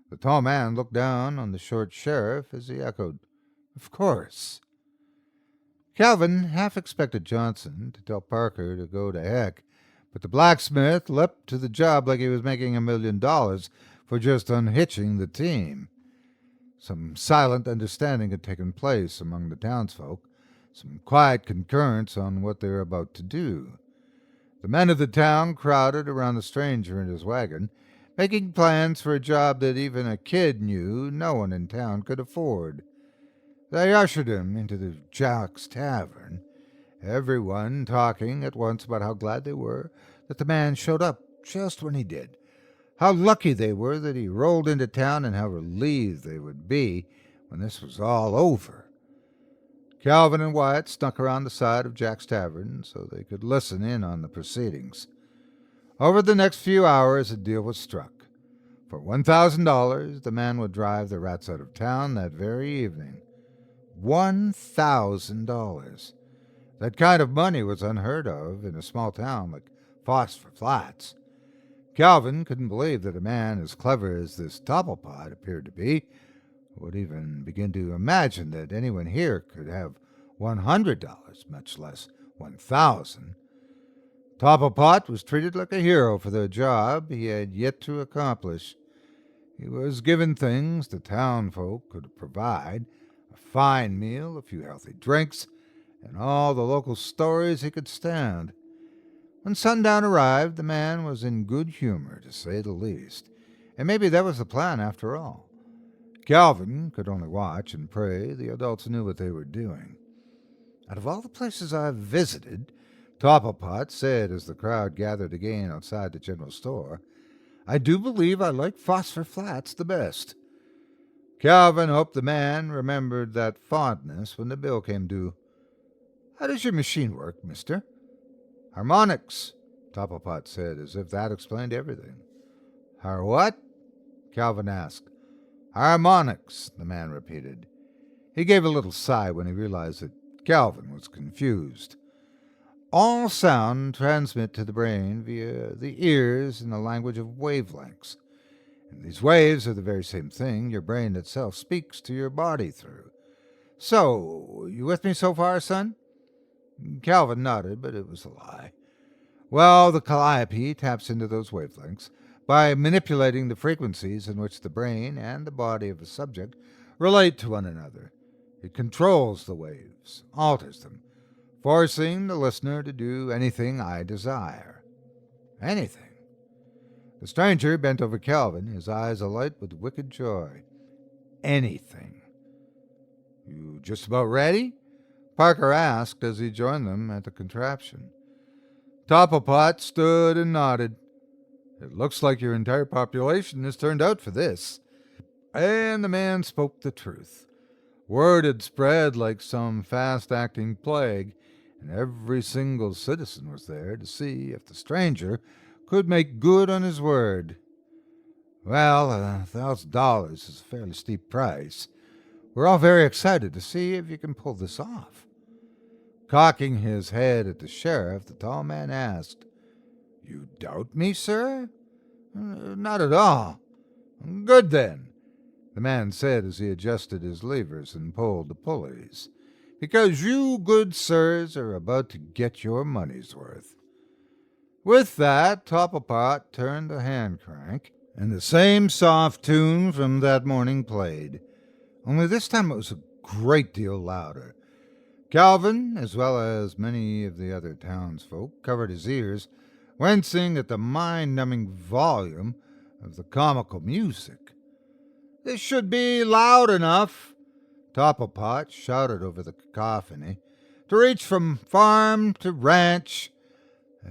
The tall man looked down on the short sheriff as he echoed, "Of course." Calvin half expected Johnson to tell Parker to go to heck, but the blacksmith leapt to the job like he was making $1 million for just unhitching the team. Some silent understanding had taken place among the townsfolk, some quiet concurrence on what they were about to do. The men of the town crowded around the stranger and his wagon, making plans for a job that even a kid knew no one in town could afford. They ushered him into the Jack's Tavern, everyone talking at once about how glad they were that the man showed up just when he did, how lucky they were that he rolled into town, and how relieved they would be when this was all over. Calvin and Wyatt snuck around the side of Jack's Tavern so they could listen in on the proceedings. Over the next few hours, a deal was struck. For $1,000, the man would drive the rats out of town that very evening. $1,000. That kind of money was unheard of in a small town like Phosphor Flats. Calvin couldn't believe that a man as clever as this Topplepot appeared to be would even begin to imagine that anyone here could have $100, much less $1,000. Topplepot was treated like a hero for the job he had yet to accomplish. He was given things the town folk could provide, a fine meal, a few healthy drinks, and all the local stories he could stand. When sundown arrived, the man was in good humor, to say the least, and maybe that was the plan after all. Calvin could only watch and pray the adults knew what they were doing. Out of all the places I've visited, Topplepot said as the crowd gathered again outside the general store, I do believe I like Phosphor Flats the best. Calvin hoped the man remembered that fondness when the bill came due. How does your machine work, mister? Harmonics, Topplepot said, as if that explained everything. Har what? Calvin asked. Harmonics, the man repeated. He gave a little sigh when he realized that Calvin was confused. All sound transmit to the brain via the ears in the language of wavelengths. And these waves are the very same thing your brain itself speaks to your body through. So, you with me so far, son? Calvin nodded, but it was a lie. Well, the Calliope taps into those wavelengths by manipulating the frequencies in which the brain and the body of a subject relate to one another. It controls the waves, alters them, forcing the listener to do anything I desire. Anything. The stranger bent over Calvin, his eyes alight with wicked joy. Anything. You just about ready? Parker asked as he joined them at the contraption. Topplepot stood and nodded. It looks like your entire population has turned out for this. And the man spoke the truth. Word had spread like some fast-acting plague, and every single citizen was there to see if the stranger could make good on his word. Well, $1,000 is a fairly steep price. We're all very excited to see if you can pull this off. Cocking his head at the sheriff, the tall man asked, You doubt me, sir? Not at all. Good then, the man said as he adjusted his levers and pulled the pulleys, because you good sirs are about to get your money's worth. With that, Topplepot turned the hand crank, and the same soft tune from that morning played, only this time it was a great deal louder. Calvin, as well as many of the other townsfolk, covered his ears, wincing at the mind-numbing volume of the comical music. This should be loud enough, Topplepot shouted over the cacophony, to reach from farm to ranch,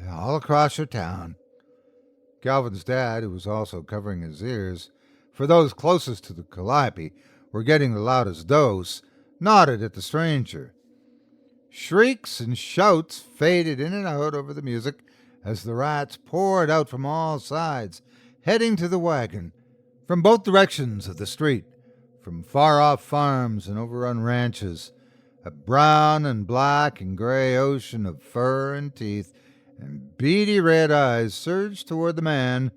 all across your town. Calvin's dad, who was also covering his ears, for those closest to the Calliope were getting the loudest dose, nodded at the stranger. Shrieks and shouts faded in and out over the music as the rats poured out from all sides, heading to the wagon, from both directions of the street, from far-off farms and overrun ranches. A brown and black and gray ocean of fur and teeth and beady red eyes surged toward the man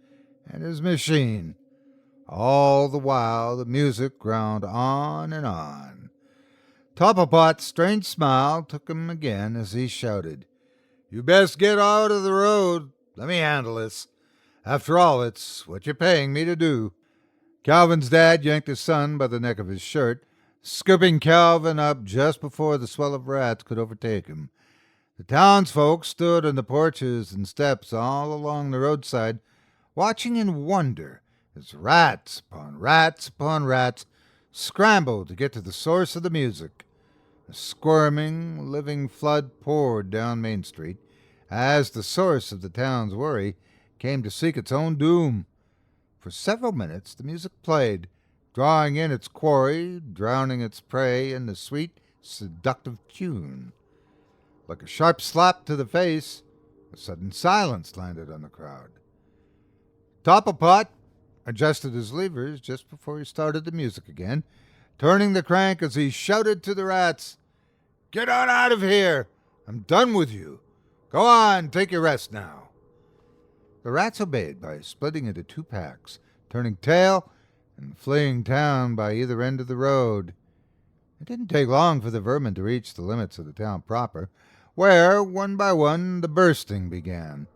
and his machine. All the while the music ground on and on. Topplepot's strange smile took him again as he shouted, You best get out of the road. Let me handle this. After all, it's what you're paying me to do. Calvin's dad yanked his son by the neck of his shirt, scooping Calvin up just before the swell of rats could overtake him. The townsfolk stood on the porches and steps all along the roadside, watching in wonder as rats upon rats upon rats scrambled to get to the source of the music. A squirming, living flood poured down Main Street as the source of the town's worry came to seek its own doom. For several minutes the music played, drawing in its quarry, drowning its prey in the sweet, seductive tune. Like a sharp slap to the face, a sudden silence landed on the crowd. Topplepot adjusted his levers just before he started the music again, turning the crank as he shouted to the rats, Get on out of here! I'm done with you. Go on, take your rest now. The rats obeyed by splitting into two packs, turning tail and fleeing town by either end of the road. It didn't take long for the vermin to reach the limits of the town proper, where, one by one, the bursting began.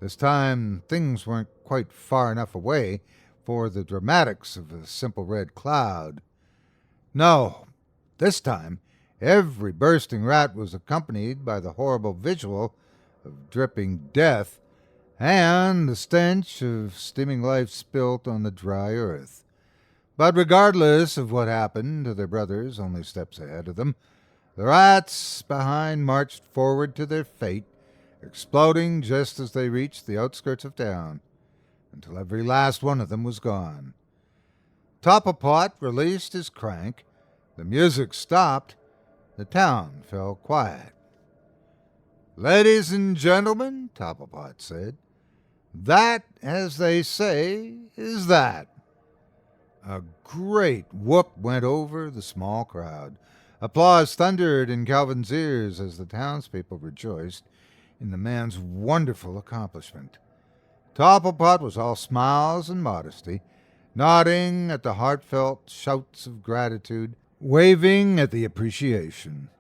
This time things weren't quite far enough away for the dramatics of a simple red cloud. No, this time Every bursting rat was accompanied by the horrible visual of dripping death and the stench of steaming life spilt on the dry earth. But regardless of what happened to their brothers only steps ahead of them, the rats behind marched forward to their fate, exploding just as they reached the outskirts of town, until every last one of them was gone. Topplepot released his crank, the music stopped, the town fell quiet. "Ladies and gentlemen," Topplepot said, "that, as they say, is that." A great whoop went over the small crowd. Applause thundered in Calvin's ears as the townspeople rejoiced in the man's wonderful accomplishment. Topplepot was all smiles and modesty, nodding at the heartfelt shouts of gratitude, waving at the appreciation.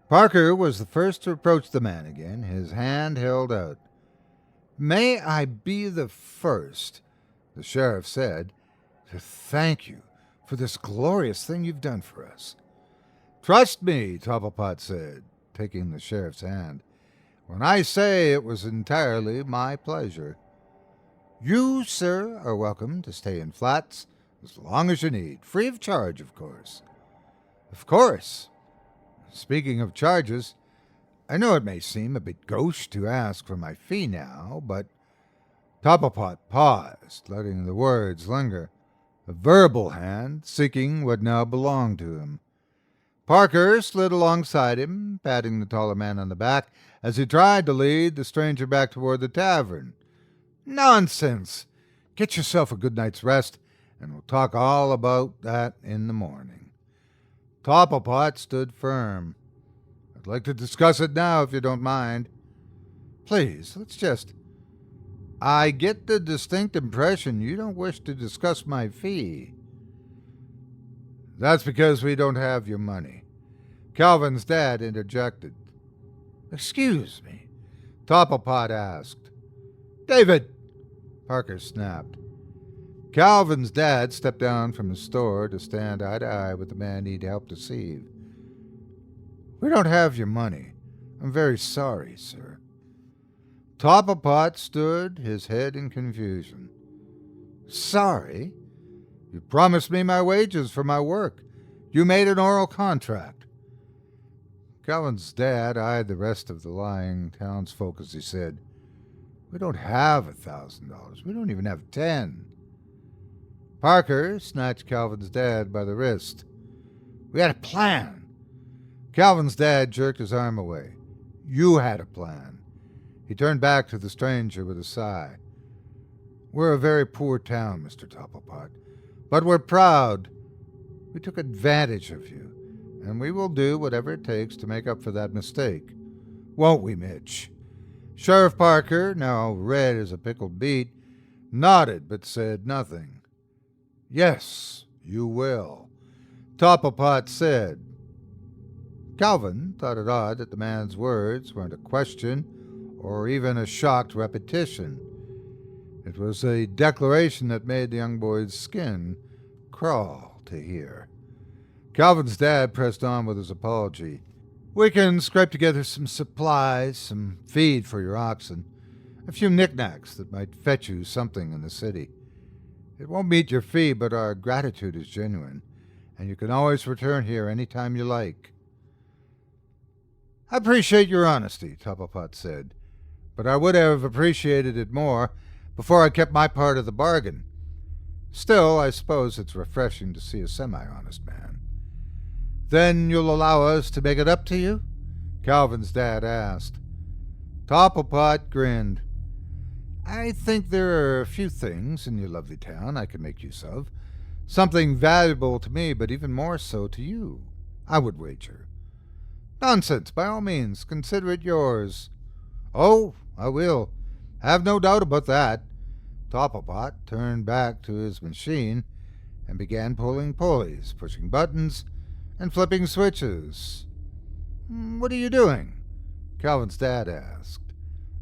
Parker was the first to approach the man again, his hand held out. "May I be the first," the sheriff said, "to thank you for this glorious thing you've done for us." "Trust me," Topplepot said, taking the sheriff's hand, "when I say it was entirely my pleasure. You, sir, are welcome to stay in Flats as long as you need, free of charge, of course." "Of course. Speaking of charges, I know it may seem a bit gauche to ask for my fee now, but—" Topplepot paused, letting the words linger, a verbal hand seeking what now belonged to him. Parker slid alongside him, patting the taller man on the back as he tried to lead the stranger back toward the tavern. "Nonsense! Get yourself a good night's rest, and we'll talk all about that in the morning." Topplepot stood firm. "I'd like to discuss it now, if you don't mind." "Please, let's just—" "I get the distinct impression you don't wish to discuss my fee." "That's because we don't have your money," Calvin's dad interjected. "Excuse me?" Topplepot asked. "David!" Parker snapped. Calvin's dad stepped down from the store to stand eye to eye with the man he'd helped deceive. "We don't have your money. I'm very sorry, sir." Topplepot stood, his head in confusion. "Sorry? You promised me my wages for my work. You made an oral contract." Calvin's dad eyed the rest of the lying townsfolk as he said, "We don't have $1,000. We don't even have 10. Parker snatched Calvin's dad by the wrist. "We had a plan." Calvin's dad jerked his arm away. "You had a plan." He turned back to the stranger with a sigh. "We're a very poor town, Mr. Topplepot, but we're proud. We took advantage of you, and we will do whatever it takes to make up for that mistake. Won't we, Mitch?" Sheriff Parker, now red as a pickled beet, nodded but said nothing. "Yes, you will," Topplepot said. Calvin thought it odd that the man's words weren't a question or even a shocked repetition. It was a declaration that made the young boy's skin crawl to hear. Calvin's dad pressed on with his apology. "We can scrape together some supplies, some feed for your oxen, a few knickknacks that might fetch you something in the city. It won't meet your fee, but our gratitude is genuine, and you can always return here any time you like." "I appreciate your honesty," Topplepot said, "but I would have appreciated it more before I kept my part of the bargain. Still, I suppose it's refreshing to see a semi-honest man." "Then you'll allow us to make it up to you?" Calvin's dad asked. Topplepot grinned. "I think there are a few things in your lovely town I can make use of. Something valuable to me, but even more so to you, I would wager." "Nonsense, by all means, consider it yours." "Oh, I will. Have no doubt about that." Topplepot turned back to his machine and began pulling pulleys, pushing buttons, and flipping switches. "What are you doing?" Calvin's dad asked.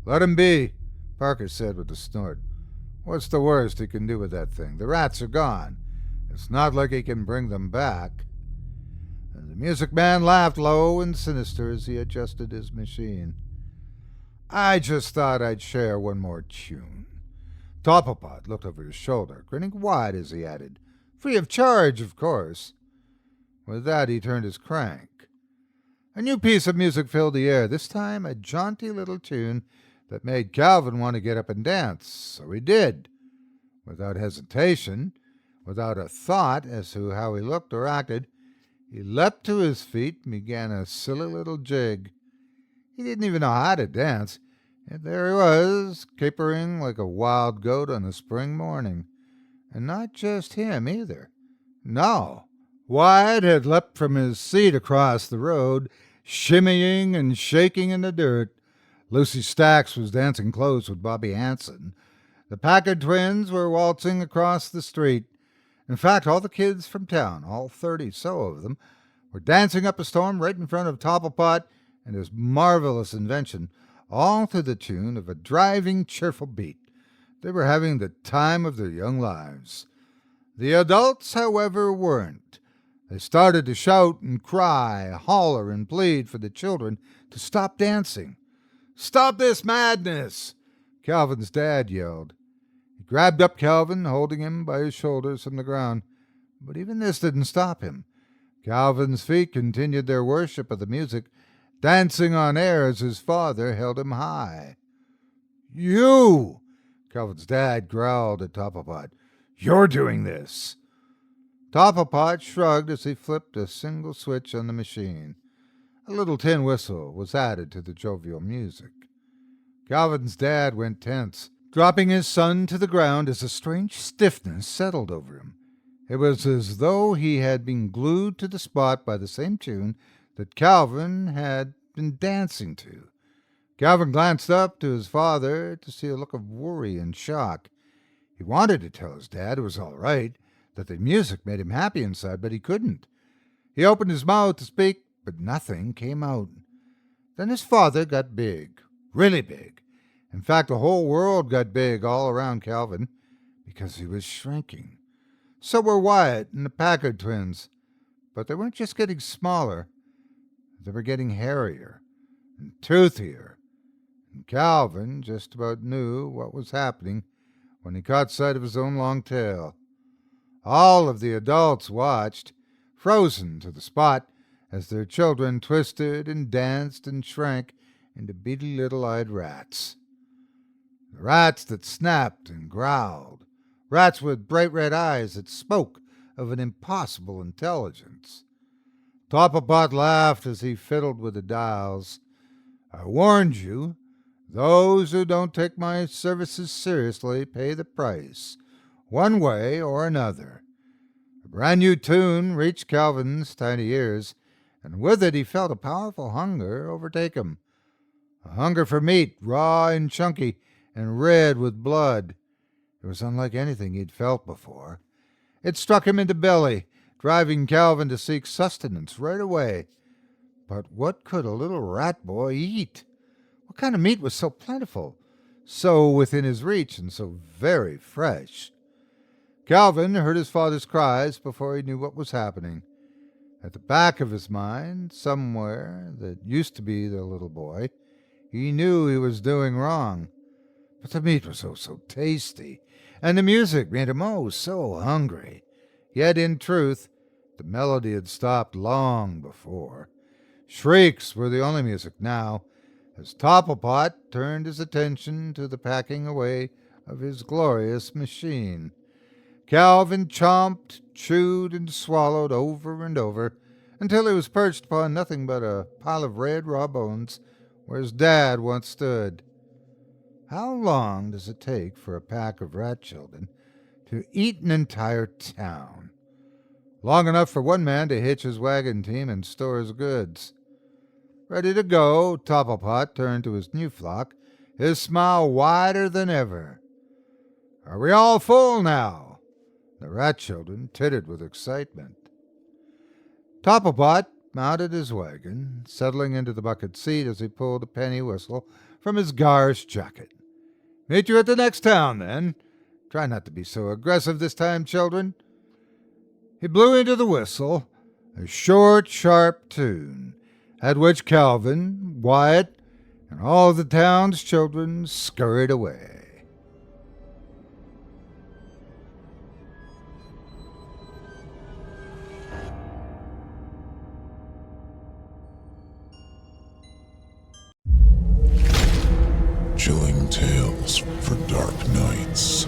"Let him be," Parker said with a snort. "What's the worst he can do with that thing? The rats are gone. It's not like he can bring them back." The music man laughed low and sinister as he adjusted his machine. I just thought I'd share one more tune. Topplepot looked over his shoulder, grinning wide as he added, free of charge, of course. With that, he turned his crank. A new piece of music filled the air, this time a jaunty little tune that made Calvin want to get up and dance. So he did. Without hesitation, without a thought as to how he looked or acted, he leapt to his feet and began a silly little jig. He didn't even know how to dance, and there he was, capering like a wild goat on a spring morning. And not just him, either. No. Wyatt had leapt from his seat across the road, shimmying and shaking in the dirt. Lucy Stacks was dancing close with Bobby Hanson. The Packard twins were waltzing across the street. In fact, all the kids from town, all 30 so of them, were dancing up a storm right in front of Topplepot and his marvelous invention, all to the tune of a driving, cheerful beat. They were having the time of their young lives. The adults, however, weren't. They started to shout and cry, holler and plead for the children to stop dancing. "Stop this madness!" Calvin's dad yelled. He grabbed up Calvin, holding him by his shoulders from the ground. But even this didn't stop him. Calvin's feet continued their worship of the music, dancing on air as his father held him high. "You!" Calvin's dad growled at Topplepot. "You're doing this!" Topplepot shrugged as he flipped a single switch on the machine. A little tin whistle was added to the jovial music. Calvin's dad went tense, dropping his son to the ground as a strange stiffness settled over him. It was as though he had been glued to the spot by the same tune that Calvin had been dancing to. Calvin glanced up to his father to see a look of worry and shock. He wanted to tell his dad it was all right, that the music made him happy inside, but he couldn't. He opened his mouth to speak, but nothing came out. Then his father got big, really big. In fact, the whole world got big all around Calvin, because he was shrinking. So were Wyatt and the Packard twins. But they weren't just getting smaller. They were getting hairier and toothier. And Calvin just about knew what was happening when he caught sight of his own long tail. All of the adults watched, frozen to the spot, as their children twisted and danced and shrank into beady little-eyed rats. The rats that snapped and growled, rats with bright red eyes that spoke of an impossible intelligence. Topplepot laughed as he fiddled with the dials. "I warned you, those who don't take my services seriously pay the price, one way or another." A brand new tune reached Calvin's tiny ears, and with it he felt a powerful hunger overtake him. A hunger for meat, raw and chunky, and red with blood. It was unlike anything he'd felt before. It struck him in the belly, driving Calvin to seek sustenance right away. But what could a little rat boy eat? What kind of meat was so plentiful, so within his reach, and so very fresh? Calvin heard his father's cries before he knew what was happening. At the back of his mind, somewhere that used to be the little boy, he knew he was doing wrong. But the meat was so tasty, and the music made him so hungry. Yet, in truth, the melody had stopped long before. Shrieks were the only music now, as Topplepot turned his attention to the packing away of his glorious machine. Calvin chomped, chewed, and swallowed over and over, until he was perched upon nothing but a pile of red raw bones where his dad once stood. How long does it take for a pack of rat children to eat an entire town? Long enough for one man to hitch his wagon team and store his goods. Ready to go, Topplepot turned to his new flock, his smile wider than ever. "Are we all full now?" The rat children tittered with excitement. Topplepot mounted his wagon, settling into the bucket seat as he pulled a penny whistle from his garish jacket. "Meet you at the next town, then. Try not to be so aggressive this time, children." He blew into the whistle, A short, sharp tune, at which Calvin, Wyatt, and all the town's children scurried away. Chilling tales for dark nights.